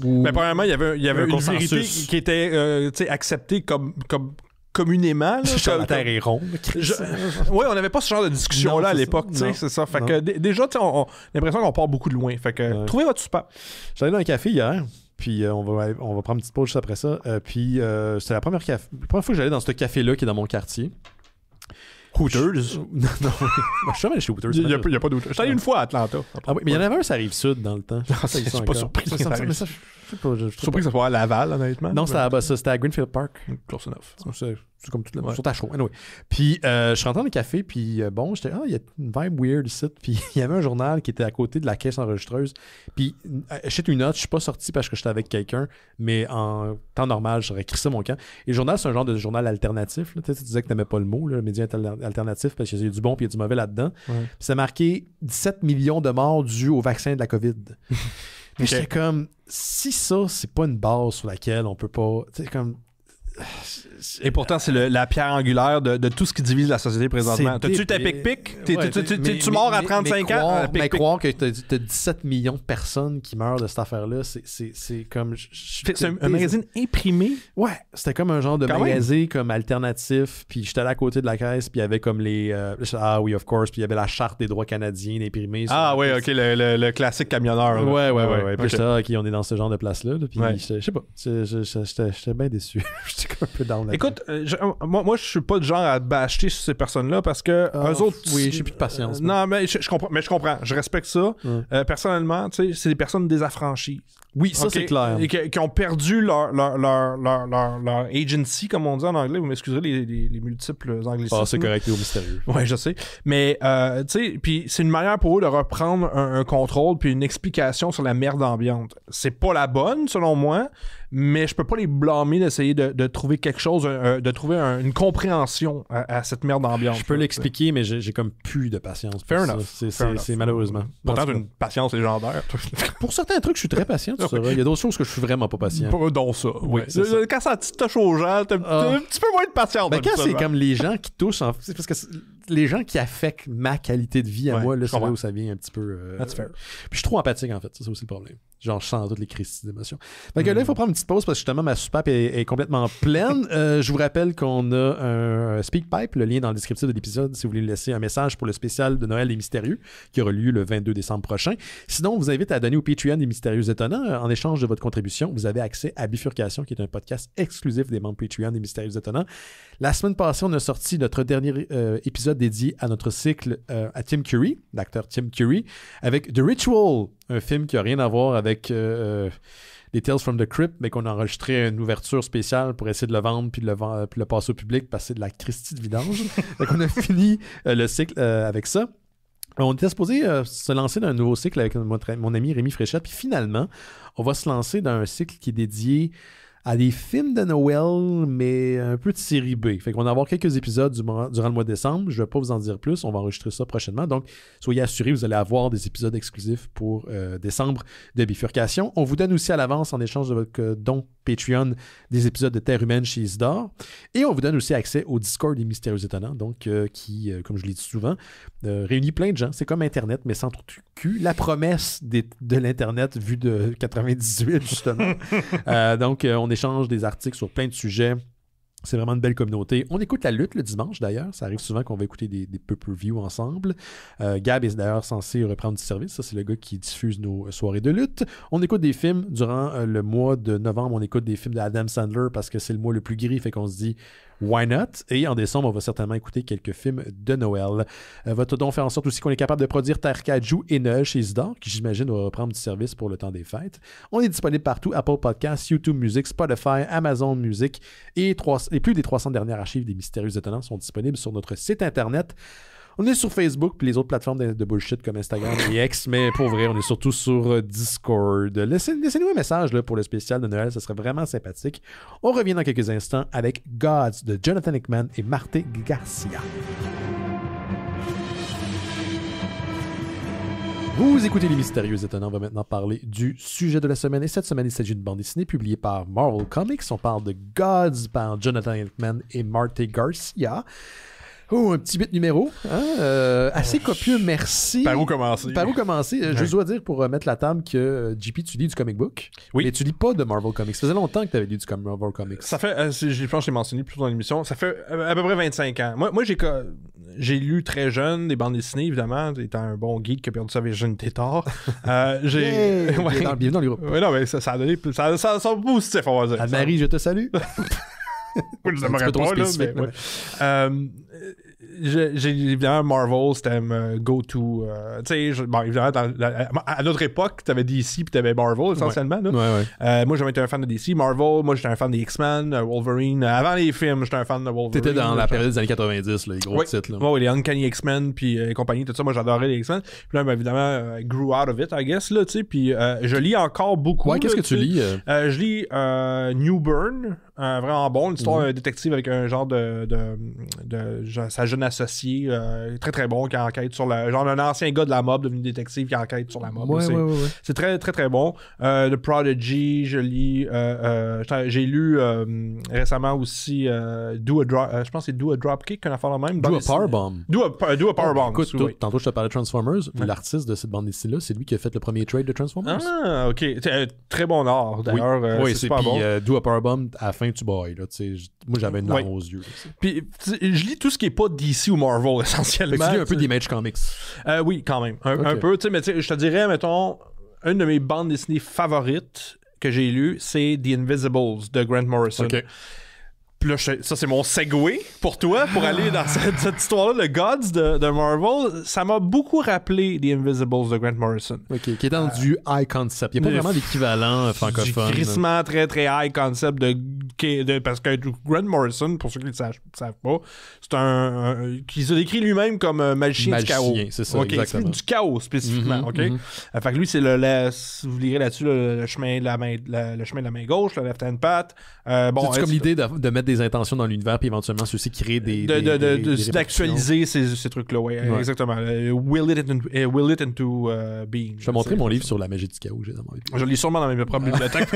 B: Mais premièrement, il y avait une vérité qui était acceptée comme communément.
A: La Terre est ronde.
B: Oui, on n'avait pas ce genre de discussion-là à l'époque. C'est ça. Fait que déjà, on a l'impression qu'on part beaucoup de loin. Fait que trouvez votre super.
A: J'allais dans un café hier. Puis on va prendre une petite pause juste après ça. Puis c'était la première fois que j'allais dans ce café-là qui est dans mon quartier.
B: Hooters?
A: Non, je suis jamais chez Hooters.
B: Il n'y a pas d'Hooters. J'étais allé une fois à Atlanta.
A: Ah oui, mais il y en avait un, ça arrive sud dans le temps.
B: Je suis pas surpris. Je suis surpris que ça soit à Laval, honnêtement.
A: Non, c'était à Greenfield Park.
B: Close enough.
A: C'est comme toute la sur ta show. Anyway. Puis je suis rentré dans le café, puis j'étais il y a une vibe weird ici. Puis il y avait un journal qui était à côté de la caisse enregistreuse. Puis j'étais une note, je suis pas sorti parce que j'étais avec quelqu'un, mais en temps normal, j'aurais écrit ça mon camp. Et le journal, c'est un genre de journal alternatif. Là. Tu disais que t'aimais pas le mot, là, le média alternatif, parce qu'il y a du bon puis il y a du mauvais là-dedans. Puis c'est marqué 17 millions de morts dus au vaccin de la COVID. Mais j'étais comme, si ça, c'est pas une base sur laquelle on peut pas. Tu sais, comme.
B: Et pourtant, c'est la pierre angulaire de tout ce qui divise la société présentement. T'as-tu ta pic-pic? T'es-tu mort à 35 ans?
A: Mais croire que t'as 17 millions de personnes qui meurent de cette affaire-là, c'est comme...
B: C'est un magazine imprimé?
A: Ouais, c'était comme un genre de magazine comme alternatif, puis j'étais allé à côté de la caisse, puis il y avait comme les... ah oui, of course, puis il y avait la charte des droits canadiens imprimée.
B: Ah oui, OK, le classique camionneur.
A: Ouais. Puis j'étais OK, on est dans ce genre de place-là. Puis je sais pas, j'étais bien déçu. J'étais un peu down.
B: Écoute, moi je suis pas du genre à bâcher sur ces personnes-là parce que eux autres...
A: Oui, j'ai plus de patience.
B: Non, mais je comprends. Je respecte ça. Personnellement, tu sais, c'est des personnes désaffranchies.
A: Oui, ça c'est clair.
B: Et qui ont perdu leur agency, comme on dit en anglais. Vous m'excuserez les multiples anglicismes.
A: Ah, c'est correct, c'est au mystérieux.
B: Ouais, je sais. Mais, tu sais, puis c'est une manière pour eux de reprendre un contrôle puis une explication sur la merde ambiante. C'est pas la bonne, selon moi, mais je peux pas les blâmer d'essayer de trouver quelque chose, de trouver une compréhension à cette merde ambiante.
A: Je peux l'expliquer, mais j'ai comme plus de patience.
B: Fair enough.
A: C'est malheureusement.
B: Pourtant, t'as une patience légendaire.
A: Pour certains trucs, je suis très patient. Il y a d'autres choses que je suis vraiment pas patient.
B: Dont ça. Oui. Quand ça touche aux gens, t'as un petit peu moins de patience.
A: Mais quand c'est comme les gens qui touchent, c'est parce que les gens qui affectent ma qualité de vie à moi, là, c'est là où ça vient un petit peu.
B: That's fair.
A: Puis je suis trop empathique, en fait. C'est aussi le problème. Genre, je sens toutes les crises d'émotion. Fait que là, il faut prendre une petite pause parce que justement, ma soupape est complètement pleine. Je vous rappelle qu'on a un SpeakPipe, le lien dans le descriptif de l'épisode, si vous voulez laisser un message pour le spécial de Noël des Mystérieux, qui aura lieu le 22 décembre prochain. Sinon, on vous invite à donner au Patreon des Mystérieux Étonnants. En échange de votre contribution, vous avez accès à Bifurcation, qui est un podcast exclusif des membres Patreon des Mystérieux Étonnants. La semaine passée, on a sorti notre dernier épisode dédié à notre cycle à Tim Curry, l'acteur Tim Curry, avec The Ritual, un film qui n'a rien à voir avec les Tales from the Crypt, mais qu'on a enregistré une ouverture spéciale pour essayer de le vendre puis de le passer au public parce que c'est de la Christie de vidange. Donc on a fini le cycle avec ça. On était supposé se lancer dans un nouveau cycle avec mon ami Rémi Fréchette, puis finalement, on va se lancer dans un cycle qui est dédié à des films de Noël, mais un peu de série B. Fait qu'on va avoir quelques épisodes durant le mois de décembre. Je ne vais pas vous en dire plus. On va enregistrer ça prochainement. Donc, soyez assurés, vous allez avoir des épisodes exclusifs pour décembre de Bifurcation. On vous donne aussi à l'avance, en échange de votre don Patreon, des épisodes de Terre humaine chez Isidore. Et on vous donne aussi accès au Discord des Mystérieux Étonnants, donc qui, comme je l'ai dit souvent, réunit plein de gens. C'est comme Internet, mais sans trop de cul. La promesse de l'Internet vue de 98, justement. Donc, on échange des articles sur plein de sujets. C'est vraiment une belle communauté. On écoute la lutte le dimanche, d'ailleurs. Ça arrive souvent qu'on va écouter des pay-per-view ensemble. Gab est d'ailleurs censé reprendre du service. Ça, c'est le gars qui diffuse nos soirées de lutte. On écoute des films. Durant le mois de novembre, on écoute des films d'Adam Sandler parce que c'est le mois le plus gris. Fait qu'on se dit why not? Et en décembre, on va certainement écouter quelques films de Noël. Votre don fait en sorte aussi qu'on est capable de produire Tarkaju et Noël chez Isidore, qui j'imagine va reprendre du service pour le temps des fêtes. On est disponible partout: Apple Podcasts, YouTube Music, Spotify, Amazon Music et plus des 300 dernières archives des Mystérieux Étonnants sont disponibles sur notre site internet. On est sur Facebook puis les autres plateformes de bullshit comme Instagram et X, mais pour vrai, on est surtout sur Discord. Laissez-nous un message là, pour le spécial de Noël, ça serait vraiment sympathique. On revient dans quelques instants avec Gods de Jonathan Hickman et Marte Garcia. Vous écoutez Les Mystérieux Étonnants. On va maintenant parler du sujet de la semaine. Et cette semaine, il s'agit d'une bande dessinée publiée par Marvel Comics. On parle de Gods par Jonathan Hickman et Marte Garcia. Oh, un petit bit numéro. Hein? Assez copieux, merci.
B: Par où commencer?
A: Je dois dire, pour mettre la table, que JP, tu lis du comic book. Oui. Mais tu lis pas de Marvel Comics. Ça faisait longtemps que tu avais lu du Marvel Comics.
B: Ça fait, je pense que je l'ai mentionné plus tôt dans l'émission, ça fait à peu près 25 ans. Moi j'ai lu très jeune des bandes dessinées, évidemment, étant un bon geek qui a perdu sa virginité tard.
A: Bienvenue dans le groupe.
B: Oui, non, mais ça a donné... Ça a positif, on va dire.
A: Anne-Marie, je te salue.
B: Je ne l'aimerais pas, là, mais... Ouais. J'ai évidemment Marvel, c'était go-to. Tu sais, bon, évidemment, à notre époque, t'avais DC puis t'avais Marvel essentiellement.
A: Ouais.
B: Là. Moi, j'avais été un fan de DC. Marvel, moi, j'étais un fan des X-Men, Wolverine. Avant les films, j'étais un fan de Wolverine.
A: T'étais dans la période des années 90, là, les gros titres. Là.
B: Ouais, les Uncanny X-Men puis compagnie, tout ça. Moi, j'adorais les X-Men. Puis là, évidemment, grew out of it, I guess, là, tu sais. Puis je lis encore beaucoup.
A: Ouais, qu'est-ce que tu lis?
B: Je lis New Burn. Vraiment bon, l'histoire d'un détective avec un genre de sa jeune associée, très très bon, qui enquête sur genre un ancien gars de la mob devenu détective qui enquête sur la mob.
A: Ouais.
B: C'est très très très bon. The Prodigy, je lis, j'ai lu récemment aussi je pense que c'est Do a Dropkick, qu'on a fait la même.
A: Do a Powerbomb.
B: Do a Powerbomb.
A: Écoute, tantôt je te parlais de Transformers, l'artiste de cette bande dessinée-là, c'est lui qui a fait le premier trade de Transformers.
B: Ah, ok. Très bon art, d'ailleurs.
A: Oui,
B: c'est super bon.
A: Do a Powerbomb, à la fin tu bailles, là, moi j'avais une larme aux yeux.
B: Puis je lis tout ce qui est pas DC ou Marvel essentiellement.
A: Tu lis un peu d'Image Comics.
B: Oui, quand même. Un peu, mais je te dirais, mettons, une de mes bandes dessinées favorites que j'ai lues, c'est The Invisibles de Grant Morrison.
A: Okay.
B: Puis là, ça, c'est mon segue pour toi, pour aller dans cette histoire-là, le Gods de Marvel. Ça m'a beaucoup rappelé The Invisibles de Grant Morrison.
A: OK, qui est dans du high concept. Il n'y a pas vraiment d'équivalent francophone.
B: Du crissement très, très high concept parce que Grant Morrison, pour ceux qui ne le savent pas, c'est qui se décrit lui-même comme magicien du chaos.
A: C'est ça, exactement.
B: Du chaos, spécifiquement, OK? Fait que lui, c'est si vous lirez là-dessus, le chemin de la main gauche, le left hand path.
A: C'est comme l'idée de mettre des des intentions dans l'univers, puis éventuellement ceux-ci créent des
B: d'actualiser ces trucs-là, ouais. Exactement. Will it into being.
A: Je vais montrer mon livre sur la magie du chaos, j'ai dans mon livre.
B: Je lis sûrement dans mes propres bibliothèques.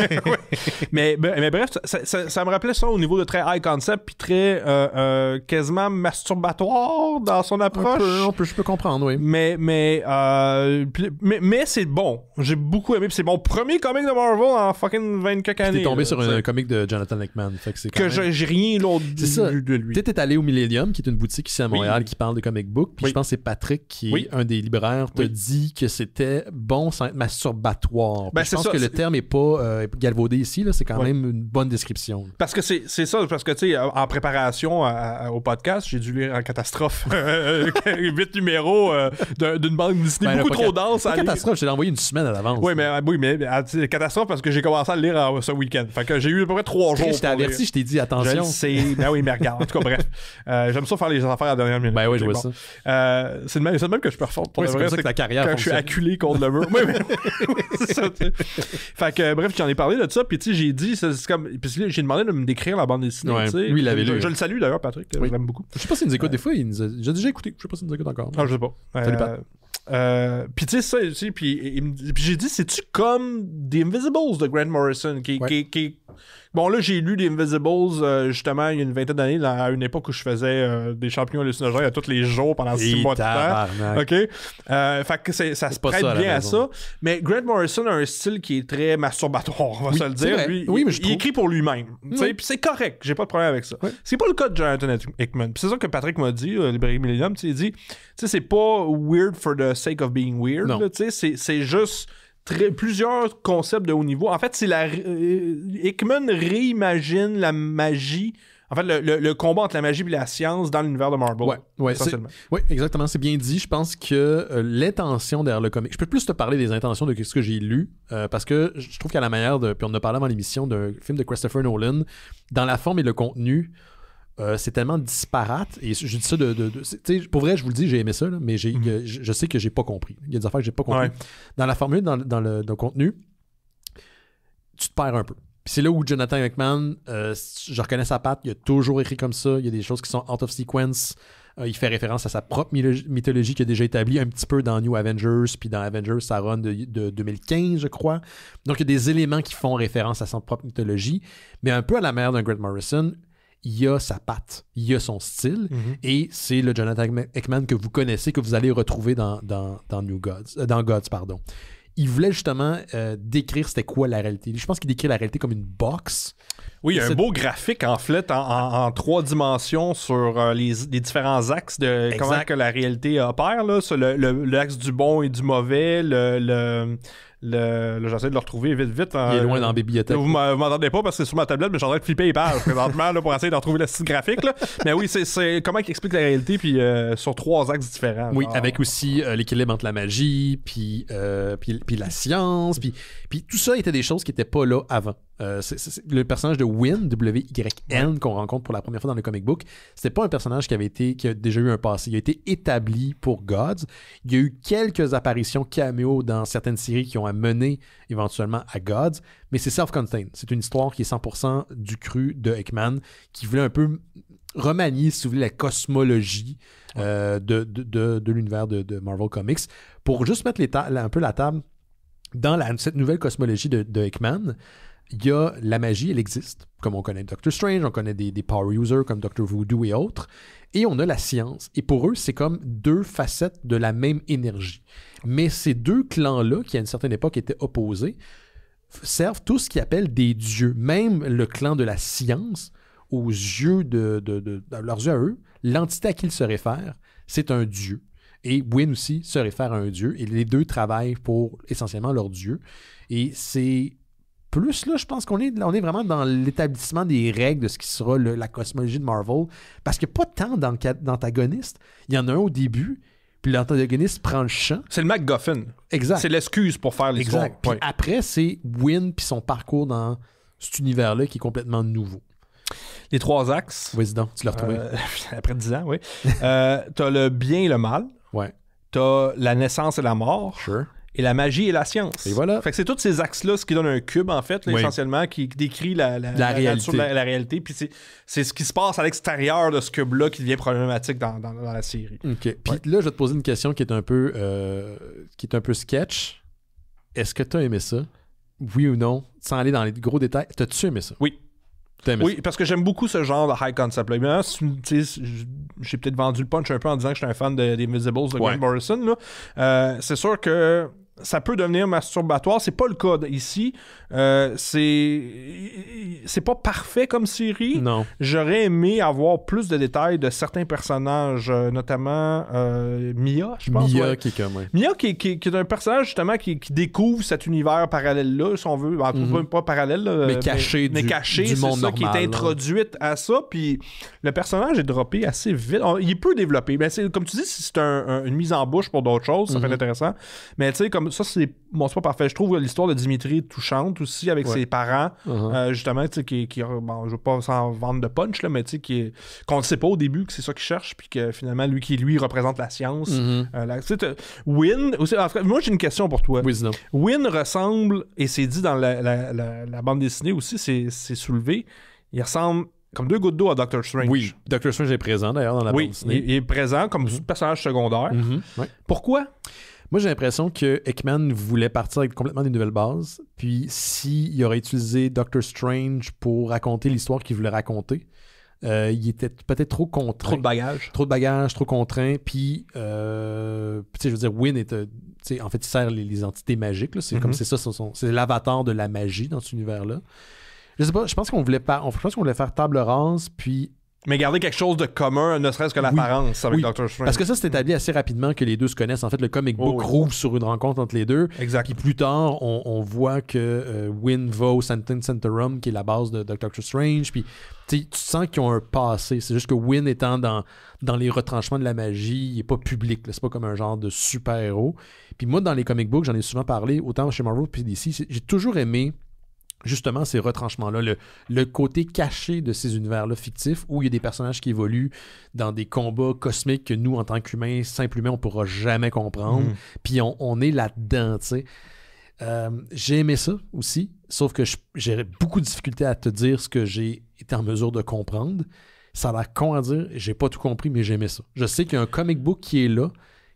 B: mais bref, ça me rappelait ça au niveau de très high concept, puis très quasiment masturbatoire dans son approche.
A: Je peux comprendre, oui.
B: Mais c'est bon. J'ai beaucoup aimé. Puis c'est mon premier comic de Marvel en fucking 24 années.
A: T'es tombé sur un comic de Jonathan Hickman. Fait que c'est
B: que j'ai rien d'autre
A: vu
B: de lui.
A: T'es allé au Millennium, qui est une boutique ici à Montréal qui parle de comic book. Puis je pense que c'est Patrick, qui est un des libraires, te dit que c'était bon sans être masturbatoire. Je pense que le terme n'est pas galvaudé ici. Là, c'est quand même une bonne description.
B: Parce que c'est ça. Parce que, tu sais, en préparation au podcast, j'ai dû lire en catastrophe 8 numéros d'une bande dessinée beaucoup trop dense.
A: Catastrophe, je t'ai envoyé une semaine à l'avance.
B: Oui, mais catastrophe parce que j'ai commencé à le lire ce week-end. Fait que j'ai eu à peu près 3 jours.
A: Je t'ai averti, je t'ai dit attention.
B: Je le sais. Ben oui, mais regarde. En tout cas, bref. J'aime ça faire les affaires à la dernière minute.
A: Ben oui, je vois ça.
B: C'est le même que je performe.
A: C'est comme ça que ta carrière
B: quand je suis acculé contre le mur. Oui, c'est ça. Fait que bref, j'en ai parlé de ça. Puis tu sais, j'ai dit, c'est comme. Puis j'ai demandé de me décrire la bande dessinée.
A: Lui, il l'avait lu.
B: Je le salue d'ailleurs, Patrick. Je l'aime beaucoup.
A: Je sais pas s'il nous écoute des fois. J'ai déjà écouté. Je sais pas s'il nous écoute encore.
B: Ah, je sais pas.
A: Salut, Pat.
B: Puis tu sais ça, puis j'ai dit, c'est-tu comme The Invisibles de Grant Morrison qui bon là j'ai lu The Invisibles justement il y a une vingtaine d'années à une époque où je faisais des champignons hallucinogènes à tous les jours pendant 6 mois de temps. OK. Fait que ça se prête bien à ça. Mais Grant Morrison a un style qui est très masturbatoire, on va se le dire. Lui, il écrit pour lui-même. Puis c'est correct, j'ai pas de problème avec ça. C'est pas le cas de Jonathan Hickman. Puis c'est ça que Patrick m'a dit, Librairie Millennium, il dit, tu sais, c'est pas weird for the sake of being weird. C'est juste plusieurs concepts de haut niveau. En fait, c'est Hickman réimagine la magie. En fait, le combat entre la magie et la science dans l'univers de Marvel.
A: Oui, exactement. C'est bien dit. Je pense que l'intention derrière le comic... Je peux plus te parler des intentions de ce que j'ai lu, parce que je trouve qu'à la manière de... Puis on en a parlé avant l'émission d'un film de Christopher Nolan, dans la forme et le contenu, c'est tellement disparate. Et je dis ça pour vrai, je vous le dis, j'ai aimé ça, là, mais je sais que j'ai pas compris. Il y a des affaires que j'ai pas compris. Dans la formule, dans le contenu, tu te perds un peu. Puis c'est là où Jonathan Hickman, je reconnais sa patte, il a toujours écrit comme ça, il y a des choses qui sont out of sequence, il fait référence à sa propre mythologie qu'il a déjà établie un petit peu dans New Avengers, puis dans Avengers, sa run de 2015, je crois. Donc il y a des éléments qui font référence à sa propre mythologie, mais un peu à la manière d'un Grant Morrison, il y a sa patte, il y a son style, et c'est le Jonathan Hickman que vous connaissez, que vous allez retrouver dans Gods, pardon. Il voulait justement décrire c'était quoi la réalité. Je pense qu'il décrit la réalité comme une box.
B: Oui, il y a un beau graphique en fait en 3 dimensions sur les différents axes de comment que la réalité opère. Là, sur l'axe du bon et du mauvais, j'essaie de le retrouver vite.
A: Il est loin dans la bibliothèque.
B: Vous m'entendez pas parce que c'est sur ma tablette, mais je suis en train de flipper les pages présentement là, pour essayer de retrouver le style graphique. Là. Mais oui, c'est comment il explique la réalité puis sur 3 axes différents.
A: Oui, avec aussi l'équilibre entre la magie puis la science. Puis tout ça était des choses qui n'étaient pas là avant. C'est le personnage de Wynn, W-Y-N, qu'on rencontre pour la première fois dans le comic book, c'était pas un personnage qui a déjà eu un passé. Il a été établi pour Gods. Il y a eu quelques apparitions caméo dans certaines séries qui ont amené éventuellement à Gods, mais c'est self-contained. C'est une histoire qui est 100% du cru de Hickman, qui voulait un peu remanier, si vous voulez, la cosmologie de l'univers de Marvel Comics pour juste mettre un peu la table dans cette nouvelle cosmologie de Hickman. Il y a la magie, elle existe, comme on connaît Doctor Strange, on connaît des power users comme Dr. Voodoo et autres, et on a la science. Et pour eux, c'est comme 2 facettes de la même énergie. Mais ces 2 clans-là, qui à une certaine époque étaient opposés, servent tout ce qu'ils appellent des dieux. Même le clan de la science, aux yeux à leurs yeux à eux, l'entité à qui ils se réfèrent, c'est un dieu. Et Wynn aussi se réfère à un dieu, et les 2 travaillent pour essentiellement leur dieu. Et c'est plus là, je pense qu'on est vraiment dans l'établissement des règles de ce qui sera la cosmologie de Marvel, parce qu'il n'y a pas tant d'antagonistes. Il y en a un au début, puis l'antagoniste prend le champ.
B: C'est le MacGuffin.
A: Exact.
B: C'est l'excuse pour faire l'histoire.
A: Exact. Puis après, c'est Wynn puis son parcours dans cet univers-là qui est complètement nouveau.
B: Les 3 axes.
A: Vas-y donc, tu l'as retrouvé.
B: Après 10 ans, oui. T'as le bien et le mal.
A: Ouais.
B: T'as la naissance et la mort.
A: Sure.
B: et la magie et la science.
A: Et voilà.
B: Fait que c'est tous ces axes-là, ce qui donne un cube, en fait, là, essentiellement, qui décrit la réalité. La réalité. Puis c'est ce qui se passe à l'extérieur de ce cube-là qui devient problématique dans la série.
A: OK. Puis là, je vais te poser une question qui est un peu sketch. Est-ce que tu as aimé ça? Oui ou non? Sans aller dans les gros détails, t'as-tu aimé ça?
B: Oui. Oui, parce que j'aime beaucoup ce genre de high concept. Là. J'ai peut-être vendu le punch un peu en disant que je suis un fan des Invisibles de Grant Morrison. Là. C'est sûr que ça peut devenir masturbatoire. C'est pas le cas ici. C'est pas parfait comme série.
A: Non.
B: J'aurais aimé avoir plus de détails de certains personnages, notamment Mia, je pense.
A: Mia qui est comme...
B: Mia qui est un personnage justement qui découvre cet univers parallèle-là, si on veut. En tout cas, pas parallèle. Là,
A: mais caché
B: du
A: monde normal.
B: Qui est introduite à ça. Puis le personnage est droppé assez vite. Il est peu développé. Ben, comme tu dis, si c'est une mise en bouche pour d'autres choses, ça peut être intéressant. Mais tu sais, comme ça, c'est pas parfait. Je trouve l'histoire de Dimitri touchante aussi avec ses parents, justement, tu sais, qui bon, je veux pas s'en vendre de punch, là, mais tu sais, qu'on ne sait pas au début que c'est ça qu'il cherche, puis que finalement, lui représente la science. Win, aussi, en fait, moi, j'ai une question pour toi. Win ressemble, et c'est dit dans la bande dessinée aussi, c'est soulevé, il ressemble comme 2 gouttes d'eau à Doctor Strange.
A: Oui, Doctor Strange est présent d'ailleurs dans la bande dessinée.
B: Il est présent comme personnage secondaire. Pourquoi?
A: Moi, j'ai l'impression que Hickman voulait partir avec complètement des nouvelles bases. Puis, s'il aurait utilisé Doctor Strange pour raconter l'histoire qu'il voulait raconter, il était peut-être trop contraint.
B: Trop de bagages.
A: Trop de bagages, trop contraint. Puis, tu sais, je veux dire, Wynn est... en fait, il sert les entités magiques. Là. C'est comme c'est ça, c'est l'avatar de la magie dans cet univers-là. Je sais pas, je pense qu'on voulait faire table rase, puis...
B: Mais garder quelque chose de commun, ne serait-ce que l'apparence avec Doctor Strange.
A: Parce que ça, c'est établi assez rapidement que les deux se connaissent. En fait, le comic book roule sur une rencontre entre les deux.
B: Exact.
A: Puis plus tard, on voit que Wynn va au Sanctum Sanctorum, qui est la base de Doctor Strange. Puis tu sens qu'ils ont un passé. C'est juste que Wynn étant dans les retranchements de la magie, il n'est pas public. Là. C'est pas comme un genre de super-héros. Puis moi, dans les comic books, j'en ai souvent parlé, autant chez Marvel puis DC, j'ai toujours aimé justement ces retranchements-là, le côté caché de ces univers-là fictifs où il y a des personnages qui évoluent dans des combats cosmiques que nous, en tant qu'humains, simples humains, on ne pourra jamais comprendre. Puis on est là-dedans, tu sais. J'ai aimé ça aussi, sauf que j'ai beaucoup de difficulté à te dire ce que j'ai été en mesure de comprendre. Ça a l'air con à dire, j'ai pas tout compris, mais j'ai aimé ça. Je sais qu'il y a un comic book qui est là,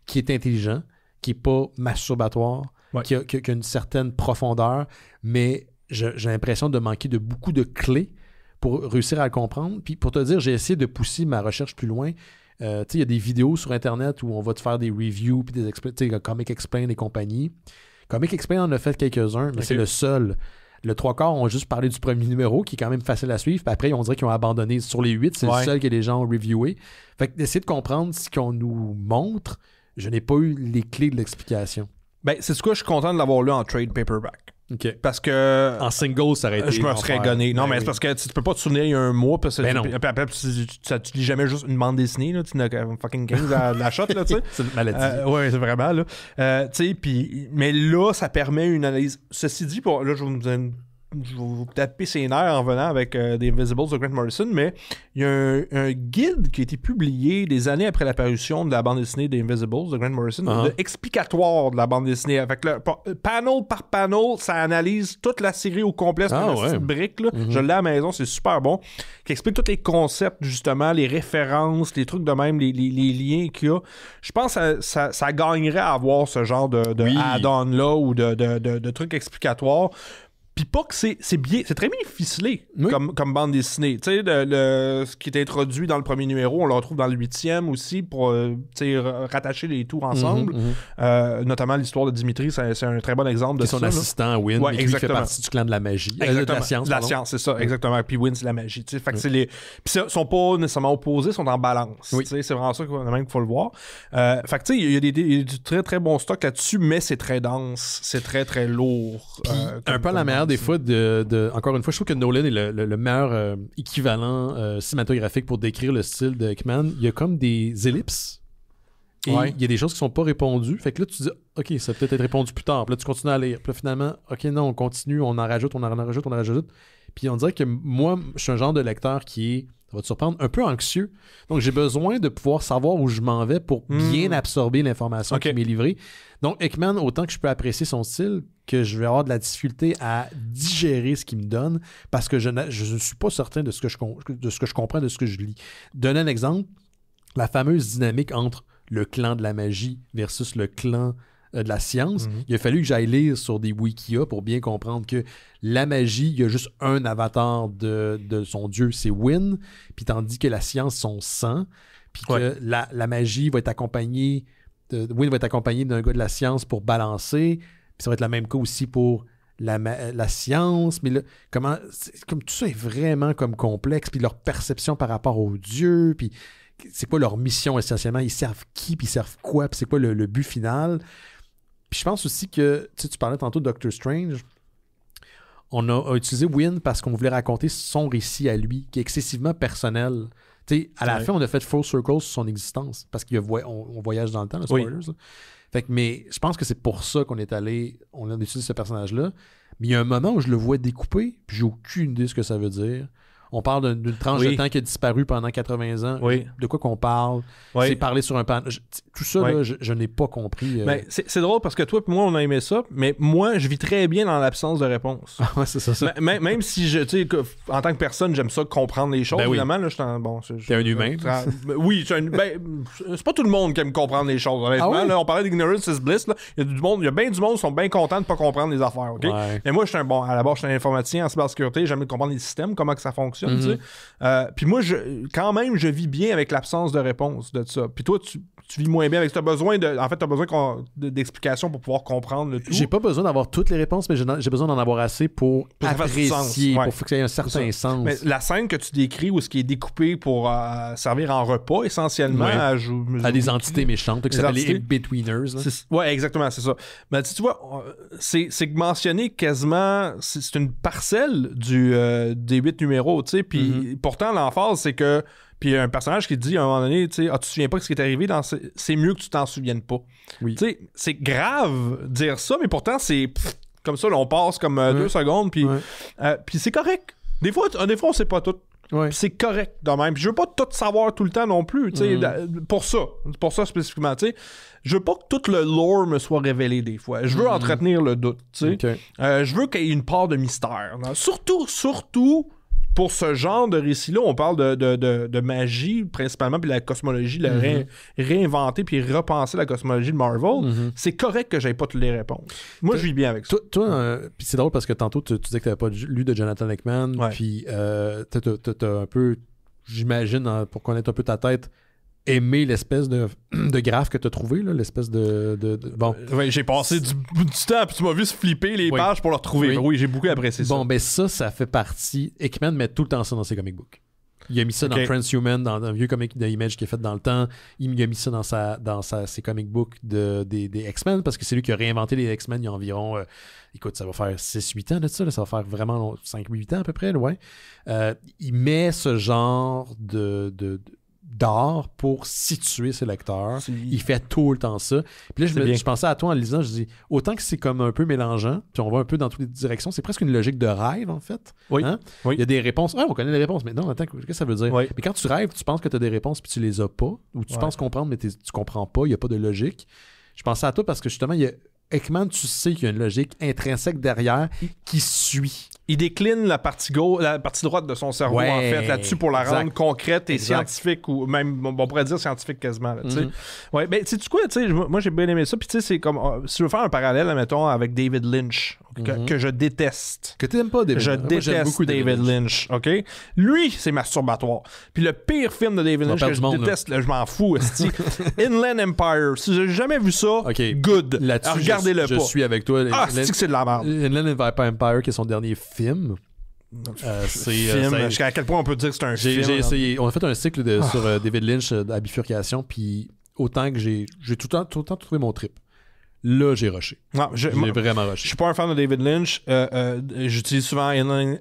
A: qui est intelligent, qui n'est pas masturbatoire, qui a une certaine profondeur, mais j'ai l'impression de manquer de beaucoup de clés pour réussir à le comprendre. Puis pour te dire, j'ai essayé de pousser ma recherche plus loin. Tu sais, il y a des vidéos sur Internet où on va te faire des reviews, puis des Comic Explain et compagnie. Comic Explain en a fait quelques-uns, mais c'est le seul. Le 3/4 ont juste parlé du premier numéro, qui est quand même facile à suivre. Puis après, on dirait qu'ils ont abandonné. Sur les 8, c'est le seul que les gens ont reviewé. Fait que d'essayer de comprendre ce qu'on nous montre, je n'ai pas eu les clés de l'explication.
B: Ben, c'est ce que je suis content de l'avoir lu en trade paperback.
A: Okay.
B: Parce que
A: en single, ça aurait été
B: je me serais gonné. Non, mais c'est parce que tu peux pas te souvenir il y a un mois, parce que après, tu lis jamais juste une bande dessinée, là, tu n'as fucking 15 à la shot, là, tu sais.
A: C'est une maladie.
B: Ouais, c'est vraiment, là. Tu sais, puis, mais là, ça permet une analyse. Ceci dit, là, je vais vous taper ses nerfs en venant avec des Invisibles de Grant Morrison, mais il y a un guide qui a été publié des années après l'apparition de la bande dessinée des Invisibles de Grant Morrison, explicatoire de la bande dessinée. Avec panel par panel, ça analyse toute la série au complet, c'est une brique, là. Je l'ai à la maison, c'est super bon, qui explique tous les concepts, justement, les références, les trucs de même, les liens qu'il y a. Je pense que ça gagnerait à avoir ce genre de add-on-là ou de trucs explicatoires. Puis pas que c'est très bien ficelé comme bande dessinée. Tu sais, ce qui est introduit dans le premier numéro, on le retrouve dans le 8e aussi pour rattacher les tours ensemble. Notamment l'histoire de Dimitri, c'est un très bon exemple de ça.
A: Son assistant, Wynn, qui fait partie du clan de la magie. De la science.
B: De la science, c'est ça, exactement. Puis Wynn, c'est la magie. Fait que c'est puis ils sont pas nécessairement opposés, ils sont en balance. C'est vraiment ça qu'il faut le voir. Fait que tu sais, il y a du très très bon stock là-dessus, mais c'est très dense, c'est très très lourd.
A: Un peu la meilleure des fois encore une fois, je trouve que Nolan est le meilleur équivalent cinématographique pour décrire le style de Hickman. Il y a comme des ellipses et il y a des choses qui sont pas répondues. Fait que là, tu dis, OK, ça peut peut-être être répondu plus tard. Puis là, tu continues à lire. Puis là, finalement, OK, non, on continue, on en rajoute. Puis on dirait que moi, je suis un genre de lecteur qui est ça va te surprendre, un peu anxieux. Donc, j'ai besoin de pouvoir savoir où je m'en vais pour bien absorber l'information qui m'est livrée. Donc, Hickman, autant que je peux apprécier son style, que je vais avoir de la difficulté à digérer ce qu'il me donne parce que je ne suis pas certain de ce que je comprends, de ce que je lis. Donner un exemple, la fameuse dynamique entre le clan de la magie versus le clan de la science. Il a fallu que j'aille lire sur des wikis pour bien comprendre que la magie, il y a juste un avatar de son dieu, c'est Wynn, puis tandis que la science, son sang, puis que la magie va être accompagnée, Wynn va être accompagné d'un gars de la science pour balancer, puis ça va être le même cas aussi pour la science, mais là, comme tout ça est vraiment comme complexe, puis leur perception par rapport aux dieux, puis c'est quoi leur mission essentiellement, ils servent qui, puis ils servent quoi, puis c'est quoi le but final. Puis je pense aussi que, tu parlais tantôt de Doctor Strange, on a utilisé Wynn parce qu'on voulait raconter son récit à lui, qui est excessivement personnel. Tu sais, à la fin, on a fait full circle sur son existence, parce qu'on voyage dans le temps, le spoilers. Fait que, mais je pense que c'est pour ça qu'on a utilisé ce personnage-là. Mais il y a un moment où je le vois découper, puis j'ai aucune idée de ce que ça veut dire. On parle d'une tranche de temps qui a disparu pendant 80 ans. De quoi qu'on parle? C'est parler sur un panneau. Tout ça, là, je n'ai pas compris.
B: Mais c'est drôle parce que toi et moi, on a aimé ça, mais moi, je vis très bien dans l'absence de réponse.
A: C'est ça.
B: Même si, en tant que personne, j'aime ça comprendre les choses, évidemment. Là,
A: t'es un humain.
B: Oui, c'est pas tout le monde qui aime comprendre les choses, honnêtement. Là, on parlait d'ignorance is bliss. Là. Il y a bien du monde qui sont bien contents de pas comprendre les affaires. Okay? Mais moi, à la base, je suis un informaticien en cybersécurité, j'aime comprendre les systèmes, comment que ça fonctionne. Puis moi, quand même, je vis bien avec l'absence de réponse de ça. Puis toi, tu vis moins bien avec ça. T'as besoin d'explications pour pouvoir comprendre le tout.
A: J'ai pas besoin d'avoir toutes les réponses, mais j'ai besoin d'en avoir assez pour apprécier, pour qu'il y ait un certain sens.
B: Mais la scène que tu décris, où ce qui est découpé pour servir en repas, essentiellement,
A: à des entités méchantes, qui s'appellent les in-betweeners.
B: Ouais, exactement, c'est ça. Mais tu vois, c'est mentionné quasiment, c'est une parcelle des 8 numéros, tu sais, puis pourtant, l'emphase, c'est que puis il y a un personnage qui dit à un moment donné, tu sais, tu te souviens pas de ce qui est arrivé, c'est mieux que tu t'en souviennes pas. Tu sais, c'est grave de dire ça, mais pourtant, c'est comme ça, là, on passe comme 2 secondes, puis c'est correct. Des fois, on sait pas tout. Puis c'est correct de même. Puis je veux pas tout savoir tout le temps non plus, tu sais, pour ça spécifiquement, tu sais. Je veux pas que tout le lore me soit révélé des fois. Je veux entretenir le doute, tu sais. Je veux qu'il y ait une part de mystère. Surtout pour ce genre de récit-là, on parle de magie, principalement, puis la cosmologie, réinventer puis repenser la cosmologie de Marvel. C'est correct que j'aie pas toutes les réponses. Moi, je vis bien avec ça.
A: Toi, puis c'est drôle parce que tantôt, tu disais que t'avais pas lu de Jonathan Hickman, puis t'as un peu, j'imagine, pour connaître un peu ta tête, aimé l'espèce de graphe que tu as trouvé, là, l'espèce de bon.
B: Oui, j'ai passé du temps, puis tu m'as vu se flipper les pages pour le retrouver. Oui, j'ai beaucoup apprécié ça.
A: Bon, ben ça fait partie. Hickman met tout le temps ça dans ses comic books. Il a mis ça dans Transhuman, dans un vieux comic d'Image qui est fait dans le temps. Il a mis ça dans ses comic books des X-Men, parce que c'est lui qui a réinventé les X-Men il y a environ... écoute, ça va faire 6-8 ans de ça, là, ça va faire vraiment 5-8 ans à peu près, ouais. Il met ce genre d'art pour situer ses lecteurs. Il fait tout le temps ça. Puis là, je pensais à toi en lisant, je dis, autant que c'est comme un peu mélangeant, puis on va un peu dans toutes les directions, c'est presque une logique de rêve, en fait. Hein? Il y a des réponses. On connaît les réponses, mais non, attends, qu'est-ce que ça veut dire? Mais quand tu rêves, tu penses que tu as des réponses, puis tu les as pas, ou tu penses comprendre, mais tu comprends pas, il n'y a pas de logique. Je pensais à toi parce que justement, il y a Hickman, tu sais qu'il y a une logique intrinsèque derrière qui suit.
B: Il décline la partie droite de son cerveau, en fait, là-dessus, pour la rendre concrète et scientifique, ou même, on pourrait dire scientifique quasiment. Là, ouais, ben, sais-tu quoi, moi j'ai bien aimé ça, puis tu sais, c'est comme, si je veux faire un parallèle, admettons, avec David Lynch, que je déteste.
A: Que tu n'aimes pas, David
B: Je déteste beaucoup David Lynch, OK? Lui, c'est masturbatoire. Puis le pire film de David Lynch que je déteste, là, je m'en fous, esti. Inland Empire. Si j'ai jamais vu ça, good.
A: Là-dessus, regardez-le pas. Je suis avec toi.
B: C'est de la merde.
A: Inland Empire, qui est son dernier film.
B: Jusqu'à quel point on peut dire que c'est un film?
A: J'ai essayé. On a fait un cycle sur David Lynch à bifurcation, puis autant que j'ai tout le temps trouvé mon trip. Là, j'ai rushé. J'ai vraiment rushé.
B: Je suis pas un fan de David Lynch. J'utilise souvent Inland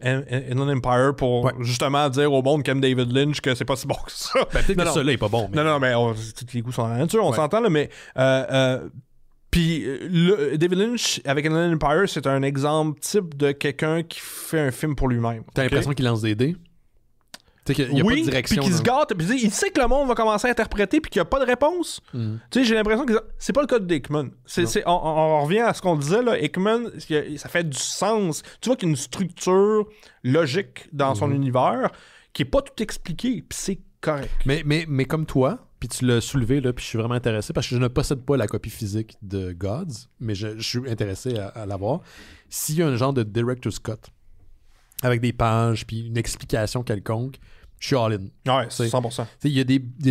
B: Empire pour justement dire au monde qui aime David Lynch que c'est pas si bon que ça.
A: Peut-être que celui-là est pas bon. Mais...
B: Non, mais tous les goûts sont dans la nature, on s'entend, là, mais... Puis David Lynch, avec Inland Empire, c'est un exemple type de quelqu'un qui fait un film pour lui-même.
A: T'as l'impression qu'il lance des dés? Tu sais qu'il y a pas de direction.
B: Puis qu'il se gâte, puis il sait que le monde va commencer à interpréter, puis qu'il n'y a pas de réponse. Tu sais, j'ai l'impression que c'est pas le cas de Hickman. On revient à ce qu'on disait, là. Hickman, ça fait du sens. Tu vois qu'il y a une structure logique dans son univers qui est pas tout expliqué, puis c'est correct.
A: Mais comme toi, puis tu l'as soulevé, là, puis je suis vraiment intéressé parce que je ne possède pas la copie physique de Gods, mais je suis intéressé à l'avoir. S'il y a un genre de Director's Cut avec des pages puis une explication quelconque, je suis all-in.
B: Ouais, c'est 100%.
A: Il y a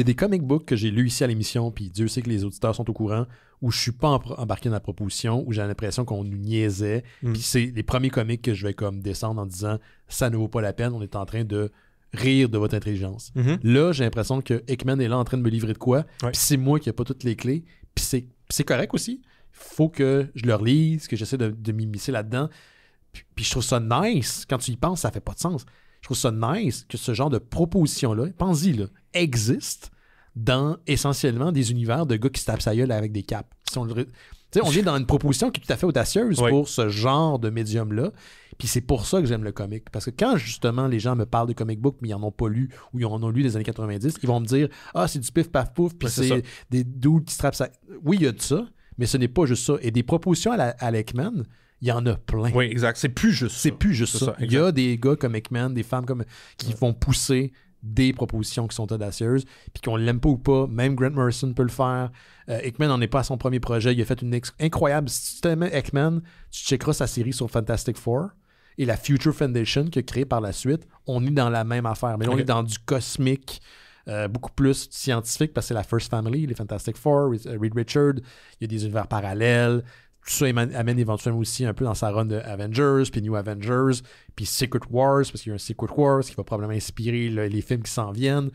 A: des comic books que j'ai lus ici à l'émission, puis Dieu sait que les auditeurs sont au courant, où je suis pas embarqué dans la proposition, où j'ai l'impression qu'on nous niaisait, puis c'est les premiers comics que je vais comme descendre en disant « ça ne vaut pas la peine, on est en train de rire de votre intelligence. Là, j'ai l'impression que Hickman est là en train de me livrer de quoi, puis c'est moi qui n'ai pas toutes les clés, puis c'est correct aussi. Il faut que je le relise, que j'essaie de m'immiscer là-dedans. Puis je trouve ça nice. Quand tu y penses, ça fait pas de sens. Je trouve ça nice que ce genre de proposition-là, pense-y, là, existe dans essentiellement des univers de gars qui se tapent sa gueule avec des capes. Si on est dans une proposition qui est tout à fait audacieuse pour ce genre de médium-là. Puis c'est pour ça que j'aime le comic. Parce que quand justement les gens me parlent de comic book, mais ils en ont pas lu ou ils en ont lu des années 90, ils vont me dire « Ah, c'est du pif paf pouf, puis c'est des dudes qui se tapent sa... » Oui, il y a de ça, mais ce n'est pas juste ça. Et des propositions à Hickman, il y en a plein.
B: Oui, exact. C'est plus juste ça.
A: C'est plus juste ça. Il y a des gars comme Hickman, des femmes comme qui vont pousser des propositions qui sont audacieuses, puis qu'on l'aime pas ou pas. Même Grant Morrison peut le faire. Hickman n'en est pas à son premier projet. Il a fait une incroyable... Si tu aimes Hickman, tu checkeras sa série sur Fantastic Four et la Future Foundation qu'il a créée par la suite. On est dans la même affaire. Mais là, on est dans du cosmique, beaucoup plus scientifique, parce que c'est la First Family, les Fantastic Four, Reed Richards. Il y a des univers parallèles. Tout ça amène éventuellement aussi un peu dans sa run de Avengers, puis New Avengers, puis Secret Wars, parce qu'il y a un Secret Wars qui va probablement inspirer les films qui s'en viennent.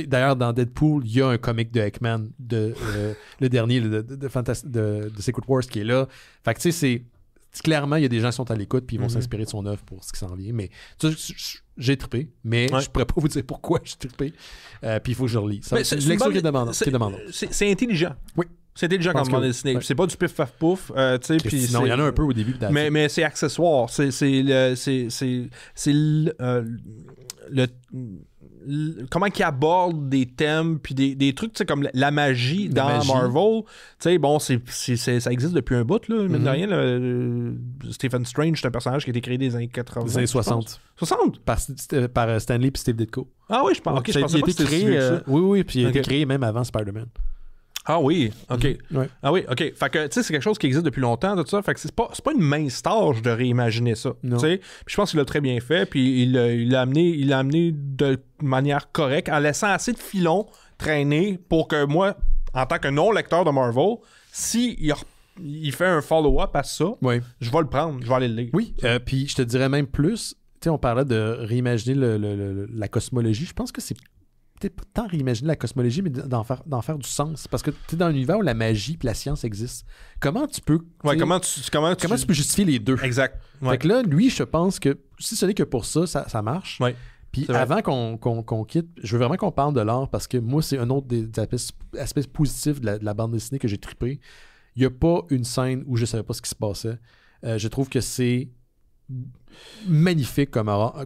A: D'ailleurs, dans Deadpool, il y a un comic de Hickman, le dernier de Secret Wars qui est là. Fait que tu sais, clairement, il y a des gens qui sont à l'écoute, puis ils vont s'inspirer de son œuvre pour ce qui s'en vient. Mais j'ai trippé, mais je pourrais pas vous dire pourquoi j'ai trippé. Puis il faut que je relis. C'est une lecture qui est demandante.
B: C'est intelligent.
A: Oui.
B: C'est intelligent quand on bande dessinée. C'est pas du pif paf pouf.
A: Sinon, il y en a un peu au début.
B: Mais c'est accessoire. C'est comment qu'ils abordent des thèmes puis des trucs, tu sais, comme la magie dans Marvel. Tu sais, bon, ça existe depuis un bout, là. Mine de rien, Stephen Strange, c'est un personnage qui a été créé des années 80.
A: Des années 60.
B: 60?
A: Par Stan Lee et Steve Ditko.
B: Ah oui, je pense pas que c'était
A: créé. Oui, puis il a été créé même avant Spider-Man.
B: Ah oui, OK.
A: Ouais.
B: Ah oui, OK. Fait que, tu sais, c'est quelque chose qui existe depuis longtemps, tout ça. Fait que c'est pas une mince tâche de réimaginer ça. Tu sais. Puis je pense qu'il l'a très bien fait. Puis il l'a amené de manière correcte en laissant assez de filons traîner pour que moi, en tant que non-lecteur de Marvel, si il fait un follow-up à ça, je vais le prendre, je vais aller le lire.
A: Oui, puis je te dirais même plus, tu sais, on parlait de réimaginer la cosmologie. Je pense que c'est peut-être pas tant réimaginer la cosmologie, mais d'en faire du sens. Parce que tu es dans un univers où la magie et la science existent. Comment tu peux...
B: Comment tu
A: peux justifier les deux?
B: Exact.
A: Fait que là, lui, je pense que si ce n'est que pour ça, ça marche.
B: Ouais.
A: Puis avant qu'on quitte, je veux vraiment qu'on parle de l'art parce que moi, c'est un autre des aspects positifs de la bande dessinée que j'ai trippé. Il n'y a pas une scène où je ne savais pas ce qui se passait. Je trouve que c'est magnifique comme art.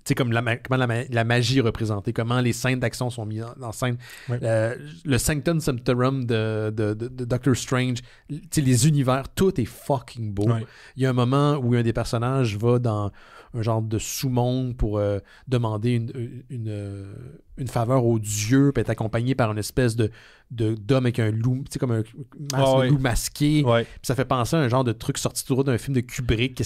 A: Tu sais, comme comment la magie est représentée, comment les scènes d'action sont mises en scène. Le Sanctum Sanctorum de Doctor Strange, tu sais, les univers, tout est fucking beau. Il y a un moment où un des personnages va dans un genre de sous-monde pour demander une faveur aux dieux, puis être accompagné par une espèce d'homme avec un loup, tu sais, comme un loup masqué. Puis ça fait penser à un genre de truc sorti tout droit d'un film de Kubrick,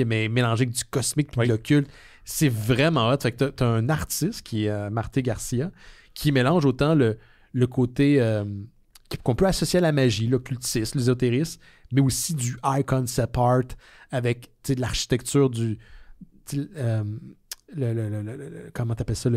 A: mais mélangé avec du cosmique et de l'occulte. C'est vraiment hot. Fait que t'as un artiste qui est Marté Garcia qui mélange autant le côté qu'on peut associer à la magie, l'occultisme, l'ésotérisme, mais aussi du high concept art avec de l'architecture comment t'appelles ça,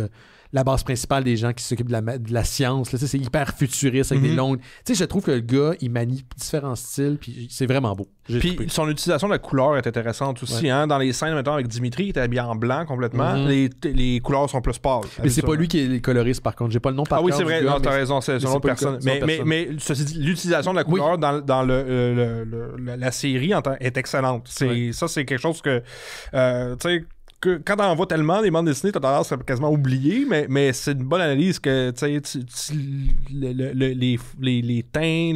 A: la base principale des gens qui s'occupent de la science. Là, c'est hyper futuriste avec des longues... Tu sais, je trouve que le gars, il manie différents styles, puis c'est vraiment beau.
B: Puis son utilisation de la couleur est intéressante aussi. Hein? Dans les scènes, mettons, avec Dimitri, il était habillé en blanc complètement. Les couleurs sont plus pâles.
A: Mais c'est pas lui qui est les coloriste, par contre. J'ai pas le nom par contre.
B: Ah oui, c'est vrai. Non, t'as raison. C'est une autre personne. Mais ceci dit, l'utilisation de la couleur dans la série est excellente. Ça, c'est quelque chose que... tu sais, quand t'en vois tellement des bandes dessinées, t'as tendance à quasiment oublier, mais c'est une bonne analyse que les teints,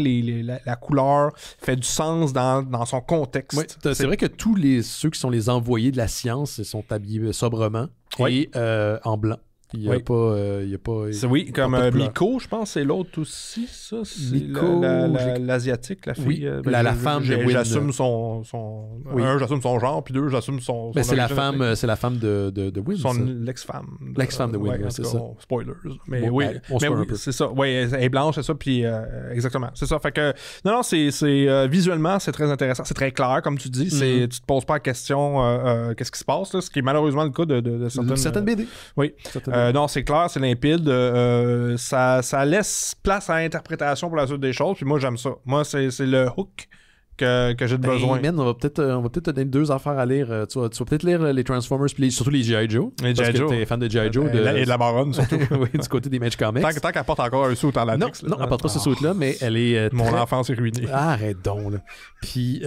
B: la couleur fait du sens dans son contexte.
A: Oui, c'est vrai que ceux qui sont les envoyés de la science sont habillés sobrement et en blanc. Il n'y a pas.
B: Oui, comme Miko, je pense, c'est l'autre aussi, ça.
A: Miko,
B: l'asiatique, la fille.
A: Oui, la femme de Wynn.
B: J'assume son. Un, j'assume son genre, puis deux, j'assume son.
A: C'est la femme de Wynn.
B: L'ex-femme.
A: L'ex-femme de Wynn, c'est ça.
B: Spoilers. Mais oui, c'est ça. Oui, elle est blanche, c'est ça, puis exactement. C'est ça. Fait que. Non, c'est visuellement, c'est très intéressant. C'est très clair, comme tu dis. Tu te poses pas la question qu'est-ce qui se passe, là, ce qui est malheureusement le cas de
A: certaines BD.
B: Oui. Non, c'est clair, c'est limpide. Ça laisse place à l'interprétation pour la suite des choses. Puis moi, j'aime ça. Moi, c'est le hook que j'ai besoin.
A: Man, on va peut-être te donner 2 affaires à lire. Tu vas peut-être lire les Transformers, puis surtout les G.I. Joe.
B: Les
A: parce
B: G.I. Joe.
A: que t'es fan de G.I. Joe.
B: Et de la baronne, surtout.
A: Oui, du côté des Image Comics.
B: Tant qu'elle porte encore un saut en latex.
A: Non, elle porte pas ce saut-là, mais elle est.
B: Mon enfance est ruinée.
A: Arrête donc, là. Puis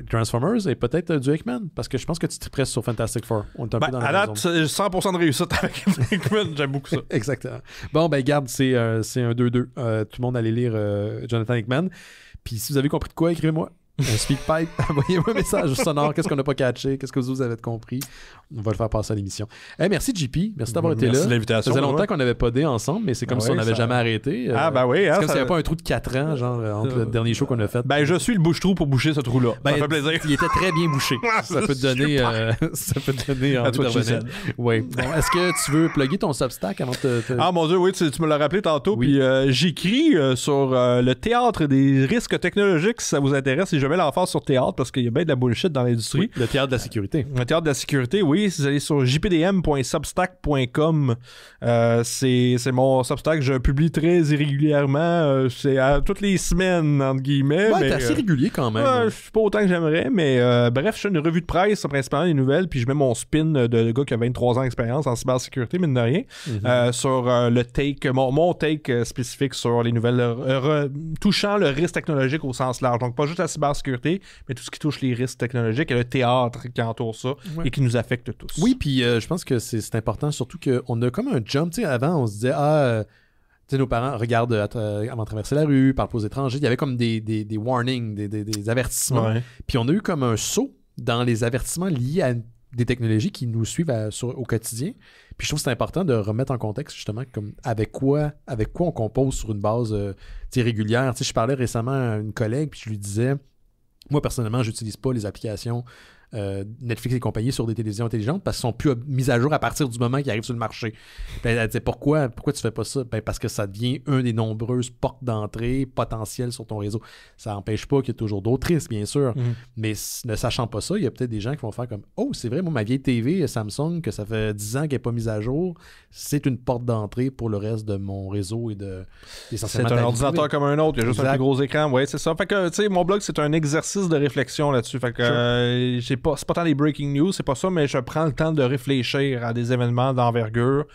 A: Transformers et peut-être du Hickman, parce que je pense que tu te presses sur Fantastic Four. On est un peu dans la
B: à date, 100% de réussite avec Hickman. J'aime beaucoup ça.
A: Exactement. Bon, ben, garde, c'est un 2-2. Tout le monde allait lire Jonathan Hickman. Puis si vous avez compris de quoi, écrivez-moi. Un SpeakPipe, envoyez-moi un message sonore. Qu'est-ce qu'on n'a pas catché? Qu'est-ce que vous avez compris? On va le faire passer à l'émission. Merci JP, merci d'avoir été là.
B: Merci de l'invitation.
A: Ça faisait longtemps qu'on n'avait pas dé ensemble, mais c'est comme si on n'avait jamais arrêté.
B: Ben oui.
A: C'est comme s'il n'y avait pas un trou de 4 ans, genre, entre le dernier show qu'on a fait.
B: Ben, je suis le bouche-trou pour boucher ce trou-là. Ça fait plaisir.
A: Il était très bien bouché. Ça peut te donner envie de revenir. Oui. Bon, est-ce que tu veux plugger ton Substack avant de te...
B: Ah mon Dieu, oui, tu me l'as rappelé tantôt.
A: Oui.
B: Puis j'écris sur le théâtre des risques technologiques, si ça vous intéresse, et je mets l'emphase sur théâtre parce qu'il y a bien de la bullshit dans l'industrie.
A: Oui, le théâtre de la sécurité.
B: Le théâtre de la sécurité, oui. Si vous allez sur jpdm.substack.com, c'est mon Substack. Je publie très irrégulièrement. C'est toutes les semaines, entre guillemets.
A: Ouais,
B: mais
A: t'es assez régulier quand même.
B: Je suis pas autant que j'aimerais, mais bref, je fais une revue de presse, principalement les nouvelles, puis je mets mon spin de gars qui a 23 ans d'expérience en cybersécurité, mine de rien, sur le take, mon take spécifique sur les nouvelles touchant le risque technologique au sens large. Donc, pas juste la cybersécurité, mais tout ce qui touche les risques technologiques et le théâtre qui entoure ça et qui nous affecte tous.
A: Oui, puis je pense que c'est important, surtout qu'on a comme un jump. Tu sais, avant, on se disait, tu sais, nos parents regardent avant de traverser la rue, parlent pas aux étrangers. Il y avait comme des warnings, des avertissements.
B: Ouais.
A: Puis on a eu comme un saut dans les avertissements liés à des technologies qui nous suivent au quotidien. Puis je trouve que c'est important de remettre en contexte justement comme avec quoi on compose sur une base régulière. Tu sais, je parlais récemment à une collègue, puis je lui disais, moi personnellement, j'utilise pas les applications Netflix et compagnie sur des télévisions intelligentes parce qu'elles sont plus mises à jour à partir du moment qu'ils arrivent sur le marché. Ben, elle disait, pourquoi tu fais pas ça? Ben, parce que ça devient une des nombreuses portes d'entrée potentielles sur ton réseau. Ça n'empêche pas qu'il y a toujours d'autres risques, bien sûr. Mais ne sachant pas ça, il y a peut-être des gens qui vont faire comme, oh, c'est vrai, moi, ma vieille TV Samsung, que ça fait 10 ans qu'elle n'est pas mise à jour, c'est une porte d'entrée pour le reste de mon réseau et
B: c'est un ordinateur comme un autre, il y a juste un plus gros écran. Oui, c'est ça. Fait que, tu sais, mon blog, c'est un exercice de réflexion là-dessus. Fait que c'est pas tant les breaking news, c'est pas ça, mais je prends le temps de réfléchir à des événements d'envergure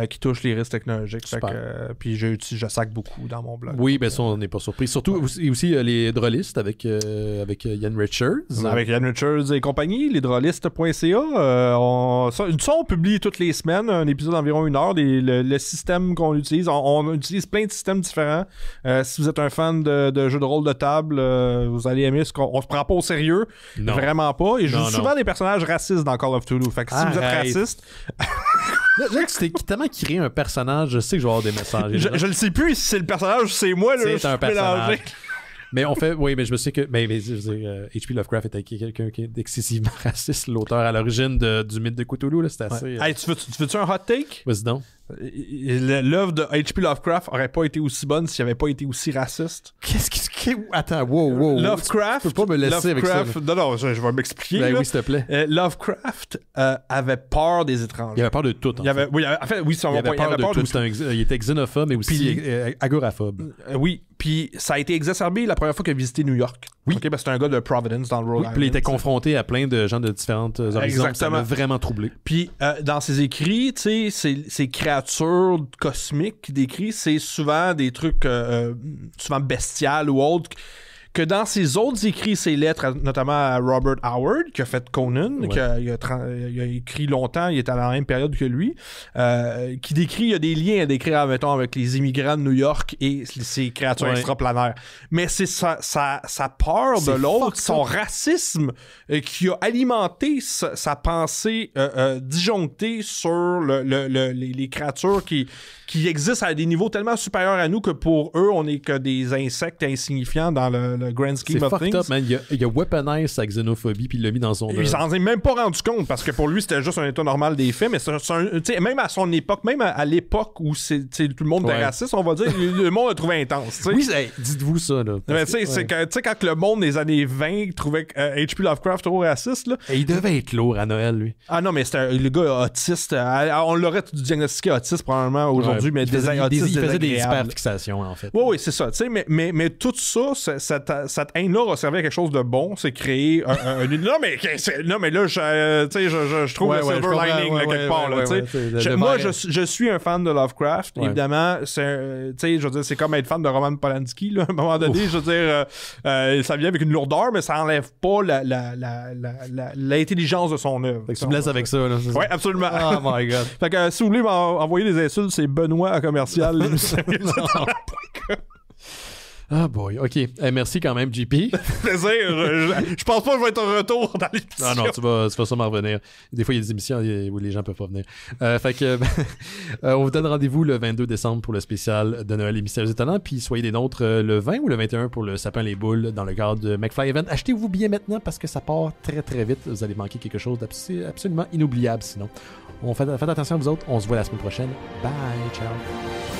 B: qui touchent les risques technologiques. Fait que, puis je sac beaucoup dans mon blog.
A: Oui, ben ça, on n'est pas surpris. Surtout aussi les drôlistes avec Ian Richards.
B: Avec Ian Richards et compagnie, lesdrôlistes.ca. On publie toutes les semaines un épisode d'environ 1 heure. Le système qu'on utilise, on utilise plein de systèmes différents. Si vous êtes un fan de jeux de rôle de table, vous allez aimer on se prend pas au sérieux.
A: Non.
B: Vraiment pas. Et je joue souvent des personnages racistes dans Call of Cthulhu. Fait que si vous êtes raciste...
A: Là, que c'était tellement créé un personnage, je sais que je vais avoir des messages.
B: Je le sais plus si c'est le personnage ou c'est moi. Là,
A: c'est un personnage. Mais on fait, oui, mais je me sais que H.P. Lovecraft était quelqu'un qui est excessivement raciste, l'auteur à l'origine du mythe de Cthulhu, là, c'était assez...
B: Hey, tu veux-tu un hot take?
A: Vas-y donc.
B: L'œuvre de H.P. Lovecraft aurait pas été aussi bonne s'il avait pas été aussi raciste.
A: Attends, wow.
B: Lovecraft...
A: Tu peux pas me laisser avec ça.
B: Non, je vais m'expliquer.
A: Ben oui, s'il te plaît.
B: Lovecraft avait peur des étrangers.
A: Il avait peur de tout,
B: il avait peur
A: de tout. Il était xénophobe, mais aussi agoraphobe.
B: Oui, puis ça a été exacerbé la première fois qu'il a visité New York.
A: Oui.
B: Okay, parce que c'est un gars de Providence, dans le Rhode Island.
A: Puis il était confronté à plein de gens de différentes horizons. Ça m'a vraiment troublé.
B: Puis dans ses écrits, tu sais, ces créatures cosmiques qu'il décrit, c'est souvent des trucs souvent bestiales ou autres que dans ses autres écrits, ses lettres, notamment à Robert Howard, qui a fait Conan, il a écrit longtemps, il était dans la même période que lui, qui décrit, il y a des liens à décrire, mettons, avec les immigrants de New York et ces créatures extraplanaires. Mais c'est sa peur de l'autre, son racisme qui a alimenté sa pensée disjonctée sur les créatures qui existent à des niveaux tellement supérieurs à nous que pour eux, on n'est que des insectes insignifiants dans le grand scheme of things.
A: C'est fucked up, man. Il a weaponisé sa xénophobie puis il l'a mis dans son...
B: Il s'en est même pas rendu compte parce que pour lui, c'était juste un état normal des faits, mais même à son époque, même à l'époque où tout le monde était raciste, on va dire, le monde a trouvé intense. T'sais.
A: Oui, dites-vous ça. Là,
B: mais c'est quand le monde des années 20 trouvait H.P. Lovecraft trop raciste. Là,
A: et il devait être lourd à Noël, lui.
B: Ah non, mais c'était le gars autiste. On l'aurait diagnostiqué autiste probablement aujourd'hui. Mais il
A: faisait des hyperfixations, en fait.
B: Oui, c'est ça. Mais tout ça, cette haine-là a servi à quelque chose de bon. C'est créer non, mais là, je trouve le silver lining quelque part. Moi, je suis un fan de Lovecraft. Évidemment, je veux dire, c'est comme être fan de Roman Polanski. Là. À un moment donné, je veux dire, ça vient avec une lourdeur, mais ça enlève pas l'intelligence de son œuvre.
A: Fait que tu me laisses avec ça.
B: Oui, absolument.
A: Oh my God.
B: Fait que si vous voulez m'envoyer des insultes, c'est Benoît à commercial.
A: Ah boy, ok. Merci quand même, JP.
B: Plaisir. Je pense pas que je vais être en retour dans l'émission.
A: Non, tu vas sûrement revenir. Des fois, il y a des émissions où les gens peuvent pas venir. Fait que on vous donne rendez-vous le 22 décembre pour le spécial de Noël et Mystérieux Étonnants, puis soyez des nôtres le 20 ou le 21 pour le Sapin les Boules dans le cadre de McFly Event. Achetez-vous bien maintenant parce que ça part très très vite. Vous allez manquer quelque chose d'absolument inoubliable sinon. Faites attention à vous autres. On se voit la semaine prochaine. Bye, ciao.